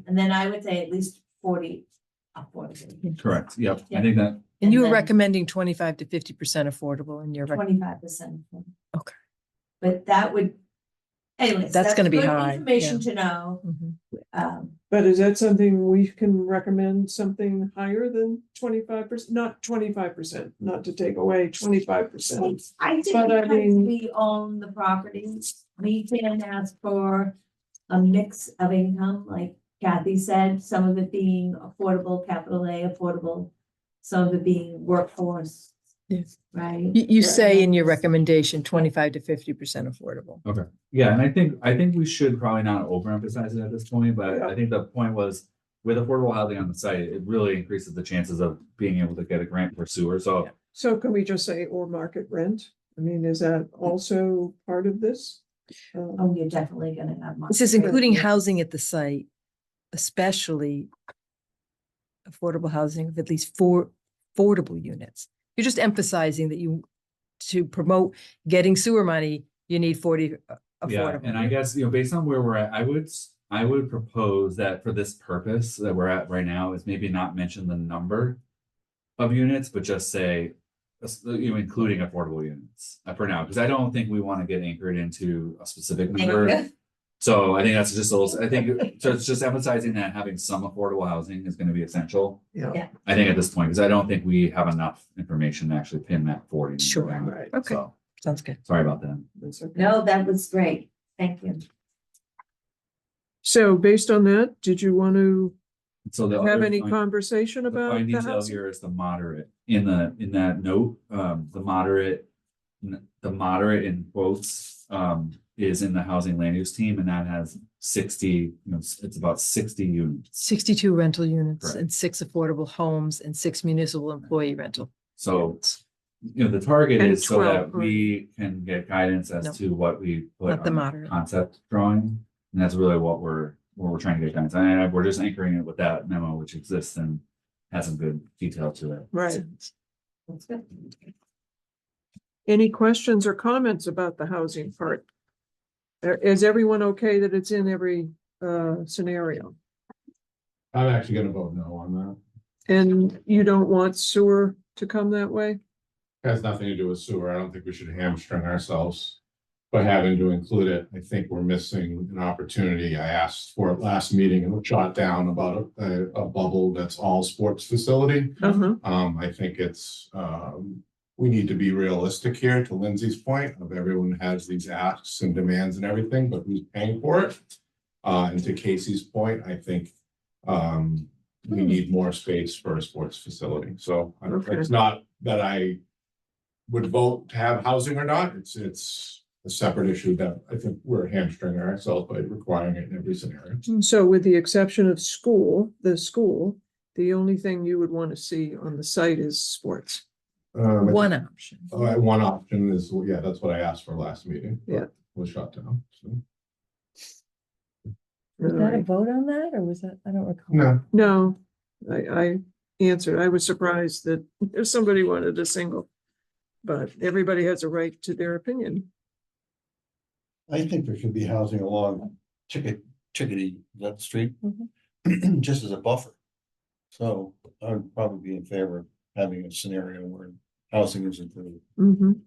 And then I would say at least 40 affordable, Correct, yep, I Yeah. think that, And you were And then- recommending 25 to 50% affordable in your. 25%. Okay. But that would, anyways, That's gonna be good high, information to know. Mhm. But is that something we can recommend something higher than 25%? Not 25%, not to take away 25%. I think But I because mean- we own the properties, we can ask for a mix of income, like Kathy said, some of it being affordable, capital A, affordable, some of it being workforce. Yes. Right? You Yeah. say in your recommendation, 25 to 50% affordable. yeah, and I think we should probably not overemphasize it at this point, but Yeah. I think the point was. With affordable housing on the site, it really increases the chances of being able to get a grant for sewer, so. So can we just say or market rent? I mean, is that also part of this? Oh, you're definitely gonna have. This is market including rate. housing at the site, especially affordable housing of at least 4 affordable units. You're just emphasizing that to promote getting sewer money, you need 40 Yeah, affordable. and I guess, based on where we're at, I would propose that for this purpose that we're at right now is maybe not mention the number of units, but just say, including affordable units for now, because I don't think we want to get anchored into a specific number. So I think that's just a little, so it's just emphasizing that having some affordable housing is going to be essential. Yeah. Yeah. I think at this point, because I don't think we have enough information to actually pin that 40 number Sure, down. right. Okay. So, Sounds good. sorry about that. That's okay. No, that was great. Thank you. So based on that, did you want to So the have other any fine- conversation the about fine the detail housing? here is the moderate in that note, the moderate in quotes, is in the housing land use team, and that has 60, it's about 60 units. 62 rental units Correct. and 6 affordable homes and 6 municipal employee rental. So, units. the target And is so 12, that we can get guidance No. as to what we put Not the on the moderate. concept drawing. And that's really what we're trying to get guidance. And we're just anchoring it with that memo, which exists and has some good detail to it. Right. That's good. Any questions or comments about the housing part? Is everyone okay that it's in every scenario? I'm actually gonna vote no on that. And you don't want sewer to come that way? Has nothing to do with sewer. I don't think we should hamstring ourselves by having to include it. I think we're missing an opportunity. I asked for it last meeting and was shot down about a bubble that's all sports facility. Uh-huh. I think it's, we need to be realistic here, to Lindsay's point, of everyone has these asks and demands and everything, but who's paying for it? And to Casey's point, I think, we need more space for a sports facility. So Okay. it's not that I would vote to have housing or not. It's a separate issue that I think we're hamstringing ourselves by requiring it in every scenario. So with the exception of the school, the only thing you would want to see on the site is sports. One option. One option is, yeah, that's what I asked for last meeting. but Yeah. Was shot down, so. Was that a vote on that or was that, I don't recall. No, No, I answered. I was surprised that if somebody wanted a single. But everybody has a right to their opinion. I think there should be housing along Chickadee, that street, just as a buffer. So I would probably be in favor of having a scenario where housing is included. Mhm.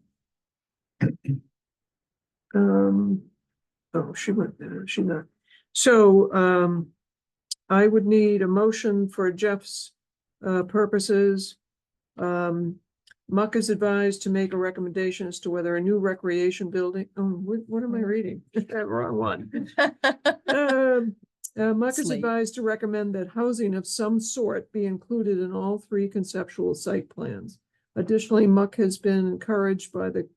Oh, she went there, she not. So, I would need a motion for Jeff's, purposes. Muck is advised to make a recommendation as to whether a new recreation building, what am I reading? Wrong one. Muck is Slate. advised to recommend that housing of some sort be included in all 3 conceptual site plans. Additionally, Muck has been encouraged by the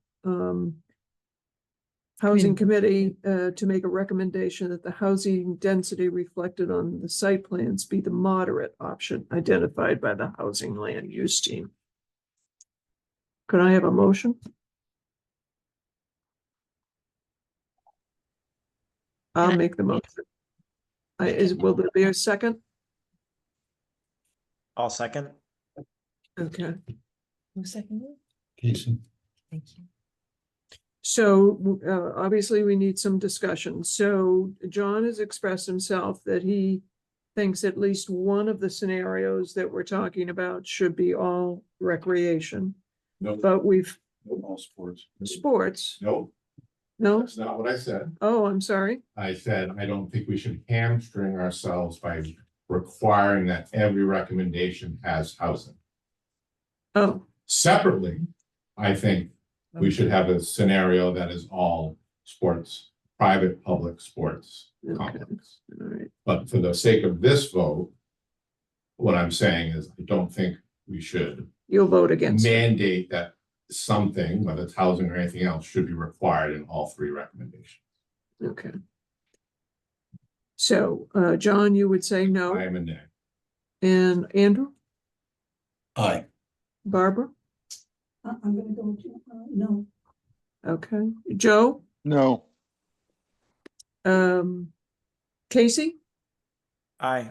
Housing Committee to make a recommendation that the housing density reflected on the site plans be the moderate option identified by the housing land use team. Could I have a motion? I'll make the motion. Will there be a second? I'll second. Okay. Who seconded? Casey, Thank you. So, obviously we need some discussion. So John has expressed himself that he thinks at least one of the scenarios that we're talking about should be all recreation. No, But we've, no, all sports. sports, No, no? that's not what I said. Oh, I'm sorry. I said, I don't think we should hamstring ourselves by requiring that every recommendation has housing. Oh, Separately, I think we should have a scenario that is all sports, private, public sports okay, complex. all right. But for the sake of this vote, what I'm saying is I don't think we should You'll vote against it. mandate that something, whether it's housing or anything else, should be required in all three recommendations. Okay. So, John, you would say I no, am a nay. and Andrew, Aye. Barbara? I'm gonna go to, no. Okay, Joe, No, Casey, Aye.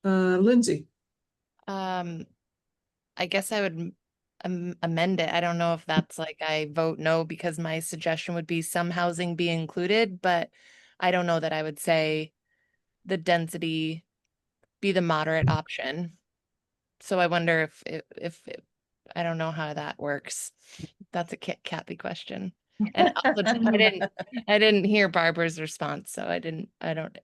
Lindsay. I guess I would amend it. I don't know if that's like I vote no because my suggestion would be some housing be included, but I don't know that I would say the density be the moderate option. So I wonder if I don't know how that works. That's a Kathy question. And also, I didn't hear Barbara's response, so I don't,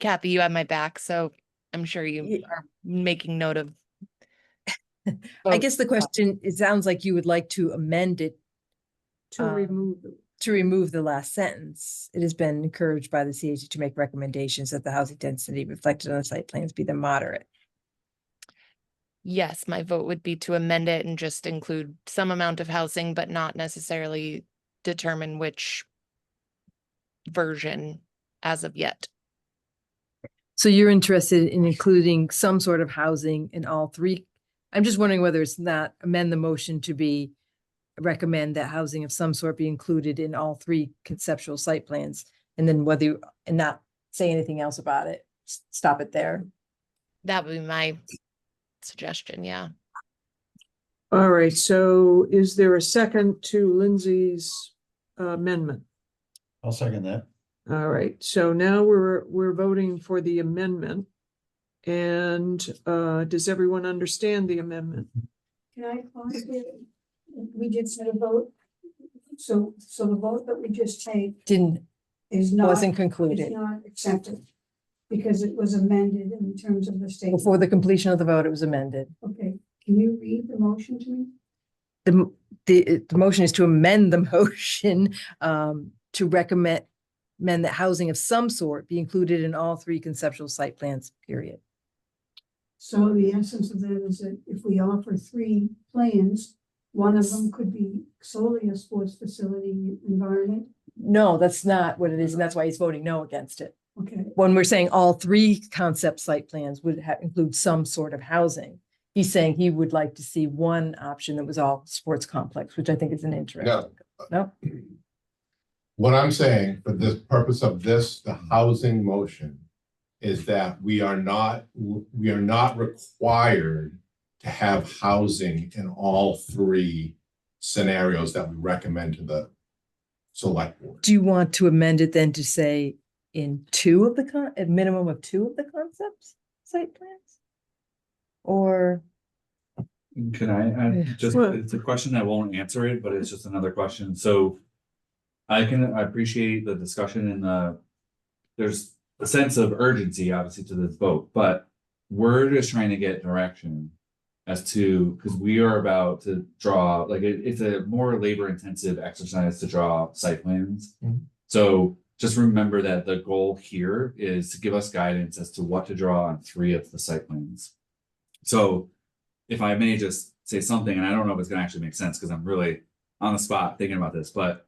Kathy, you have my back, so I'm sure you Ye- are making note of. I guess the question, it sounds like you would like to amend it To remove it. to remove the last sentence. It has been encouraged by the CAC to make recommendations that the housing density reflected on the site plans be the moderate. Yes, my vote would be to amend it and just include some amount of housing, but not necessarily determine which version as of yet. So you're interested in including some sort of housing in all three? I'm just wondering whether it's not amend the motion to be recommend that housing of some sort be included in all three conceptual site plans, and then whether you, and not say anything else about it. Stop it there. That would be my suggestion, yeah. All right, so is there a second to Lindsay's amendment? I'll second that. All right, so now we're voting for the amendment. And does everyone understand the amendment? Can I pause here? We did set a vote. So the vote that we just take Didn't, is not. wasn't Is concluded. not accepted. Because it was amended in terms of the statement. Before the completion of the vote, it was amended. Okay, can you read the motion to me? The motion is to amend the motion to recommend that housing of some sort be included in all three conceptual site plans, period. So the essence of that is that if we offer three plans, one of them could be solely a sports facility environment. No, that's not what it is, and that's why he's voting no against it. Okay, When we're saying all three concept site plans would include some sort of housing, he's saying he would like to see one option that was all sports complex, which I think is an interesting. No, What I'm saying for the purpose of this, the housing motion, is that we are not required to have housing in all three scenarios that we recommend to the select board. do you want to amend it then to say in two of the a minimum of two of the concepts site plans? Or Can I Yeah. just, Well- it's a question that won't answer it, but it's just another question. So I appreciate the discussion and there's a sense of urgency, obviously, to this vote, but we're just trying to get direction as to, because we are about to draw, like, it's a more labor intensive exercise to draw site plans. Mhm. So just remember that the goal here is to give us guidance as to what to draw on three of the site plans. So if I may just say something, and I don't know if it's gonna actually make sense, because I'm really on the spot thinking about this, but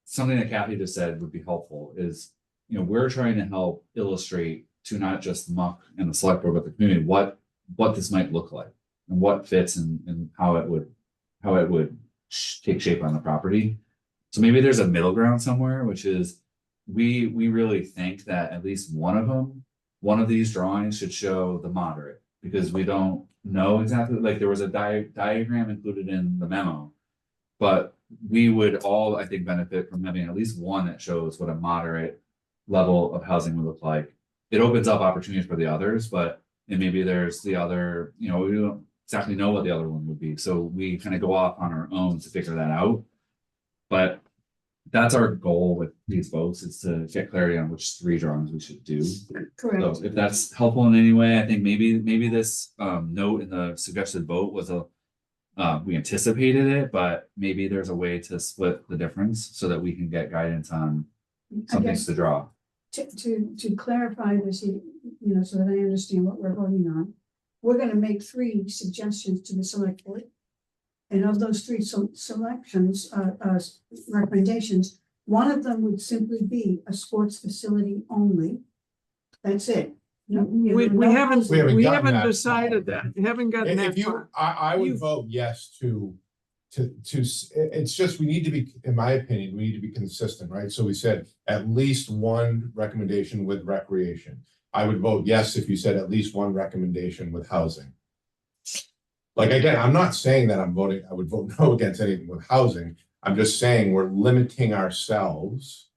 something that Kathy just said would be helpful is, we're trying to help illustrate to not just Muck and the select board, but the community, what this might look like and what fits and how it would take shape on the property. So maybe there's a middle ground somewhere, which is we really think that at least one of these drawings should show the moderate, because we don't know exactly, like there was a diagram included in the memo, but we would all, I think, benefit from having at least one that shows what a moderate level of housing would look like. It opens up opportunities for the others, but and maybe there's the other, we don't exactly know what the other one would be. So we kind of go off on our own to figure that out. But that's our goal with these votes, is to get clarity on which 3 drawings we should do. Correct. So if that's helpful in any way, I think maybe this note in the suggested vote was we anticipated it, but maybe there's a way to split the difference so that we can get guidance on I some things guess to draw. to clarify this, so that I understand what we're voting on, we're gonna make 3 suggestions to the select board. And of those 3 selections, recommendations, one of them would simply be a sports facility only. That's it. No, We no haven't, housing. we gotten haven't that decided far. that. We haven't gotten If that you, far. I would You- vote yes it's just, we need to be, in my opinion, we need to be consistent, right? So we said at least 1 recommendation with recreation. I would vote yes if you said at least 1 recommendation with housing. Like, again, I'm not saying that I would vote no against anything with housing. I'm just saying we're limiting ourselves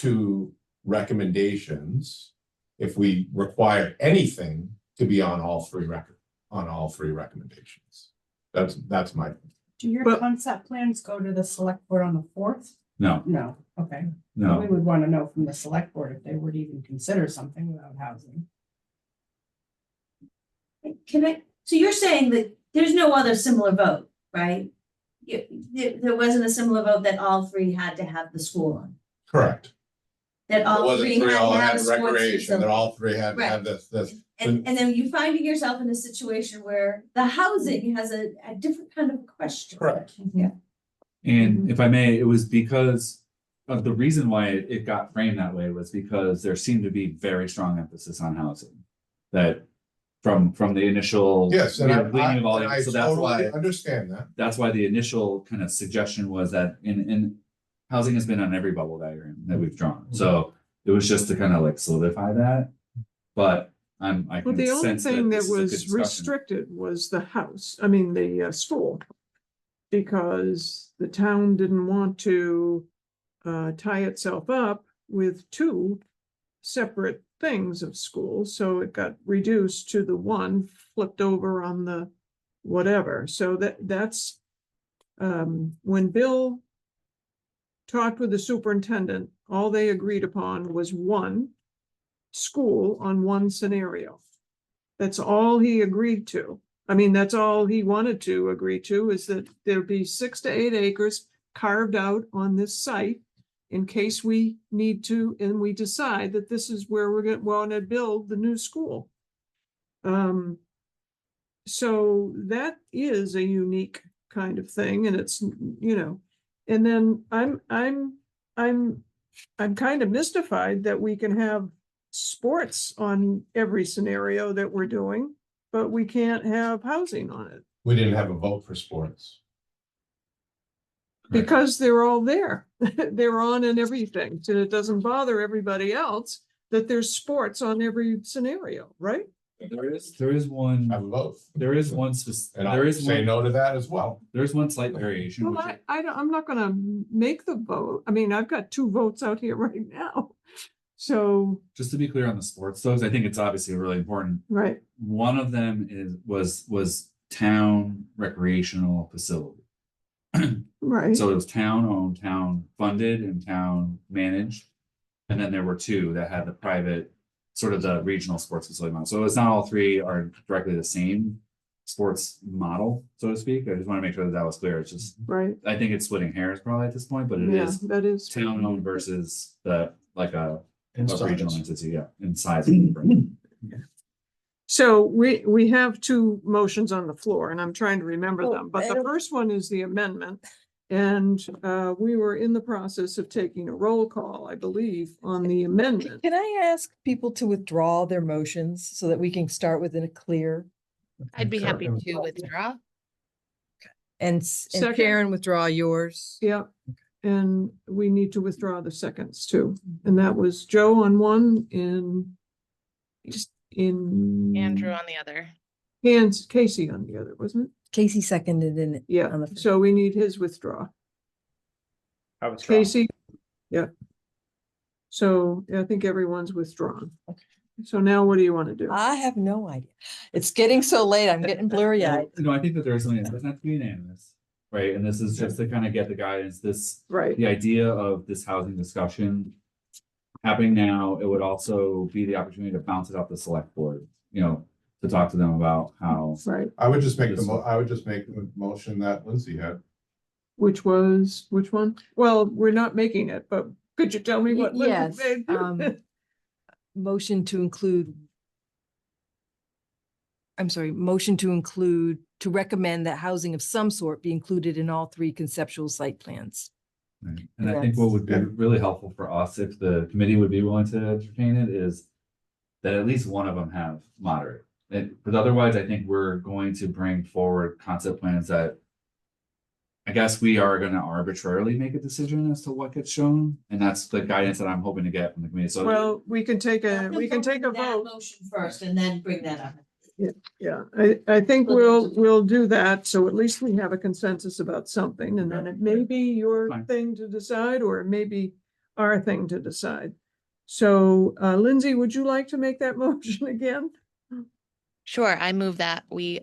to recommendations if we require anything to be on all 3 recommendations. That's my. Do your But- concept plans go to the select board on the 4th? No, No, okay. We no. would want to know from the select board if they would even consider something without housing. So you're saying that there's no other similar vote, right? There wasn't a similar vote that all 3 had to have the school on, Correct. that It all wasn't 3 had all to had have a sports recreation, that facility. all 3 had to have this. And then you finding yourself in a situation where the housing has a different kind of question. Correct. Yeah. And if I may, it was because of the reason why it got framed that way was because there seemed to be very strong emphasis on housing. That from the initial. Yes, and gleaning of all I the- so that's why. totally understand that. That's why the initial kind of suggestion was that in housing has been on every bubble diagram that we've drawn. So it was just to kind of like solidify that. But I Well, can the only sense thing that this is a good was discussion. restricted was the house, the school. Because the town didn't want to tie itself up with 2 separate things of schools, so it got reduced to the 1 flipped over on the whatever. So that's when Bill talked with the superintendent, all they agreed upon was 1 school on 1 scenario. That's all he agreed to. That's all he wanted to agree to, is that there'd be 6 to 8 acres carved out on this site in case we need to, and we decide that this is where we're going to want to build the new school. So that is a unique kind of thing, and it's, and then I'm kind of mystified that we can have sports on every scenario that we're doing, but we can't have housing on it We didn't have a vote for sports. because they're all there. They're on in everything, so it doesn't bother everybody else that there's sports on every scenario, right? There is one, Have a vote. there is one, And there I is say one, no to that as well. there's one slight variation. Well, which I'm not gonna make the vote. I've got 2 votes out here right now. So, just to be clear on the sports, those, I think it's obviously really important. right, One of them was town recreational facility. right. So it was town owned, town funded, and town managed. And then there were 2 that had the private, sort of the regional sports facility model. So it's not all 3 are directly the same sports model, so to speak. I just want to make sure that was clear. It's just, Right, I think it's splitting hairs probably at this point, but it yeah, is that is. town owned versus a Inside. regional entity, yeah, in size. So we have 2 motions on the floor, and I'm trying to remember Oh, them, but the Madam- first one is the amendment. And we were in the process of taking a roll call, I believe, on the amendment. Can I ask people to withdraw their motions so that we can start with a clear? I'd be Sure. happy to withdraw. And Second. Karen, withdraw yours. Yeah, and we need to withdraw the seconds too. And that was Joe on 1 and Andrew on the other. Casey on the other, wasn't it? Casey seconded in it. Yeah, on the- so we need his withdraw. I would try. Casey? Yeah. So I think everyone's withdrawn. So now what do you want to do? I have no idea. It's getting so late. I'm getting blurry eyed. No, I think that there's something, it doesn't have to be unanimous, right? And this is just to kind of get the guidance, Right, the idea of this housing discussion happening now, it would also be the opportunity to bounce it off the select board, to talk to them about how. right. I would just make the motion that Lindsay had. Which one? Well, we're not making it, but could you tell me what? Linda Yes, made? motion to include. I'm sorry, motion to include, to recommend that housing of some sort be included in all 3 conceptual site plans. Right. And I think what would be really helpful for us, if the committee would be willing to entertain it, is that at least one of them have moderate. Because otherwise, I think we're going to bring forward concept plans that I guess we are going to arbitrarily make a decision as to what gets shown. And that's the guidance that I'm hoping to get from the committee. So Well, we can take a Let them go through that vote. Motion first and then bring that up. Yeah, I think we'll do that. So at least we have a consensus about something, and then it may be your Fine. thing to decide, or it may be our thing to decide. So, Lindsay, would you like to make that motion again? Sure, I move that we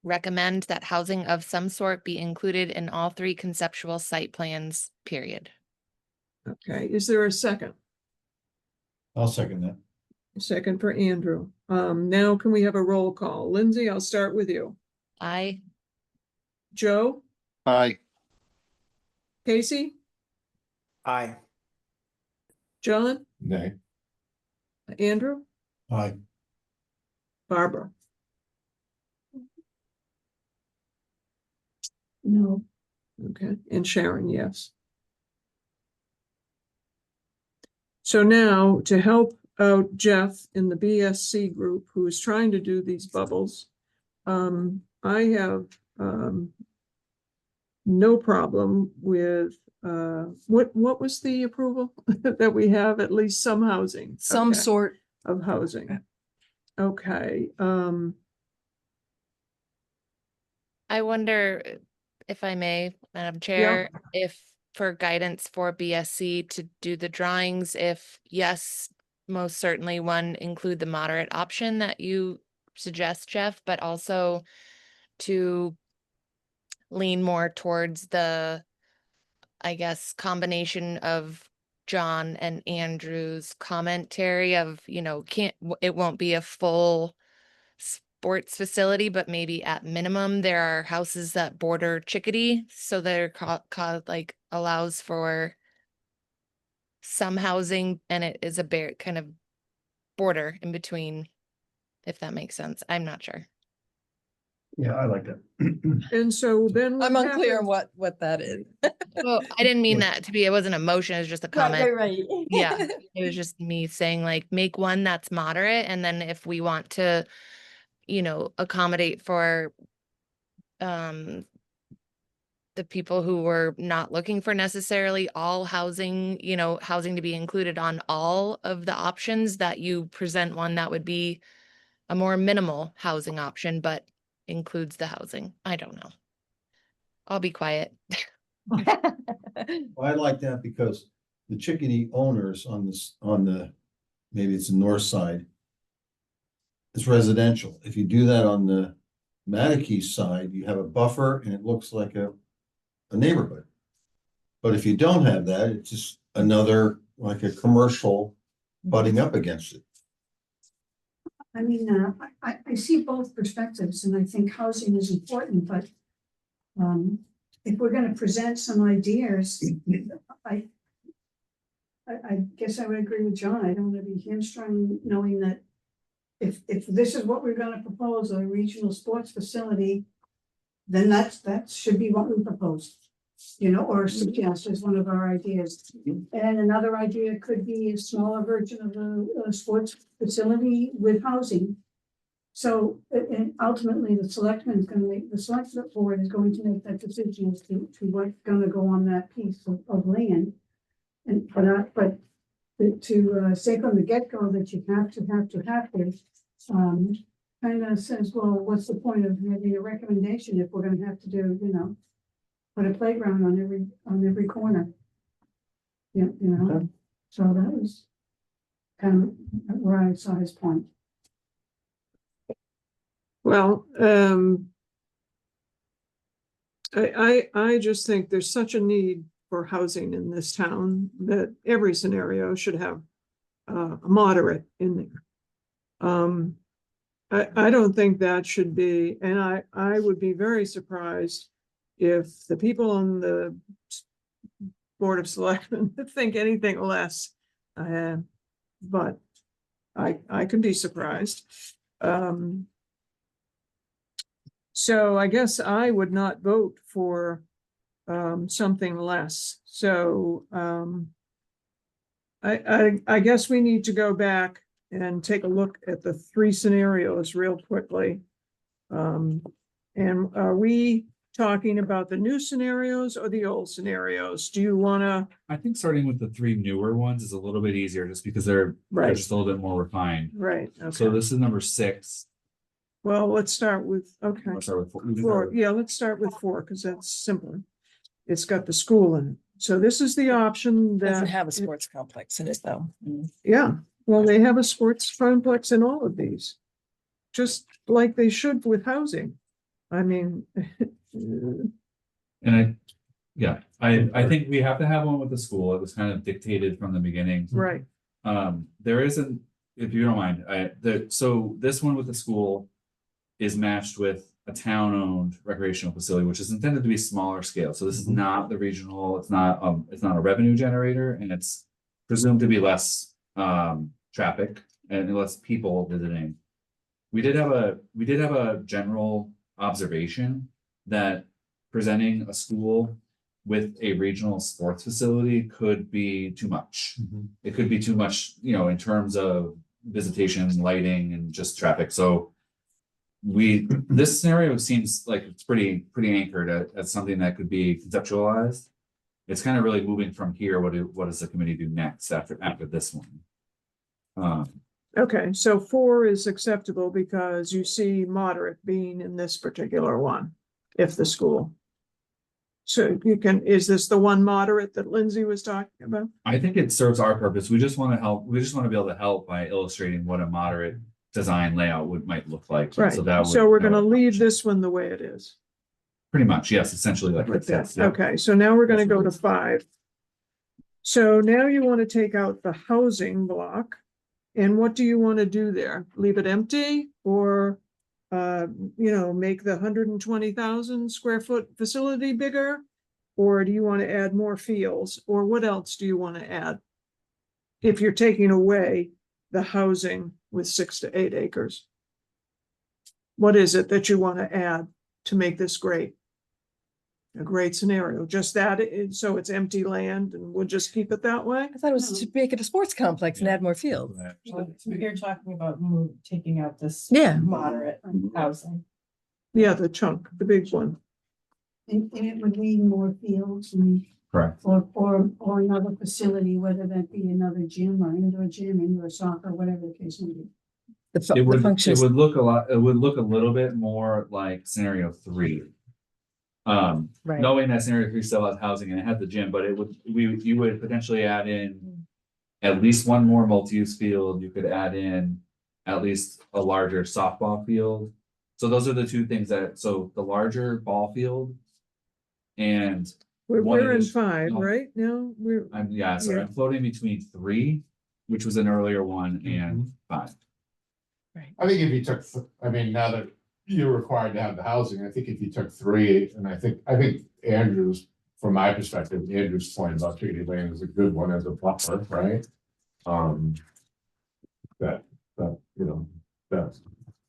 recommend that housing of some sort be included in all 3 conceptual site plans, period. Okay, is there a second? I'll second that. Second for Andrew. Now can we have a roll call? Lindsay, I'll start with you. I, Joe, Aye. Casey, Aye. John, Nay. Andrew, Aye. Barbara. No, Okay, and Sharon, yes. So now to help out Jeff in the BSC group who is trying to do these bubbles, I have no problem with what was the approval that we have at least some housing? Some Okay, sort. of housing. Okay, I wonder if I may, Madam Chair, if for guidance for BSC to do the drawings, if yes, most certainly one, include the moderate option that you suggest, Jeff, but also to lean more towards the, I guess, combination of John and Andrew's commentary of, it won't be a full sports facility, but maybe at minimum, there are houses that border Chickadee, so they're like allows for some housing, and it is a kind of border in between, if that makes sense. I'm not sure. Yeah, I like that. and so then what I'm unclear happens- on what that is. Well, I didn't mean that to be, it wasn't a motion, it was just a comment. Right. Yeah, it was just me saying like, make one that's moderate, and then if we want to, accommodate for the people who were not looking for necessarily all housing, housing to be included on all of the options, that you present one that would be a more minimal housing option, but includes the housing. I don't know. I'll be quiet. Well, I like that because the Chickadee owners maybe it's the north side. It's residential. If you do that on the Mattacheese side, you have a buffer and it looks like a neighborhood. But if you don't have that, it's just another, like a commercial butting up against it. I mean, I see both perspectives and I think housing is important, but if we're gonna present some ideas, I guess I would agree with John. I don't wanna be hamstrung knowing that if this is what we're gonna propose, a regional sports facility, then that should be what we propose, or suggest as one of our ideas. And another idea could be a smaller version of a sports facility with housing. So, and ultimately, the select board is going to make that decision as to what's gonna go on that piece of land. And, but to say from the get-go that you have to, kind of says, well, what's the point of having a recommendation if we're gonna have to do, put a playground on every corner. You know, so that was kind of where I saw his point. Well, I just think there's such a need for housing in this town that every scenario should have a moderate in there. I don't think that should be, and I would be very surprised if the people on the Board of Selectmen think anything less. But I could be surprised. So I guess I would not vote for something less. So I guess we need to go back and take a look at the three scenarios real quickly. And are we talking about the new scenarios or the old scenarios? Do you want to? I think starting with the three newer ones is a little bit easier just because they're Right. just a little bit more refined. Right. So Okay. this is number 6. Well, let's start with, okay. Let's start with 4. We can Four, start with- yeah, let's start with 4 because that's simpler. It's got the school in it. So this is the option Doesn't that, have a sports complex in it though. yeah, well, they have a sports complex in all of these. Just like they should with housing. I mean, And I think we have to have one with the school. It was kind of dictated from the beginning. right, There isn't, if you don't mind, so this one with the school is matched with a town-owned recreational facility, which is intended to be smaller scale. So this is not the regional, it's not a revenue generator, and it's presumed to be less traffic and less people visiting. We did have a general observation that presenting a school with a regional sports facility could be too much. It could be too much, in terms of visitation, lighting, and just traffic. So this scenario seems like it's pretty anchored at something that could be conceptualized. It's kind of really moving from here. What does the committee do next after this one? okay, so 4 is acceptable because you see moderate being in this particular one, if the school. So is this the one moderate that Lindsay was talking about? I think it serves our purpose. We just want to help. We just want to be able to help by illustrating what a moderate design layout might look like. Right, so we're gonna leave this one the way it is. Pretty much, yes, essentially like Like this. that, okay, so now we're gonna go to 5. So now you want to take out the housing block. And what do you want to do there? Leave it empty or, make the 120,000 square foot facility bigger? Or do you want to add more fields? Or what else do you want to add? If you're taking away the housing with 6 to 8 acres. What is it that you want to add to make this great? A great scenario, just that, so it's empty land and we'll just keep it that way? I thought it was to make it a sports complex and add more fields. Well, you're talking about taking out this. Yeah. Moderate housing. Yeah, the chunk, the big one. And it would need more fields and, Correct. or another facility, whether that be another gym or indoor soccer, whatever the case may be. It would look a little bit more like scenario 3. Right. Knowing that scenario 3 still has housing and it had the gym, but you would potentially add in at least one more multi-use field. You could add in at least a larger softball field. So those are the two things so the larger ball field and We're in 5, right? Now, I'm floating between 3, which was an earlier one, and 5. I think if you took, now that you're required to have the housing, I think if you took 3, and I think Andrew's, from my perspective, Andrew's point about Chickadee Lane is a good one as a buffer, right? That. So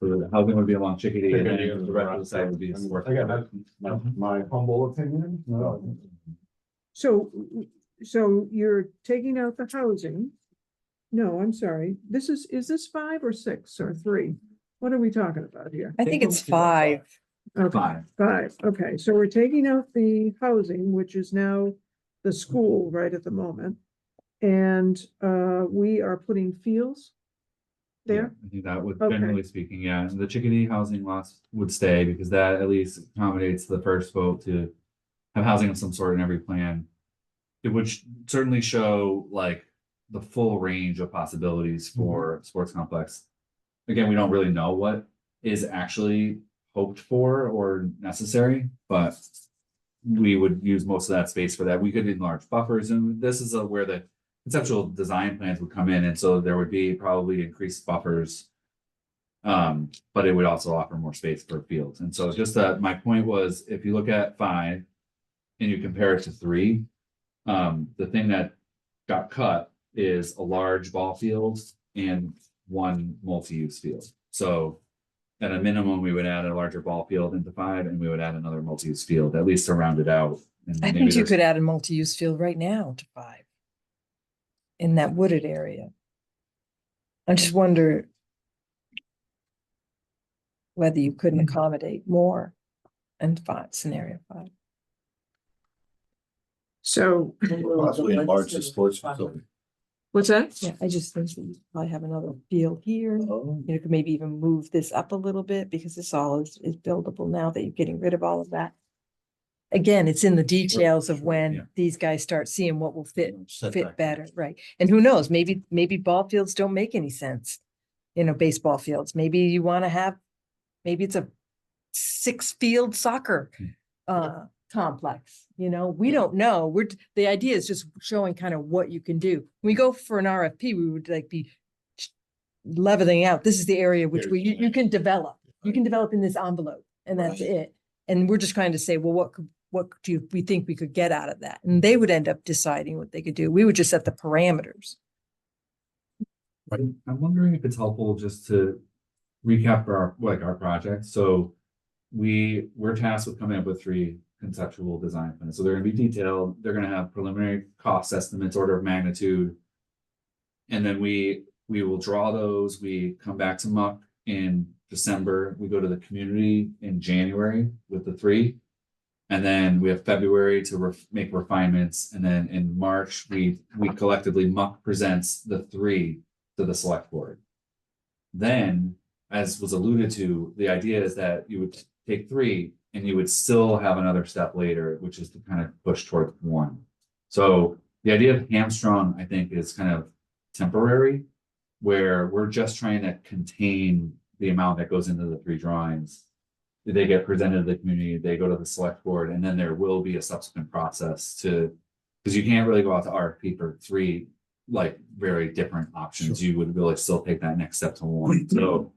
the housing would be along Chickadee, and Chickadee then and the rest of the site would be. Again, that's my humble opinion. so you're taking out the housing. No, I'm sorry. Is this 5 or 6 or 3? What are we talking about here? I think it's 5. Okay, 5. Okay, so we're taking out the housing, which is now the school right at the moment. And we are putting fields there. I think that would, Okay. generally speaking, yeah, and the Chickadee housing lots would stay because that at least accommodates the first vote to have housing of some sort in every plan, it would certainly show like the full range of possibilities for sports complex. Again, we don't really know what is actually hoped for or necessary, but we would use most of that space for that. We could enlarge buffers, and this is where the conceptual design plans would come in, and so there would be probably increased buffers. But it would also offer more space for fields. And so just my point was, if you look at 5 and you compare it to 3, the thing that got cut is a large ball field and 1 multi-use field. So at a minimum, we would add a larger ball field into 5, and we would add another multi-use field, at least to round it out. And I maybe think you there's- could add a multi-use field right now to 5 in that wooded area. I just wonder whether you couldn't accommodate more in 5, scenario 5. So Possibly enlarge the sports facility. what's that? Yeah, I just think that you probably have another field here. You know, could maybe even move this up a little bit because this all is buildable now that you're getting rid of all of that. Again, it's in the details of sure, when yeah. these guys start seeing what will fit Setback. better, right? And who knows, maybe ball fields don't make any sense. You know, baseball fields, maybe you want to have, maybe it's a 6-field soccer complex, you know, we don't know. The idea is just showing kind of what you can do. When we go for an RFP, we would like be leveling out, this is the area which you can develop. You can develop in this envelope, and that's it. And we're just trying to say, well, what do we think we could get out of that? And they would end up deciding what they could do. We would just set the parameters. I'm wondering if it's helpful just to recap our project. So we're tasked with coming up with 3 conceptual design plans. So they're going to be detailed. They're going to have preliminary cost estimates, order of magnitude. And then we will draw those. We come back to Muck in December. We go to the community in January with the 3. And then we have February to make refinements. And then in March, we collectively, Muck presents the 3 to the select board. Then, as was alluded to, the idea is that you would take 3 and you would still have another step later, which is to kind of push towards 1. So the idea of hamstrung, I think, is kind of temporary, where we're just trying to contain the amount that goes into the 3 drawings. They get presented to the community, they go to the select board, and then there will be a subsequent process because you can't really go out to RFP for 3 like very different options. You would really still take that next step to 1. So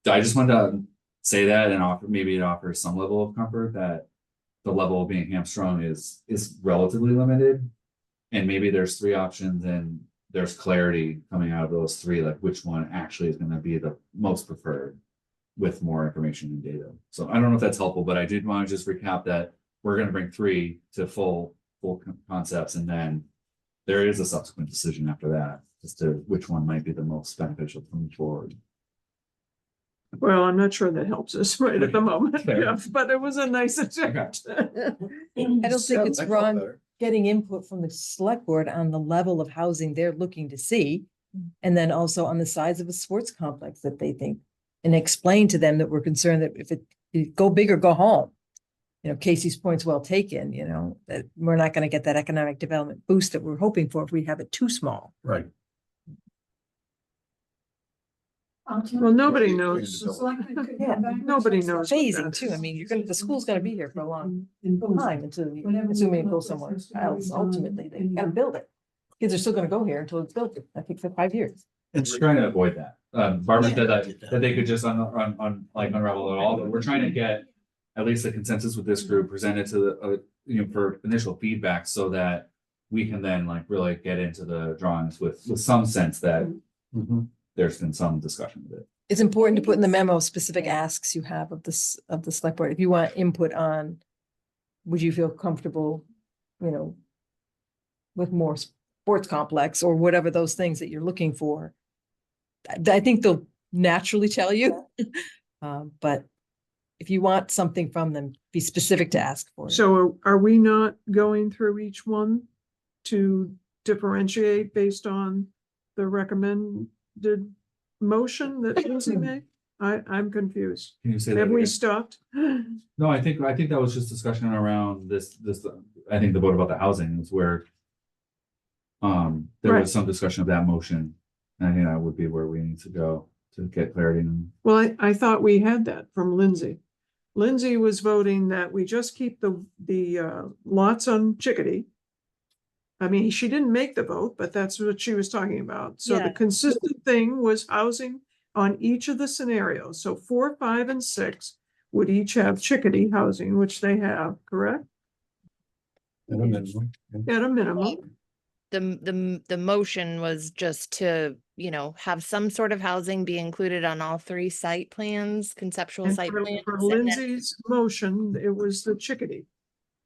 I just wanted to say that and maybe it offers some level of comfort that the level of being hamstrung is relatively limited. And maybe there's 3 options and there's clarity coming out of those 3, like which one actually is going to be the most preferred with more information and data. So I don't know if that's helpful, but I did want to just recap that we're going to bring 3 to full concepts, and then there is a subsequent decision after that as to which one might be the most beneficial to move forward. Well, I'm not sure that helps us right at the moment, Fair. yeah, but it was a nice attempt. I don't think it's wrong getting input from the select board on the level of housing they're looking to see. And then also on the size of a sports complex that they think, and explain to them that we're concerned that if it go big or go home. You know, Casey's point's well taken, you know, that we're not going to get that economic development boost that we're hoping for if we have it too small. Right. Well, nobody knows. Yeah, Nobody knows what Phasing that too. is. I mean, the school's gonna be here for a long And time until, assuming it goes somewhere else, ultimately, they gotta build it. Kids are still gonna go here until it's built, I think for 5 years. And we're trying to avoid that. Barbara said that they could just unravel it all, but we're trying to get at least a consensus with this group presented to the, for initial feedback so that we can then like really get into the drawings with some sense that there's been some discussion with it. It's important to put in the memo specific asks you have of the select board. If you want input on, would you feel comfortable, you know, with more sports complex or whatever those things that you're looking for? I think they'll naturally tell you. But if you want something from them, be specific to ask for it. So are we not going through each one to differentiate based on the recommended motion that Lucy made? I'm confused. Can you say that Have we again? stopped? No, I think that was just discussion around this, I think the vote about the housing is where there Right. was some discussion of that motion. And I think that would be where we need to go to get clarity on. Well, I thought we had that from Lindsay. Lindsay was voting that we just keep the lots on Chickadee. I mean, she didn't make the vote, but that's what she was talking about. So the Yeah. consistent thing was housing on each of the scenarios. So 4, 5, and 6 would each have Chickadee housing, which they have, correct? At a minimum. At a minimum. The motion was just to, have some sort of housing be included on all 3 site plans, conceptual And site plans. for and then- Lindsay's motion, it was the Chickadee.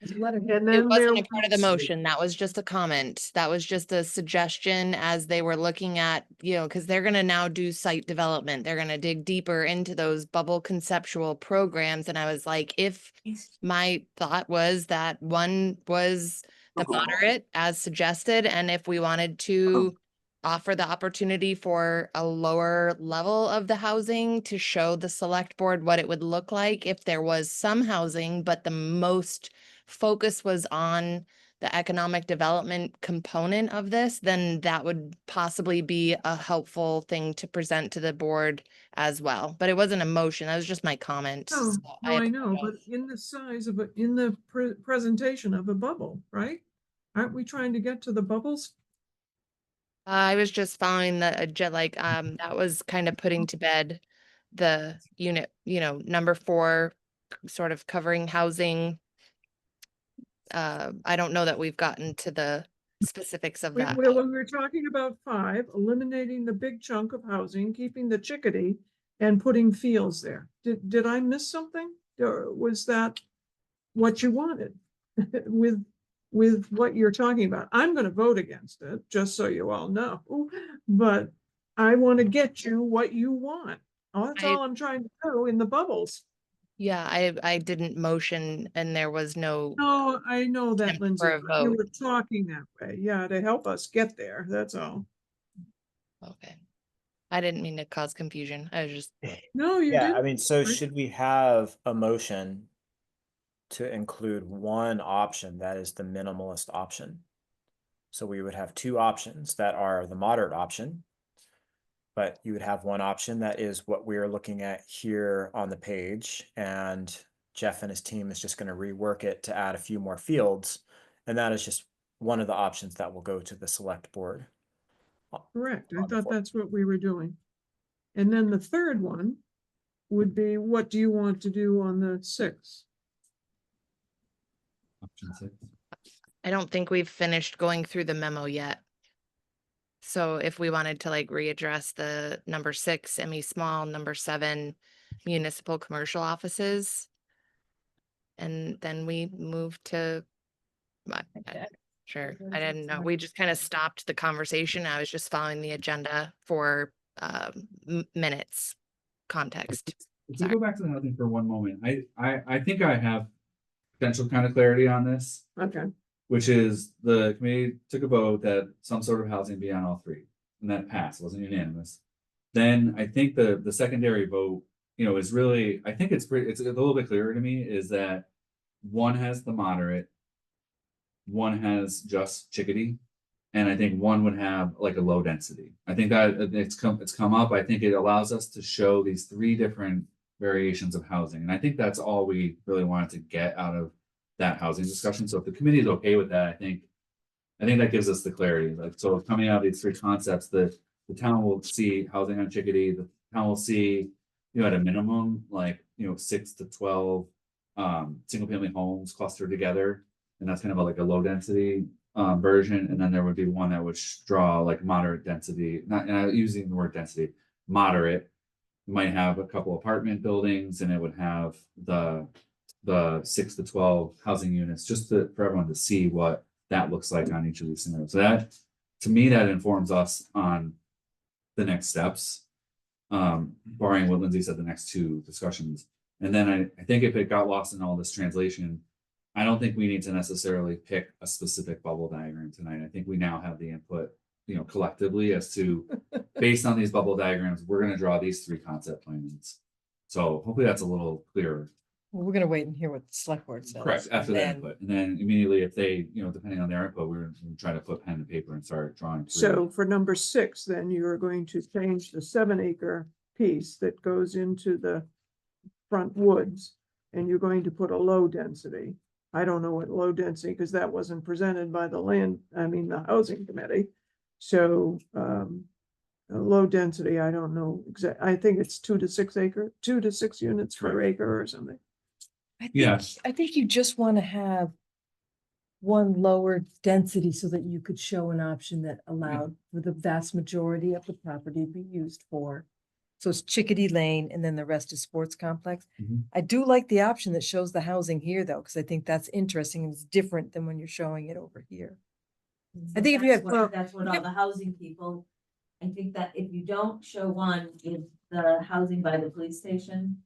And It then there wasn't a part of the was- motion. That was just a comment. That was just a suggestion as they were looking at, because they're gonna now do site development. They're gonna dig deeper into those bubble conceptual programs. And I was like, if my thought was that one was the moderate as suggested, and if we wanted to offer the opportunity for a lower level of the housing to show the select board what it would look like if there was some housing, but the most focus was on the economic development component of this, then that would possibly be a helpful thing to present to the board as well. But it wasn't a motion, that was just my comment. No, so no, I know, but apologize. in the size of in the presentation of a bubble, right? Aren't we trying to get to the bubbles? I was just following that was kind of putting to bed the unit, number 4, sort of covering housing. I don't know that we've gotten to the specifics of that. When we were talking about 5, eliminating the big chunk of housing, keeping the Chickadee and putting fields there. Did I miss something? Or was that what you wanted with what you're talking about? I'm going to vote against it, just so you all know, but I want to get you what you want. That's all I'm trying to do in the bubbles. Yeah, I didn't motion and there was no, No, I know that, Attempt Lindsay. for a You vote. were talking that way. Yeah, to help us get there. That's all. okay. I didn't mean to cause confusion. I was just, No, you Yeah, I didn't. mean, so right? should we have a motion to include one option that is the minimalist option? So we would have 2 options that are the moderate option, but you would have one option that is what we're looking at here on the page, and Jeff and his team is just going to rework it to add a few more fields, and that is just one of the options that will go to the select board. Correct. I on the thought floor. that's what we were doing. And then the third one would be, what do you want to do on the 6th? Option 6. I don't think we've finished going through the memo yet. So if we wanted to readdress the number 6, ME small, number 7, municipal commercial offices. And then we move to, sure, I didn't know. We just kind of stopped the conversation. I was just following the agenda for minutes context. If we Sorry. go back to the housing for one moment, I think I have potential kind of clarity on this, Okay. which is the committee took a vote that some sort of housing be on all 3, and that passed, wasn't unanimous. Then I think the secondary vote, is really, I think it's a little bit clearer to me, is that one has the moderate, one has just Chickadee, and I think one would have like a low density. I think that it's come up. I think it allows us to show these 3 different variations of housing, and I think that's all we really wanted to get out of that housing discussion. So if the committee is okay with that, I think that gives us the clarity. So coming out of these 3 concepts, the town will see housing on Chickadee, the town will see, at a minimum, 6 to 12 single family homes clustered together. And that's kind of like a low density version. And then there would be one that would draw moderate density, not using the word density, moderate. You might have a couple apartment buildings, and it would have the 6 to 12 housing units, just for everyone to see what that looks like on each of these scenarios. So that, to me, that informs us on the next steps, barring what Lindsay said, the next 2 discussions. And then I think if it got lost in all this translation, I don't think we need to necessarily pick a specific bubble diagram tonight. I think we now have the input, collectively as to, based on these bubble diagrams, we're going to draw these 3 concept plans. So hopefully that's a little clearer. We're gonna wait and hear what the select board says. Correct, after and that then- input, and then immediately if they, depending on their input, we're trying to put pen and paper and start drawing. So for number 6, then you're going to change the 7-acre piece that goes into the front woods, and you're going to put a low density. I don't know what low density, because that wasn't presented by the housing committee. So, a low density, I don't know I think it's 2 to 6 acre, 2 to 6 units per acre or something. Yes. I think you just want to have one lower density so that you could show an option that allowed for the vast majority of the property to be used for. So it's Chickadee Lane and then the rest is sports complex. Mhm. I do like the option that shows the housing here though, because I think that's interesting and it's different than when you're showing it over here. I think if you had- That's what all the housing people, I think that if you don't show one in the housing by the police station,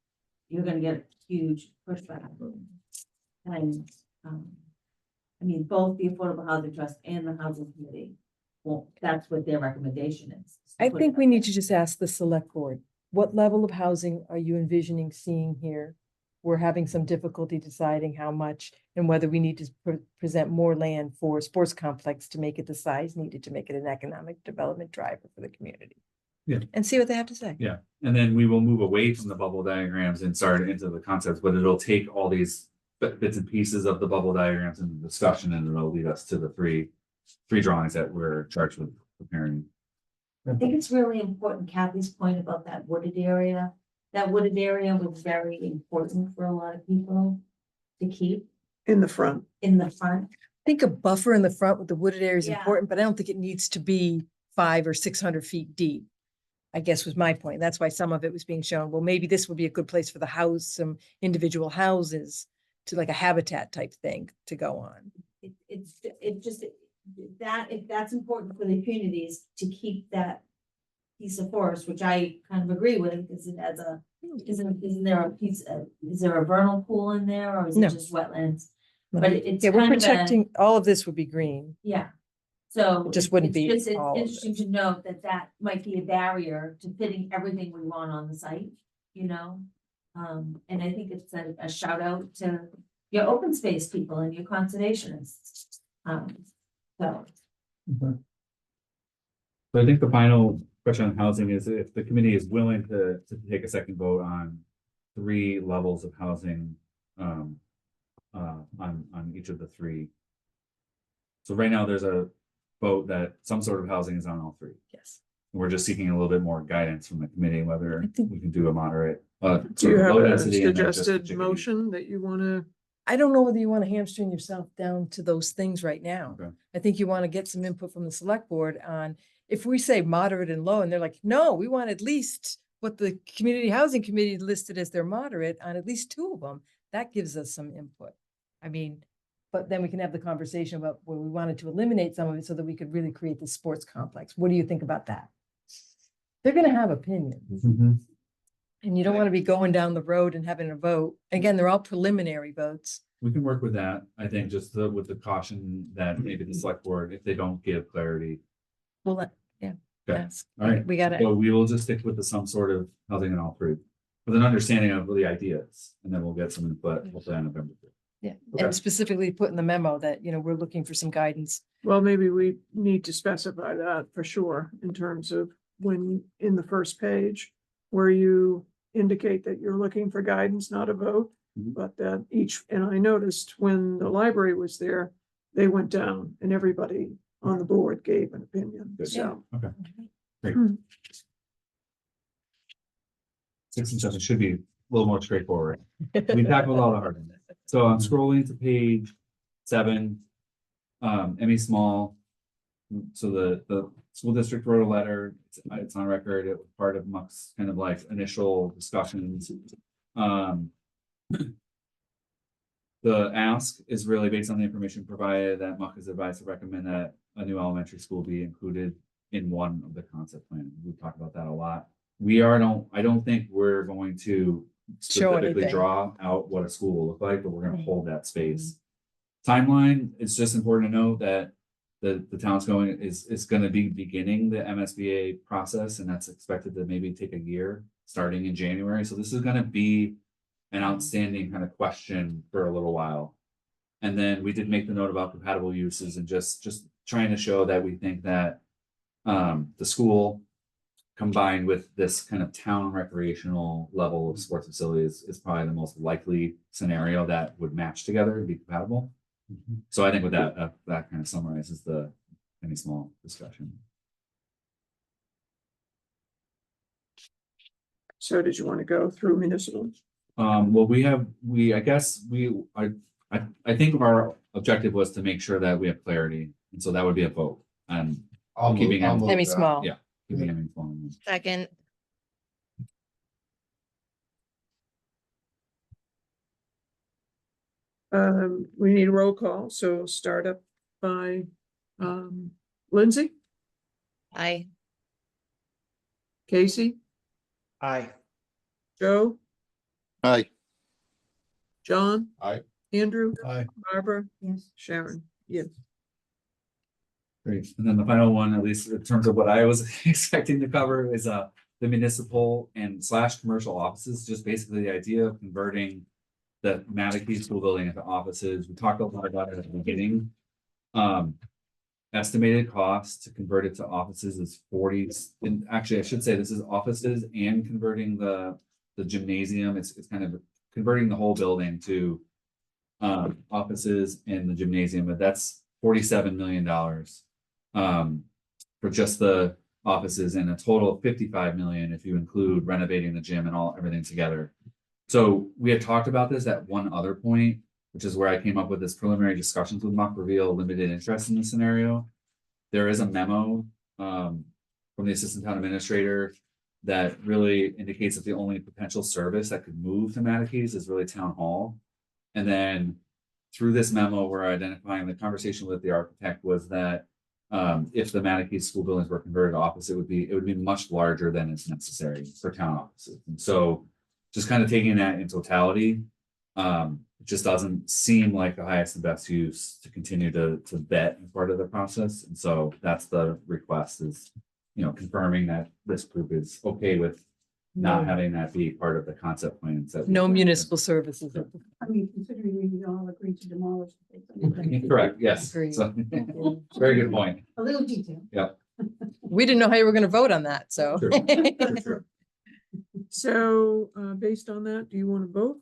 you're gonna get a huge pushback. And, both the Affordable Housing Trust and the Housing Committee, well, that's what their recommendation is. I think we need to just ask the select board, what level of housing are you envisioning seeing here? We're having some difficulty deciding how much and whether we need to present more land for sports complex to make it the size needed to make it an economic development driver for the community. Yeah. And see what they have to say. Yeah, and then we will move away from the bubble diagrams and start into the concepts, but it'll take all these bits and pieces of the bubble diagrams and the discussion, and it'll lead us to the three drawings that we're charged with preparing. I think it's really important, Kathy's point about that wooded area. That wooded area was very important for a lot of people to keep In the front. in the front. I think a buffer in the front with the wooded area is Yeah. important, but I don't think it needs to be 500 or 600 feet deep. I guess was my point. That's why some of it was being shown. Well, maybe this would be a good place for the house, some individual houses to like a habitat type thing to go on. If that's important for the communities to keep that piece of forest, which I kind of agree with, because it has isn't there a piece, is there a vernal pool in there or is it No. just wetlands? But it's Yeah, we're kind of a- protecting, all of this would be green. Yeah, so. It just wouldn't be It's all of it. interesting to note that that might be a barrier to fitting everything we want on the site, and I think it's a shout out to your open space people and your conservationists. So. So I think the final question on housing is if the committee is willing to take a second vote on 3 levels of housing on each of the 3. So right now there's a vote that some sort of housing is on all 3. Yes. We're just seeking a little bit more guidance from the committee, whether I think- we can do a moderate. Do sort you of have low a density and then just the suggested chickadee. motion that you want to? I don't know whether you want to hamstring yourself down to those things right now. Okay. I think you want to get some input from the select board on, if we say moderate and low, and they're like, no, we want at least what the community housing committee listed as their moderate on at least 2 of them, that gives us some input. But then we can have the conversation about where we wanted to eliminate some of it so that we could really create the sports complex. What do you think about that? They're gonna have opinions. Mhm. And you don't want to be going down the road and having a vote. Again, they're all preliminary votes. We can work with that. I think just with the caution that maybe the select board, if they don't give clarity. Well, yeah. Okay. Yes. All right. We got it. So we will just stick with some sort of housing in all 3 with an understanding of the ideas, and then we'll get some input hopefully on November 3rd. Yeah. Okay. And specifically put in the memo that, we're looking for some guidance. Well, maybe we need to specify that for sure in terms of when in the first page where you indicate that you're looking for guidance, not a vote. Mhm. But that and I noticed when the library was there, they went down and everybody on the board gave an opinion. Good. So, Okay. Great. Hmm. 6 and 7 should be a little more straightforward. We tackled all the hard ones. So I'm scrolling to page 7. Emmy Small. So the school district wrote a letter. It's on record. It was part of Muck's kind of like initial discussions. The ask is really based on the information provided that Muck is advised to recommend that a new elementary school be included in one of the concept plans. We've talked about that a lot. I don't think we're going to Show specifically anything. draw out what a school will look like, but we're gonna hold that space. Timeline, it's just important to note that the town's is gonna be beginning the MSBA process, and that's expected to maybe take a year. starting in January. So this is gonna be an outstanding kind of question for a little while. And then we did make the note about compatible uses and just trying to show that we think that the school combined with this kind of town recreational level of sports facilities is probably the most likely scenario that would match together and be compatible. So I think with that, that kind of summarizes the any small discussion. So did you want to go through municipal? Well, I think our objective was to make sure that we have clarity, and so that would be a vote. And I'll move- keeping I'll it- move Semi that. small. Yeah. keeping it informed. Second, We need a roll call, so start up by Lindsay, I, Casey, Aye. Joe, Aye. John. Aye. Andrew. Aye. Barbara, Yes. Sharon, yes. Great. And then the final one, at least in terms of what I was expecting to cover, is the municipal and / commercial offices, just basically the idea of converting the Mattacheese school building into offices. We talked a lot about it at the beginning. Estimated cost to convert it to offices is 40, and actually I should say this is offices and converting the gymnasium. It's kind of converting the whole building to offices and the gymnasium, but that's $47 million for just the offices, and a total of 55 million if you include renovating the gym and everything together. So we had talked about this at one other point, which is where I came up with this preliminary discussions with Muck reveal limited interest in this scenario. There is a memo from the assistant town administrator that really indicates that the only potential service that could move to Mattacheese is really town hall. And then through this memo, we're identifying the conversation with the architect was that if the Mattacheese school buildings were converted to office, it would be much larger than is necessary for town offices. And so just kind of taking that in totality, it just doesn't seem like the highest and best use to continue to vet as part of the process. And so that's the request is, confirming that this group is okay with not having that be part of the concept plans. That No municipal services. I mean, considering we all agreed to demolish. the Correct, yes. Agreed. So, very good point. A little detail. We didn't know how you were gonna vote on that, so. Sure, for sure. So, based on that, do you want to vote?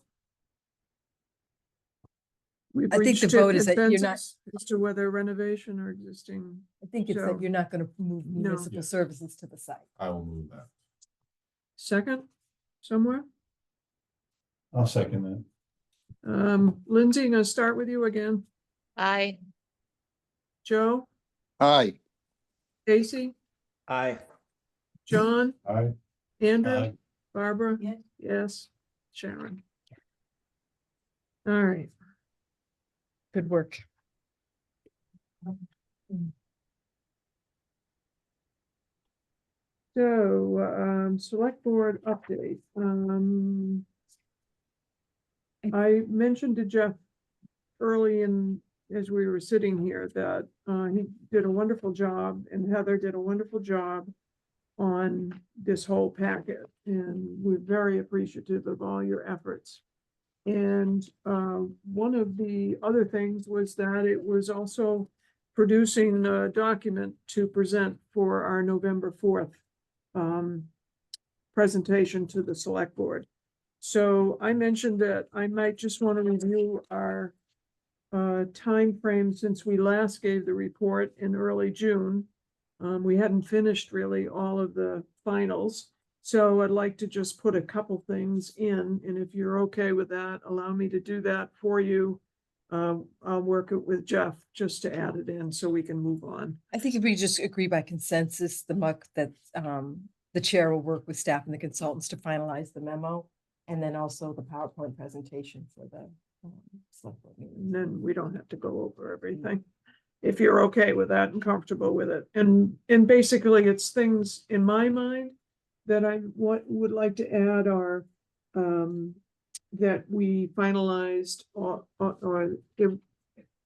We've I think the reached a vote is that you're not- consensus as to whether renovation or existing. I think it's So- that you're not gonna move No. municipal services to the site. I will move that. Second, somewhere? I'll second that. Lindsay, I'm gonna start with you again. I, Joe, Aye. Casey, Aye. John, Aye. Andrew, Aye. Barbara? Yes. Yes, Sharon. All right, Good work. so, select board update. I mentioned to Jeff early as we were sitting here, that he did a wonderful job and Heather did a wonderful job on this whole packet, and we're very appreciative of all your efforts. And one of the other things was that it was also producing a document to present for our November 4th presentation to the select board. So I mentioned that I might just want to review our time frame since we last gave the report in early June. We hadn't finished really all of the finals. So I'd like to just put a couple things in, and if you're okay with that, allow me to do that for you. I'll work it with Jeff just to add it in so we can move on. I think if we just agree by consensus, the muck that the chair will work with staff and the consultants to finalize the memo. And then also the PowerPoint presentation for the select board meeting. And then we don't have to go over everything. If you're okay with that and comfortable with it. And basically it's things in my mind that I would like to add are that we finalized or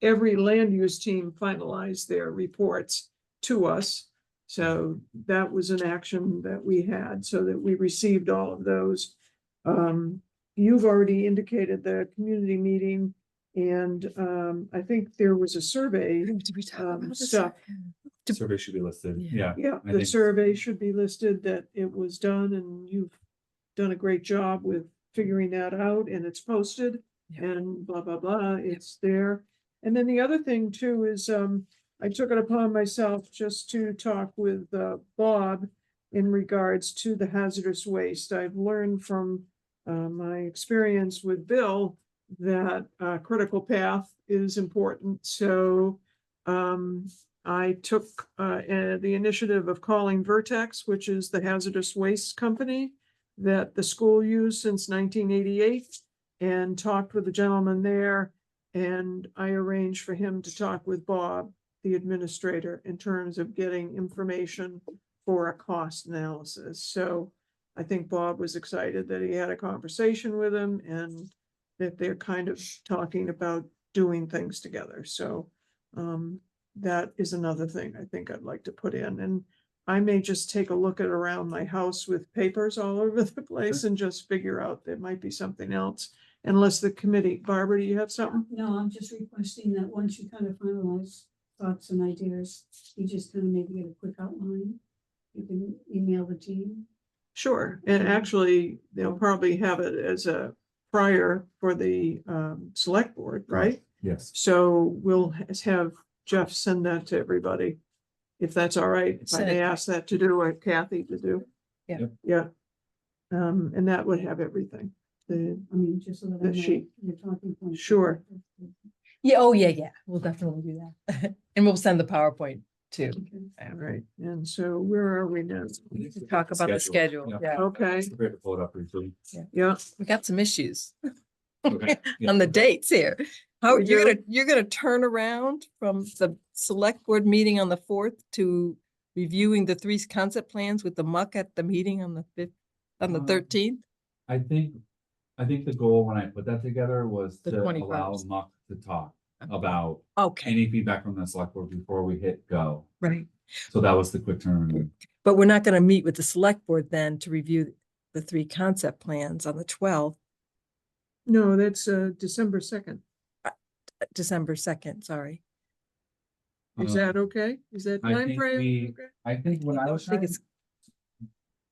every land use team finalized their reports to us. So that was an action that we had, so that we received all of those. You've already indicated the community meeting, and I think there was a survey. Did we talk about this? Stuff. Survey should be listed. Yeah. Yeah. Yeah, I the think- survey should be listed, that it was done, and you've done a great job with figuring that out, and it's posted. Yeah. And blah, blah, blah, it's there. And then the other thing too is, I took it upon myself just to talk with Bob in regards to the hazardous waste. I've learned from my experience with Bill that critical path is important. So I took the initiative of calling Vertex, which is the hazardous waste company that the school used since 1988, and talked with the gentleman there. And I arranged for him to talk with Bob, the administrator, in terms of getting information for a cost analysis. So I think Bob was excited that he had a conversation with him, and that they're kind of talking about doing things together. So that is another thing I think I'd like to put in. And I may just take a look at around my house with papers all over the place and just figure out there might be something else. Unless the committee, Barbara, do you have something? No, I'm just requesting that once you kind of finalize thoughts and ideas, you just kind of maybe get a quick outline. You can email the team. Sure, and actually, they'll probably have it as a prior for the select board, right? Yes. So we'll have Jeff send that to everybody, if that's all right. If I Send may it. ask that to do, or Kathy to do. Yeah. Yep. Yeah. And that would have everything. The, I mean, just so that I The know sheet. you're talking points. Sure. Yeah, oh, yeah. We'll definitely do that. And we'll send the PowerPoint too. Okay. all right, and so where are we now? Talk about the schedule. Yeah, Okay, Prepared to pull it up briefly. yeah, we got some issues Okay. Yeah. on the dates here. How We you're gonna turn around from the select board meeting on the 4th to reviewing the 3 concept plans with the muck at the meeting on the 5th, on the 13th? I think the goal when I put that together was The to allow 21st. Muck to talk about Okay, any feedback from the select board before we hit go. right. So that was the quick turnaround. But we're not gonna meet with the select board then to review the 3 concept plans on the 12th, no, that's December 2nd. December 2nd, sorry. Is that okay? Is that I time think frame? we- okay? I think when I was I think trying,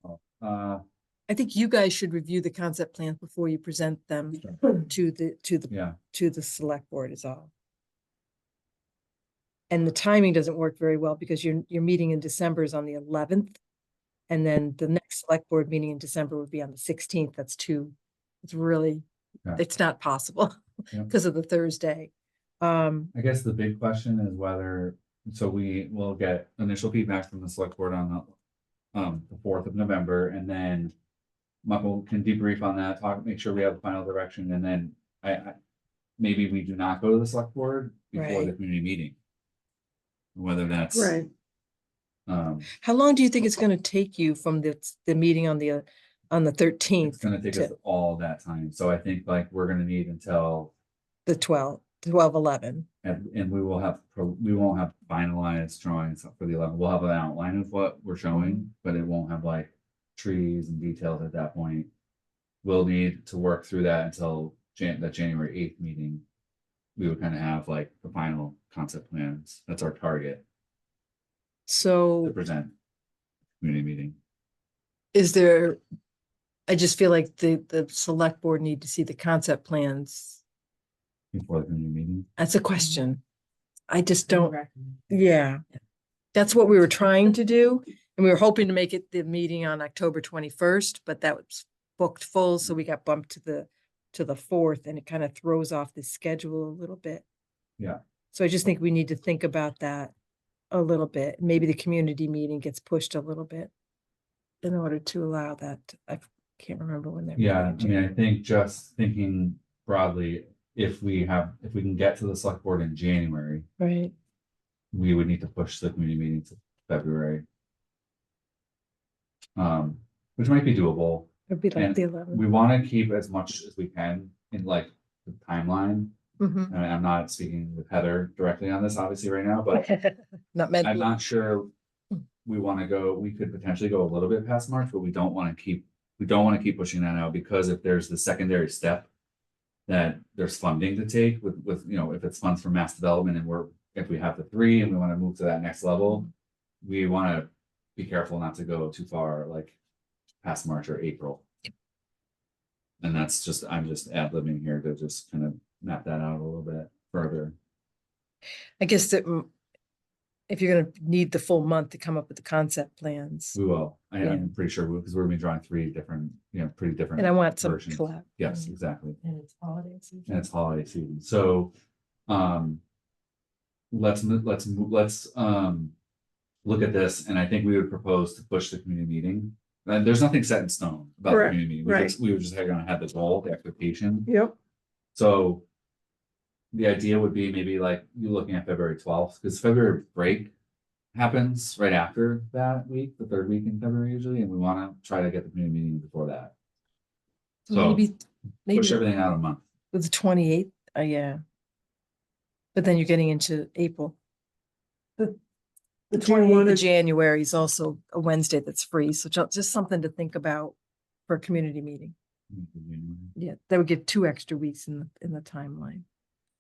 it's, I think you guys should review the concept plans before you present them to yeah, the select board is all. And the timing doesn't work very well because your meeting in December is on the 11th. And then the next select board meeting in December would be on the 16th. It's really, Okay. it's not possible Yeah. because of the Thursday. I guess the big question is whether, so we will get initial feedback from the select board on the 4th of November, and then Michael can debrief on that, talk, make sure we have the final direction, and then I maybe we do not go to the select board before the Right. community meeting. Whether that's. Right, How long do you think it's going to take you from the meeting on the It's 13th gonna take us all that time, so I think like we're gonna need until, the 12/11? and we won't have finalized drawings for the 11th. We'll have an outline of what we're showing, but it won't have like trees and details at that point. We'll need to work through that until the January 8th meeting. We would kind of have like the final concept plans. That's our target to So present community meeting. is there, I just feel like the select board need to see the concept plans. Before the community meeting. That's a question. I just don't, yeah. That's what we were trying to do. And we were hoping to make it the meeting on October 21st, but that was booked full, so we got bumped to the 4th, and it kind of throws off the schedule a little bit. Yeah. So I just think we need to think about that a little bit. Maybe the community meeting gets pushed a little bit in order to allow that. I can't remember when they're. meeting Yeah, in I mean, I January. think just thinking broadly, if we can get to the select board in January, Right. we would need to push the community meeting to February. Which might be doable. It'd be like And the 11th. We want to keep as much as we can in like the timeline. Mhm. And I'm not speaking with Heather directly on this, obviously, right now, but Not meant. I'm not sure we want to go, we could potentially go a little bit past March, but we don't want to keep pushing that out, because if there's the secondary step that there's funding to take with, you know, if it's funds for mass development and if we have the 3 and we want to move to that next level, we want to be careful not to go too far, like past March or April. And that's just, I'm just ad-libbing here to just kind of map that out a little bit further. I guess that if you're gonna need the full month to come up with the concept plans, We will. Yeah. I'm pretty sure because we're gonna be drawing 3 different, you know, pretty different. and I want some versions. collab. Yes, exactly. And it's holiday season. And it's holiday season. So, let's look at this, and I think we would propose to push the community meeting. And there's nothing set in stone about the Correct, community meeting. right. We were just gonna have the goal, the expectation. Yep, So the idea would be maybe like you looking at February 12th, because February break happens right after that week, the 3rd week in February usually, and we want to try to get the community meeting before that. So Maybe push everything out a month. with the 28th, yeah. But then you're getting into April. The Do you 28th wanna- of January is also a Wednesday that's free, so just something to think about for a community meeting. Yeah, that would give 2 extra weeks in the timeline.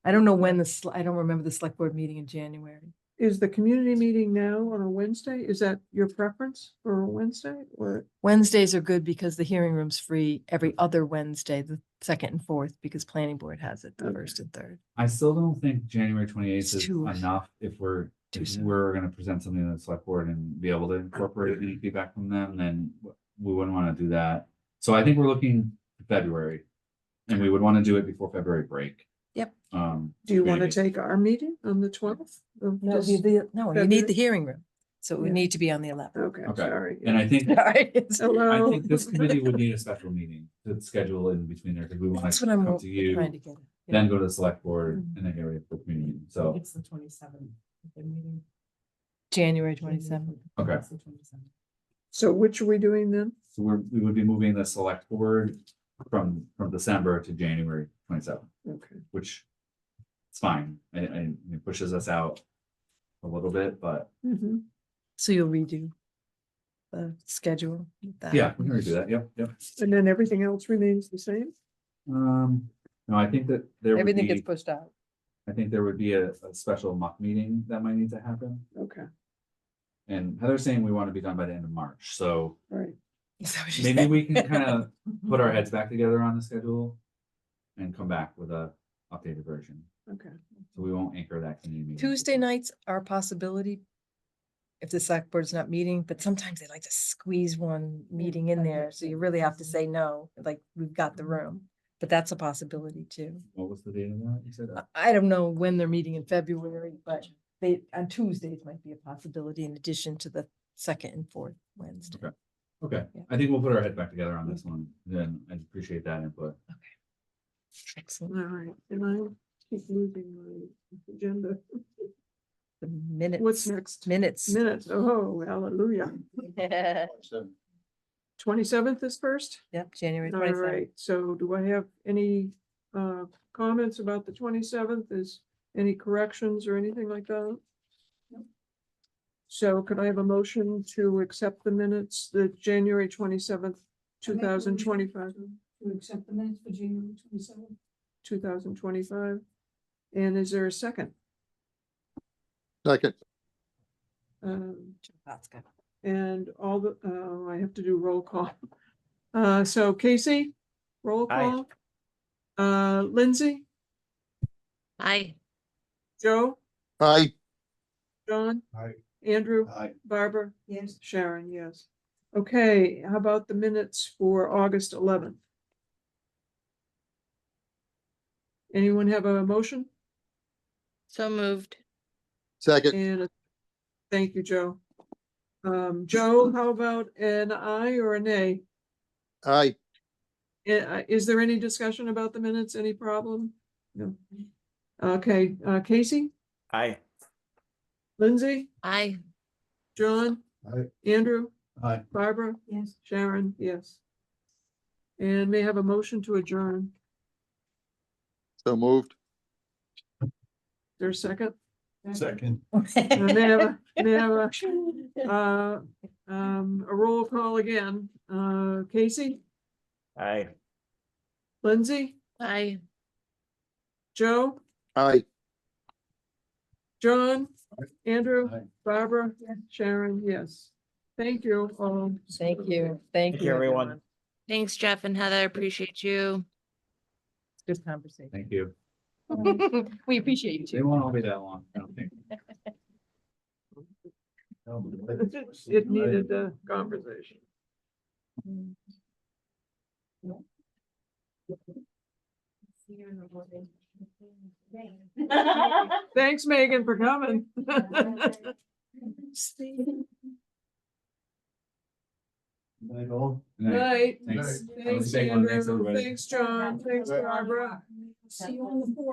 I don't know when I don't remember the select board meeting in January. is the community meeting now on a Wednesday? Is that your preference for a Wednesday or? Wednesdays are good because the hearing room's free every other Wednesday, the 2nd and 4th, because planning board has it the Okay. 1st and 3rd. I still don't think January 28th It's is too- enough if we're too soon. gonna present something to the select board and be able to incorporate any feedback from them, then we wouldn't want to do that. So I think we're looking to February, and we would want to do it before February break. Yep. Do you want to community. take our meeting on the 12th? of No, this- you need February? the hearing room, so it would Yeah. need to be on the 11th. Okay, Okay. sorry. And I think, Sorry. I Hello. think this committee would need a special meeting to schedule in between there, because we want That's to what I'm come to you, trying to get at. Yeah. then go to the select board, and then get ready for the community meeting. So, It's the 27th, the meeting. January 27th. okay. It's the 27th. So which are we doing then? So we would be moving the select board from December to January 27th, Okay, which it's fine. And it pushes us out a little bit, but mhm. So you'll redo the schedule with that. yeah, we can redo that. Yep, yep. And then everything else remains the same? No, I think that there would Everything gets be, pushed out. I think there would be a special muck meeting that might need to happen. Okay, And Heather's saying we want to be done by the end of March, so all right. Is that what you're maybe saying? we can kind of put our heads back together on the schedule and come back with a updated version. Okay, So we won't anchor that community meeting. Tuesday nights are a possibility if the select board's not meeting, but sometimes they like to squeeze one meeting in there, so you really have to say no, like, we've got the room. But that's a possibility too. What was the date of that? You said I don't know when they're meeting in February, but on Tuesdays might be a possibility in addition to the 2nd and 4th Wednesday. Okay. Okay, Yeah. I think we'll put our heads back together on this one, then I appreciate that input. Excellent. all right. And I keep losing my agenda. The minutes. What's next? Minutes. Minutes. Oh, hallelujah. 27th is first? Yep, January All 27th. right, so do I have any comments about the 27th? Is any corrections or anything like that? So could I have a motion to accept the minutes, the January 27th, I make a motion 2025, To accept the minutes for January 27th. 2025? And is there a second? Second, Chapatska. And all the, I have to do roll call. So Casey, roll Aye. call. Lindsay, Aye. Joe, aye, John? Aye. Andrew? Aye. Barbara? Yes, Sharon, yes. Okay, how about the minutes for August 11th? Anyone have a motion? So moved. second, And thank you, Joe. Joe, how about an aye or a nay? aye, Is there any discussion about the minutes? Any problem? No. Okay, Casey, Aye. Lindsay, Aye. John? Aye. Andrew? Aye. Barbara? yes. Sharon, yes. And may I have a motion to adjourn. so moved, There's a second? Second. Never, never. A roll call again. Casey, Aye. Lindsay, Aye. Joe, Aye. John, Andrew, Aye. Barbara, Sharon, yes. Thank you all. Thank you. Thank Thank you, you, everyone. Thanks, Jeff and Heather. Appreciate you. Good conversation. Thank you. We appreciate you They too. won't all be that long, I don't think. It needed a conversation. Thanks, Megan, for coming. Night all. Night. Thanks. Thanks, Have a good one. Thanks, Andrew. everybody. Thanks, John. Thanks, Barbara. See you on the 4th.